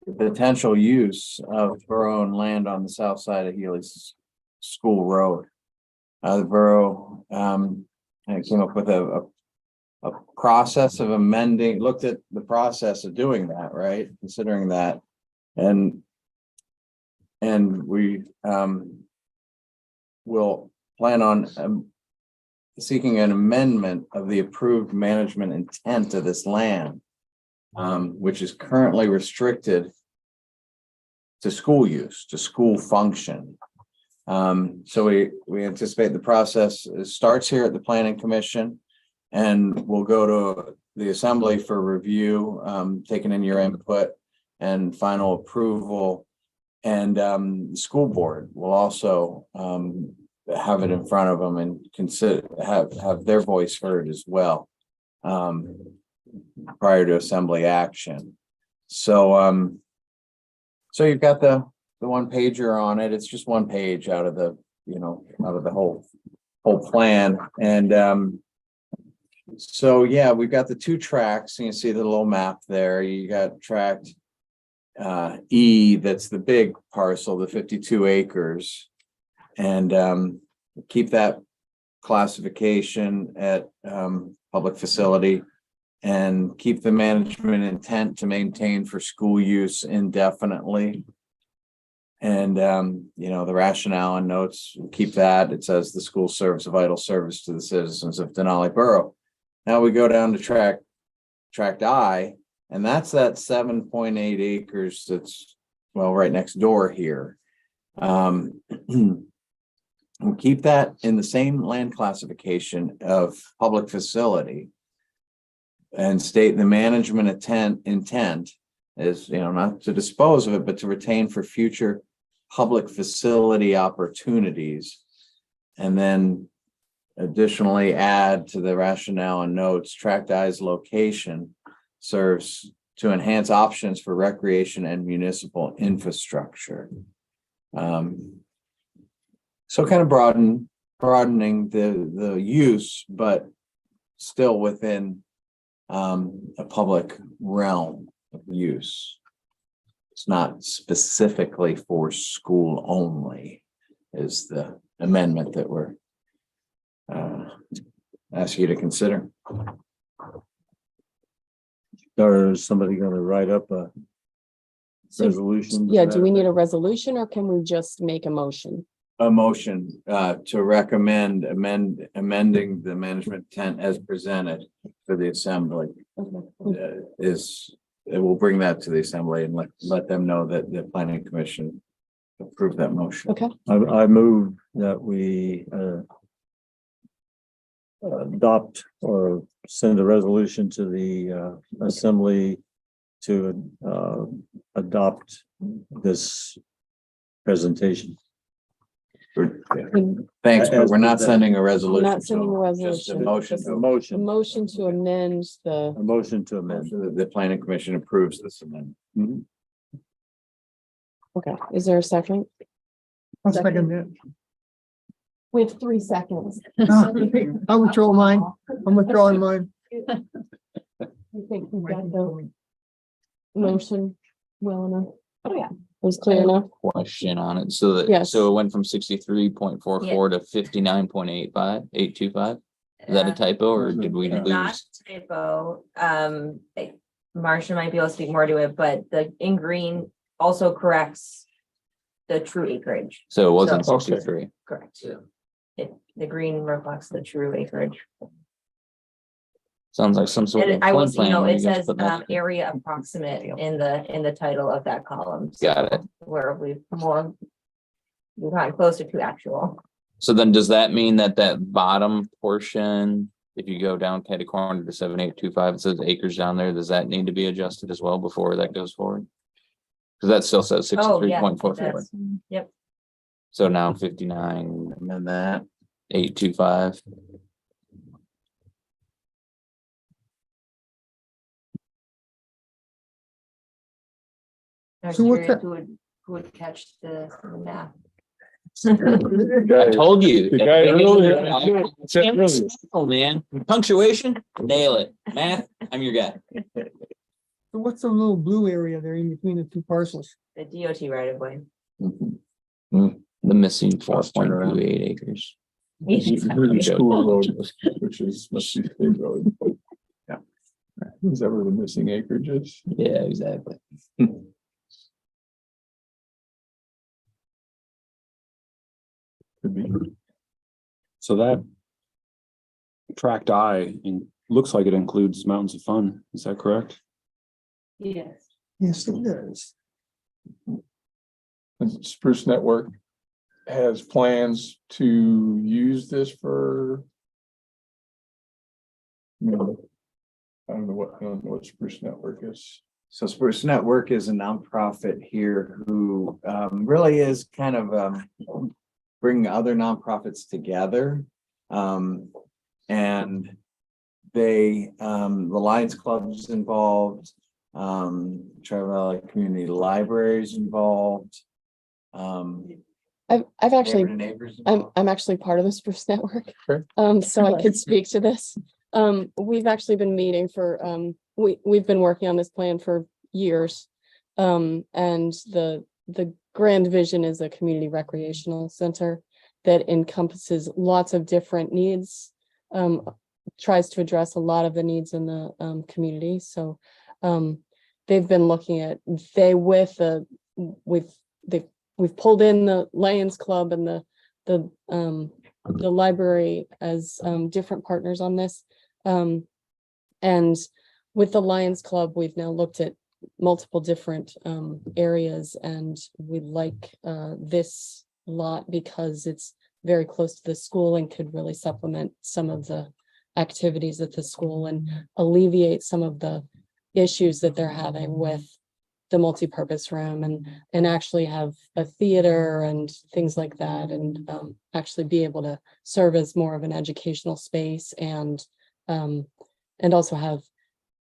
the potential use of borough-owned land on the south side of Healy's School Road. The borough came up with a process of amending, looked at the process of doing that, right? Considering that, and we will plan on seeking an amendment of the approved management intent of this land, which is currently restricted to school use, to school function. So we anticipate the process starts here at the Planning Commission, and we'll go to the assembly for review, taking in your input and final approval. And the school board will also have it in front of them and consider have their voice heard as well, prior to assembly action. So so you've got the one pager on it. It's just one page out of the whole plan. And so yeah, we've got the two tracks. You can see the little map there. You got tract E, that's the big parcel, the 52 acres, and keep that classification at public facility, and keep the management intent to maintain for school use indefinitely. And the rationale and notes, keep that. It says the school serves a vital service to the citizens of Denali Borough. Now we go down to tract I, and that's that 7.8 acres that's, well, right next door here. We'll keep that in the same land classification of public facility, and state the management intent is, not to dispose of it, but to retain for future public facility opportunities. And then additionally add to the rationale and notes, tract I's location serves to enhance options for recreation and municipal infrastructure. So kind of broadening the use, but still within a public realm of use. It's not specifically for school only, is the amendment that we're ask you to consider. Or is somebody gonna write up a resolution? Yeah, do we need a resolution or can we just make a motion? A motion to recommend amending the management intent as presented for the assembly it will bring that to the assembly and let them know that the planning commission approved that motion. Okay. I move that we adopt or send a resolution to the assembly to adopt this presentation. Thanks, but we're not sending a I'm resolution. not sending a so just resolution. motion. Just A A motion, motion to amend the, a motion to amend. The planning commission approves this amendment. okay, is there a second? I'll second that. We have 3 seconds. I'll withdraw mine. I'm withdrawing mine. You think we got the motion well enough? Oh, yeah. It was clear enough? Question on it. So that, Yes. so it went from 63.44 to 59.825. Is that a typo or did we It's not lose? a typo. Marcia might be able to speak more to it, but the in green also corrects the true acreage. So it wasn't So- 63. Correct. The green reflects the true acreage. Sounds like some sort of And I will, flood you know, plan. it you guys says put that- area approximate in the title of that column. So Got it. Where we've gotten closer to actual. So then does that mean that that bottom portion, if you go down kind of corner to 7825, it says acres down there, does that need to be adjusted as well before that goes forward? Because that still says Oh, yeah. 63.44. it does. Yep. So now 59, And then that, 825. I was So what's curious that? who would catch the math. I told you. The guy earlier. Oh, man. Punctuation, nail it. Math, I'm your guy. So what's the little blue area there in between the two parcels? The DOT right of way. The missing Let's turn around. 4.28 acres. School road, which is, must be state road. Yeah. Is that where the missing acreage is? Yeah, exactly. Could be. So that tract I looks like it includes Mountains of Fun. Is that correct? Yes. Yes, it does. And Spruce Network has plans to use this for. I don't know what Spruce Network is. so Spruce Network is a nonprofit here who really is kind of bringing other nonprofits together. And they, the Lions Club is involved, Tri Valley Community Library is involved. I've actually, Neighbor to Neighbors involved. I'm actually part of the Spruce Network. Okay. So I could speak to this. We've actually been meeting for, we've been working on this plan for years. And the grand vision is a community recreational center that encompasses lots of different needs. Tries to address a lot of the needs in the community. So they've been looking at, we've pulled in the Lions Club and the library as different partners on this. And with the Lions Club, we've now looked at multiple different areas, and we like this lot because it's very close to the school and could really supplement some of the activities at the school and alleviate some of the issues that they're having with the multipurpose room and actually have a theater and things like that, and actually be able to serve as more of an educational space and also have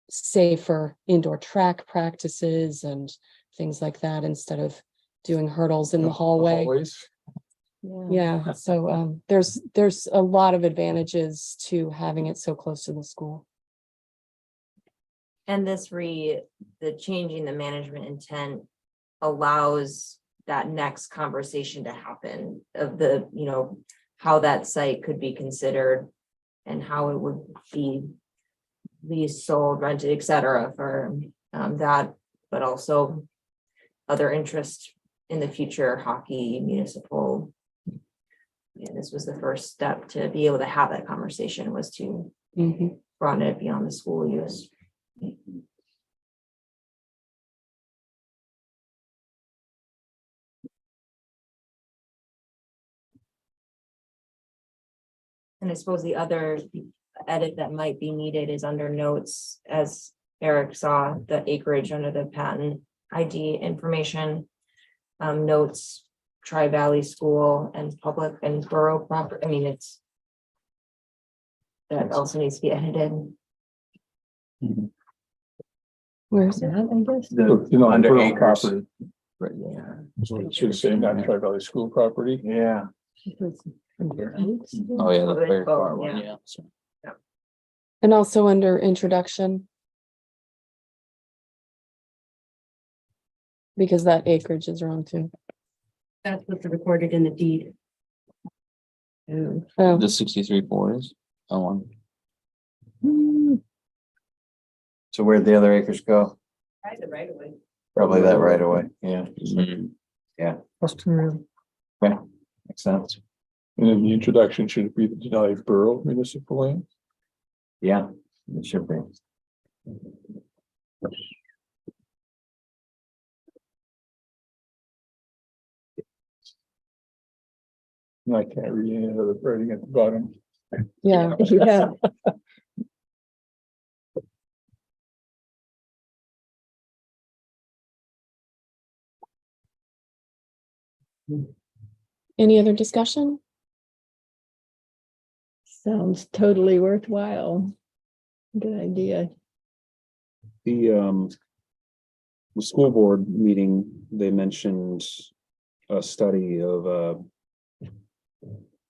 safer indoor track practices and things like that instead of doing hurdles in the hallway. Hallways. Yeah, so there's a lot of advantages to having it so close to the school. And the changing the management intent allows that next conversation to happen of the, how that site could be considered and how it would be leased, sold, rented, et cetera, for that, but also other interest in the future, hockey, municipal. Yeah, this was the first step to be able to have that conversation, was to broaden it beyond the school use. And I suppose the other edit that might be needed is under notes, as Eric saw, the acreage under the patent ID information. Notes Tri-Valley School and public and borough proper, I mean, it's. That also needs to be edited. Where's that, I guess? You know, Under borough acres. property. Right, yeah. So it should say not Tri-Valley School property. Yeah. Oh, yeah, the very far one, Yeah. yeah. And also under introduction. Because that acreage is wrong too. That's what's recorded in the deed. Oh, The 63.4 is, oh, one. So where'd the other acres go? Right away. Probably that right away. Yeah, Mhm. Austin Road. makes sense. And in the introduction, should it be the Denali Borough municipal land? Yeah, it should be. I can't read any of the writing at the bottom. yeah. Yeah, Any other discussion? sounds totally worthwhile. Good idea. The school board meeting, they mentioned a study of a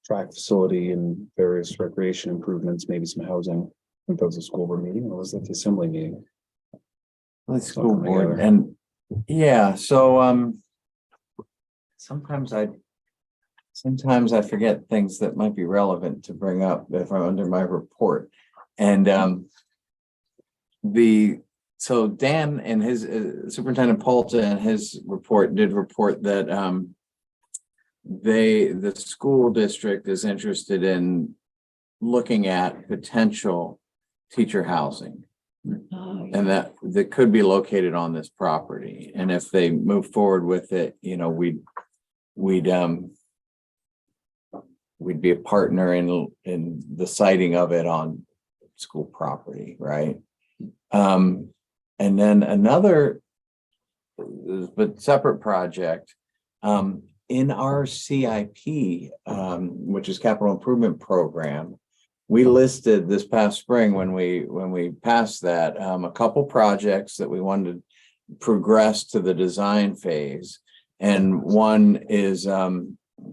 track facility and various recreation improvements, maybe some housing. I think that was a school board meeting, or was that the assembly meeting? The school Something board together. and, yeah, so, sometimes I forget things that might be relevant to bring up if I'm under my report. And, so Dan and his Superintendent Polta and his report did report that, the school district is interested in looking at potential teacher housing. Oh, And that could be located on this property. And if they move forward with it, you know, we'd be a partner in the siting of it on school property, right? And then another, but separate project, in our CIP, which is Capital Improvement Program, we listed this past spring when we passed that, a couple projects that we wanted to progress to the design phase. And one is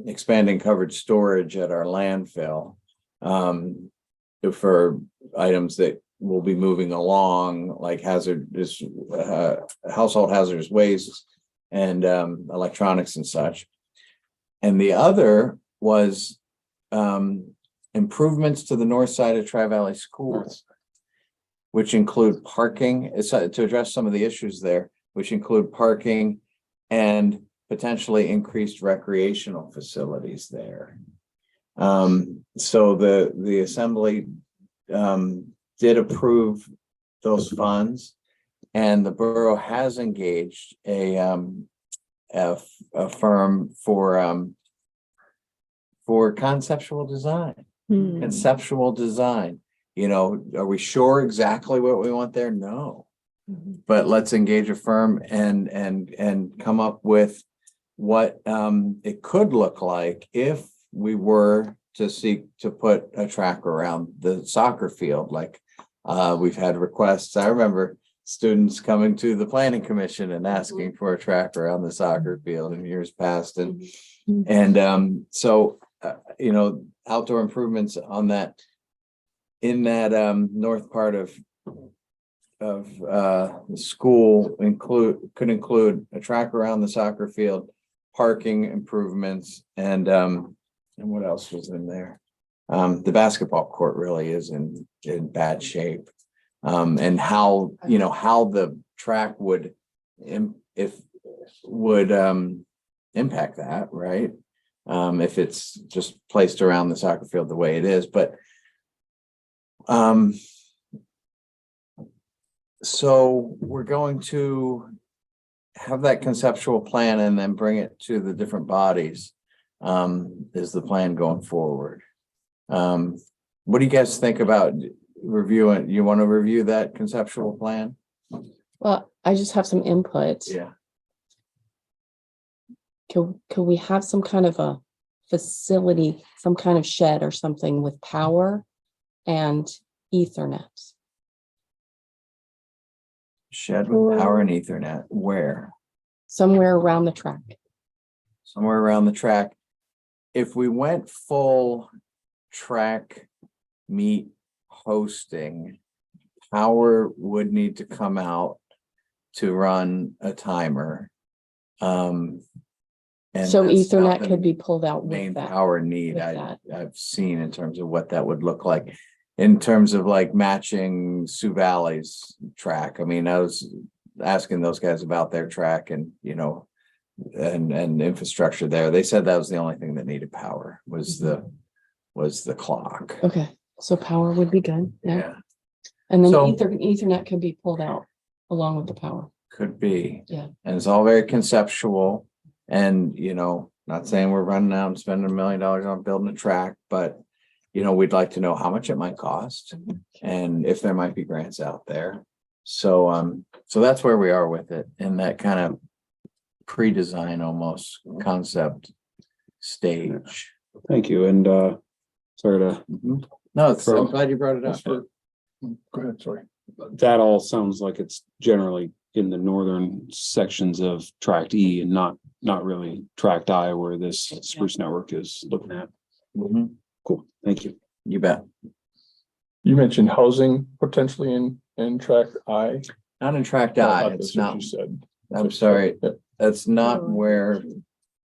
expanding covered storage at our landfill for items that will be moving along, like hazardous household hazardous waste and electronics and such. And the other was improvements to the north side of Tri-Valley Schools, which include parking, to address some of the issues there, which include parking and potentially increased recreational facilities there. So the assembly did approve those funds, and the borough has engaged a firm for conceptual design. Conceptual design. You know, are we sure exactly what we want there? No. But let's engage a firm and come up with what it could look like if we were to seek to put a track around the soccer field. Like we've had requests. I remember students coming to the planning commission and asking for a track around the soccer field in years past. And so, you know, outdoor improvements on that, in that north part of the school could include a track around the soccer field, parking improvements, and what else was in there? The basketball court really is in bad shape. And how, you know, how the track would impact that, right? If it's just placed around the soccer field the way it is, but so we're going to have that conceptual plan and then bring it to the different bodies, is the plan going forward. What do you guys think about reviewing? You want to review that conceptual plan? Well, I just have some input. Yeah. could we have some kind of a facility, some kind of shed or something with power and Ethernet? Shed with power and ethernet, where? Somewhere around the track. Somewhere around the track. If we went full track meet hosting, power would need to come out to run a timer. And So that's Ethernet nothing could be pulled out main with that. power need with I, that. I've seen in terms of what that would look like. In terms of like matching Sioux Valley's track. I mean, I was asking those guys about their track and, you know, and infrastructure there. They said that was the only thing that needed power was the clock. Okay, so power would be good. Yeah. Yeah, And then So- Ethernet could be pulled out along with the power. could be. Yeah. And it's all very conceptual and, you know, not saying we're running out and spending $1 million on building a track, but you know, we'd like to know how much it might cost and if there might be grants out there. So, so that's where we are with it in that kind of pre-design almost concept stage. Thank you, and sorry to, No, I'm glad you brought it up. Go ahead, sorry. that all sounds like it's generally in the northern sections of tract E and not really tract I where this spruce network is looking at. Mhm. Cool, thank you. You bet. You mentioned housing potentially in tract I. Not in tract I I, thought it's that's what not, you said. I'm sorry, Yep. that's not where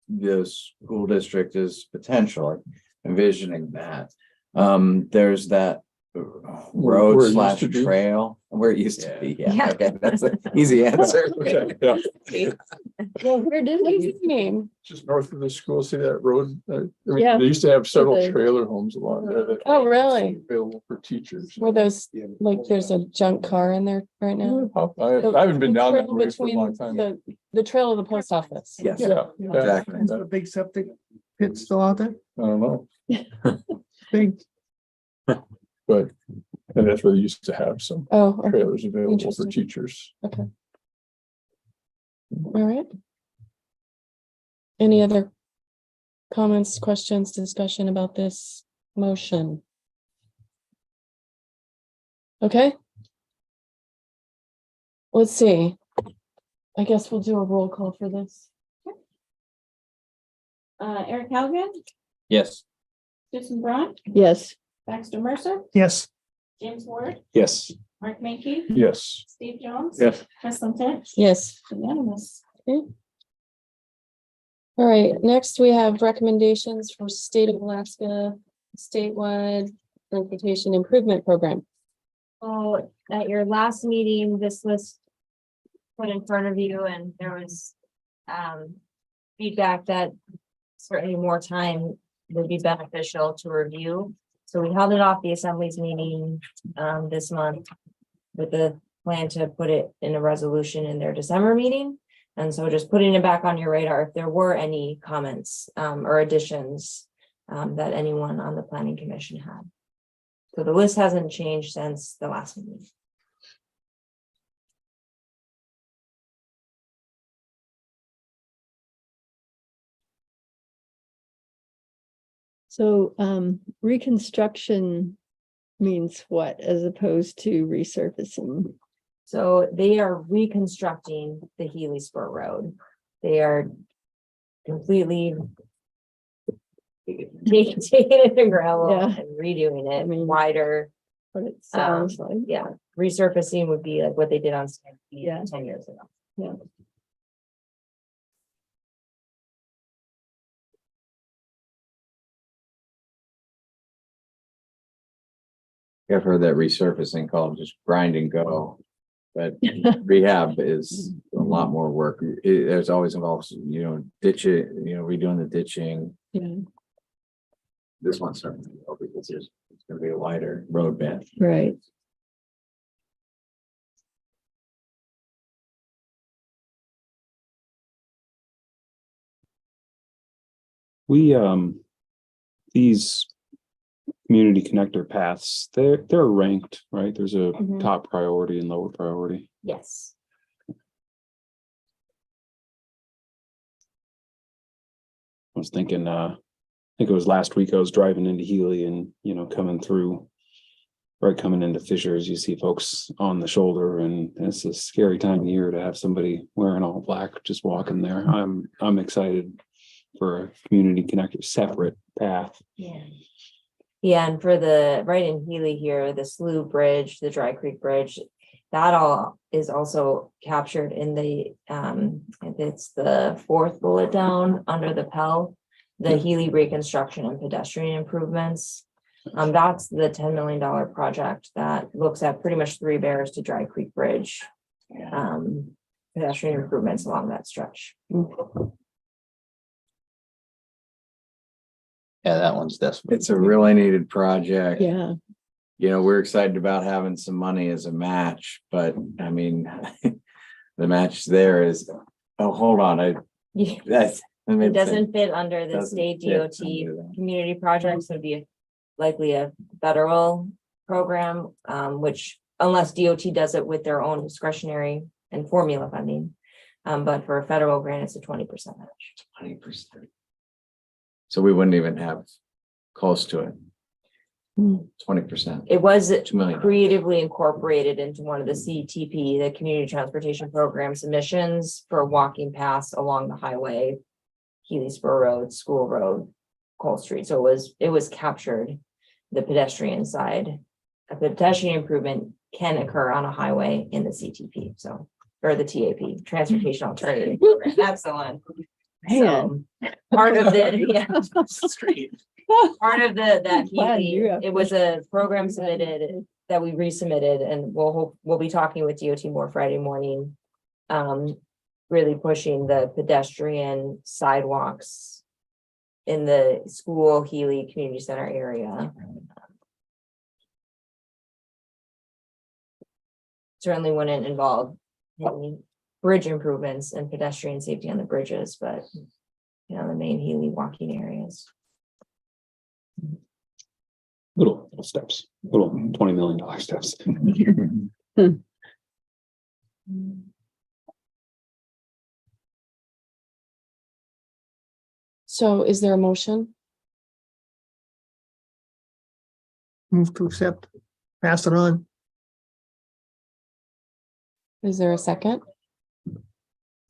the school district is potentially envisioning that. There's that Where it road used slash to be? trail where it used to be. Yeah, Yeah. okay, that's an easy answer. Okay, yeah, Well, where did What does we? it mean? just north of the school, see that road? I mean, Yeah. They used to have several the- trailer homes along there that. Oh, really? Available for teachers. Where those, like, there's a junk car in there right now? I haven't been The down that trail way for a long between time. The trail of the post office. Yes, Yeah, exactly. Is that a big septic pit still out there? I don't know, Big, but, and that's where they used to have some Oh, okay. trailers available for Interesting. teachers. All right. Any other comments, questions, discussion about this motion? Okay. Let's see. I guess we'll do a roll call for this. Eric Halligan, Yes. Susan Braun, Yes, Baxter Mercer, yes, James Ward, Yes, Mark Mankey, Yes, Steve Jones. Yes. Chris Lieutenant, Yes. unanimous. All right, next we have recommendations for state of Alaska statewide transportation improvement program. So at your last meeting, this was put in front of you and there was feedback that certainly more time would be beneficial to review. So we held it off the assemblies meeting this month with the plan to put it in a resolution in their December meeting. And so just putting it back on your radar if there were any comments or additions that anyone on the planning commission had. So the list hasn't changed since the last meeting. so reconstruction means what as opposed to resurfacing? So they are reconstructing the Healy Spur Road. They are completely taking it to gravel Yeah. and redoing it mean, wider. What it sounds like. Yeah, resurfacing would be like what they did on Yeah. 10 years ago. Yeah. I've heard that resurfacing called just grind and go. But rehab is a lot more work. There's always involves, you know, redoing the ditching. Yeah, This one's certainly, because it's gonna be a wider road bed. right. we, these community connector paths, they're ranked, right? There's a Mhm. top priority and lower priority. Yes. was thinking, I think it was last week I was driving into Healy and, coming through. Right, coming into Fishers, you see folks on the shoulder, and it's a scary time of year to have somebody wearing all black just walking there. I'm excited for a community connected separate path. Yeah. Yeah, and for right in Healy here, the Slough Bridge, the Dry Creek Bridge, that all is also captured in it's the fourth bullet down under the Pell, the Healy reconstruction and pedestrian improvements. That's the $10 million project that looks at pretty much 3 Bears to Dry Creek Bridge. Pedestrian improvements along that stretch. Yeah, that one's definitely. It's a really needed project. Yeah, We're excited about having some money as a match, but I mean, the match there is, oh, hold on, that's. It doesn't fit under the Doesn't state fit DOT under that. community projects, would be likely a federal program, which unless DOT does it with their own discretionary and formula funding. But for a federal grant, it's a 20% match. 20%. So we wouldn't even have close to it. 20%. It was 2 million. creatively incorporated into one of the CTP, the Community Transportation Program submissions for walking paths along the highway, Healysboro Road, School Road, Cole Street. So it was captured, the pedestrian side. A pedestrian improvement can occur on a highway in the CTP, or the TAP, Transportation Alternative Program. That's the one. man. So, part of the, yeah. Street. Part of that Glad Healy, you have- it was a program submitted that we resubmitted, and we'll be talking with DOT more Friday morning. Really pushing the pedestrian sidewalks in the school Healy Community Center area. Certainly wouldn't involve any bridge improvements and pedestrian safety on the bridges, but the main Healy walking areas. Little steps, little $20 million steps. So is there a motion? Move to accept, pass it on. Is there a second?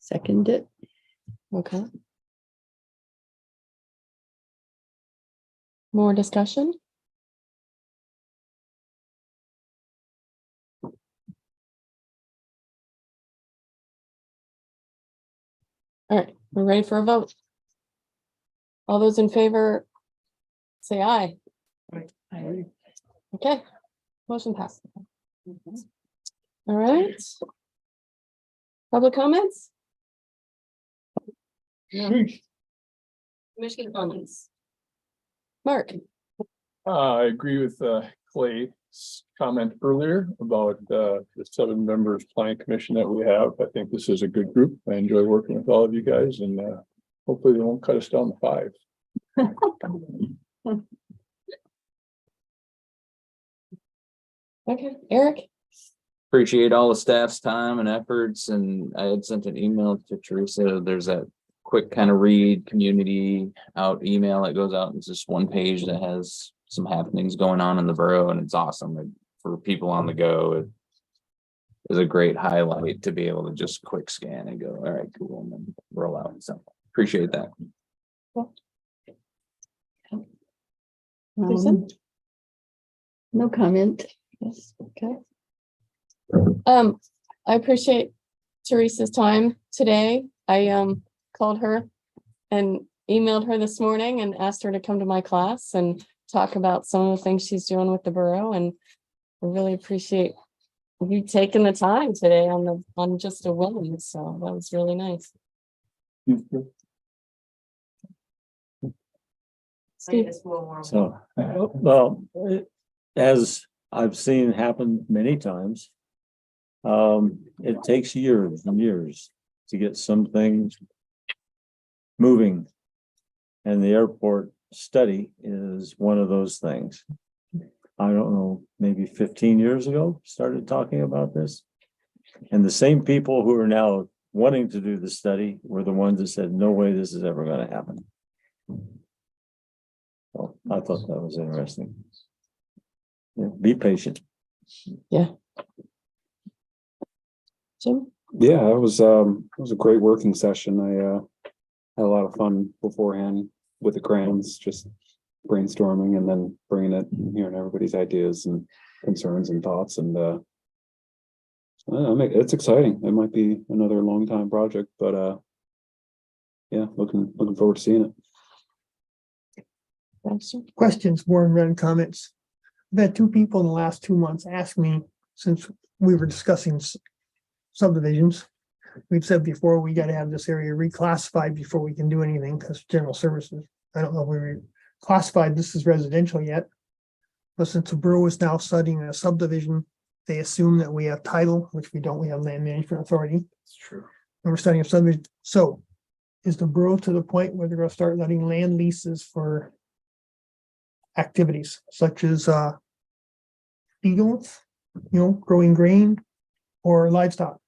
Second it. Okay. More discussion? All right, we're ready for a vote. All those in favor, say aye. Okay, motion passed. All right. Public comments? Commissioner comments. Mark, I agree with Clay's comment earlier about the 7 members planning commission that we have. I think this is a good group. I enjoy working with all of you guys, and hopefully they won't cut us down to 5. okay, Eric, Appreciate all the staff's time and efforts, and I had sent an email to Teresa. There's that quick kind of read community out email that goes out. It's just one page that has some happenings going on in the borough, and it's awesome. Like, for people on the go, it is a great highlight to be able to just quick scan and go, all right, cool, and then roll out. So appreciate that. Susan? No comment. Yes, okay. I appreciate Teresa's time today. I called her and emailed her this morning and asked her to come to my class and talk about some of the things she's doing with the borough, and I really appreciate you taking the time today on just a whim. So that was really nice. Steve? So, well, as I've seen happen many times, it takes years and years to get some things moving. And the airport study is one of those things. I don't know, maybe 15 years ago, started talking about this. And the same people who are now wanting to do the study were the ones that said, no way this is ever going to happen. Oh, I thought that was interesting. Yeah, be patient. Jim? Yeah, it was a great working session. I had a lot of fun beforehand with the crayons, just brainstorming and then bringing it, hearing everybody's ideas and concerns and thoughts, and it's exciting. It might be another long time project, but yeah, looking forward to seeing it. Questions, more than written comments. I've had two people in the last 2 months ask me, since we were discussing subdivisions. We've said before, we gotta have this area reclassified before we can do anything, because general services. I don't know if we classified this as residential yet. But since the borough is now studying a subdivision, they assume that we have title, which we don't, we have land management authority. It's true. And we're studying a subdivision, so is the borough to the point where they're gonna start letting land leases for activities such as fields, growing grain or livestock?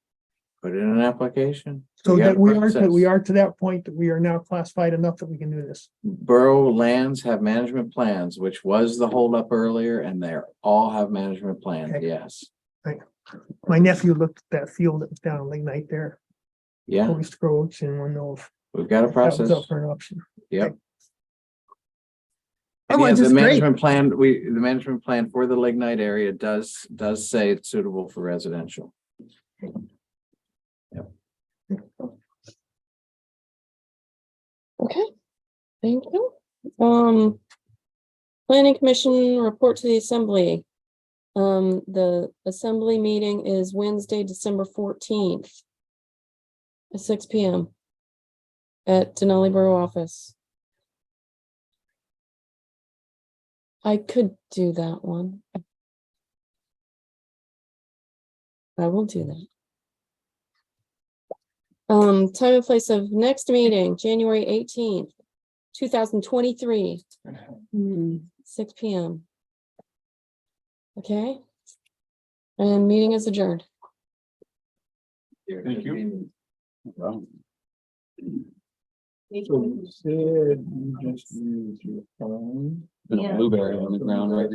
Put in an application. So got that a we process. are to that point that we are now classified enough that we can do this. Borough lands have management plans, which was the holdup earlier, and they're all have management plans, Okay. yes. My nephew looked at that field that was down in Lignite there, Yeah, Forest Roads, and one of we've got a that process. was up for an option. Yep. Okay. And Oh, yeah, it's the just great. management plan, the management plan for the Lignite area does say it's suitable for residential. Okay, thank you. Planning Commission report to the Assembly. The Assembly meeting is Wednesday, December 14th. At 6 p.m. at Denali Borough office. I could do that one. I will do that. Time and place of next meeting, January 18th, 2023. 6 p.m. Okay. And meeting is adjourned. Thank you. Wow. So you said you just used your phone. Been a blueberry on the ground, right?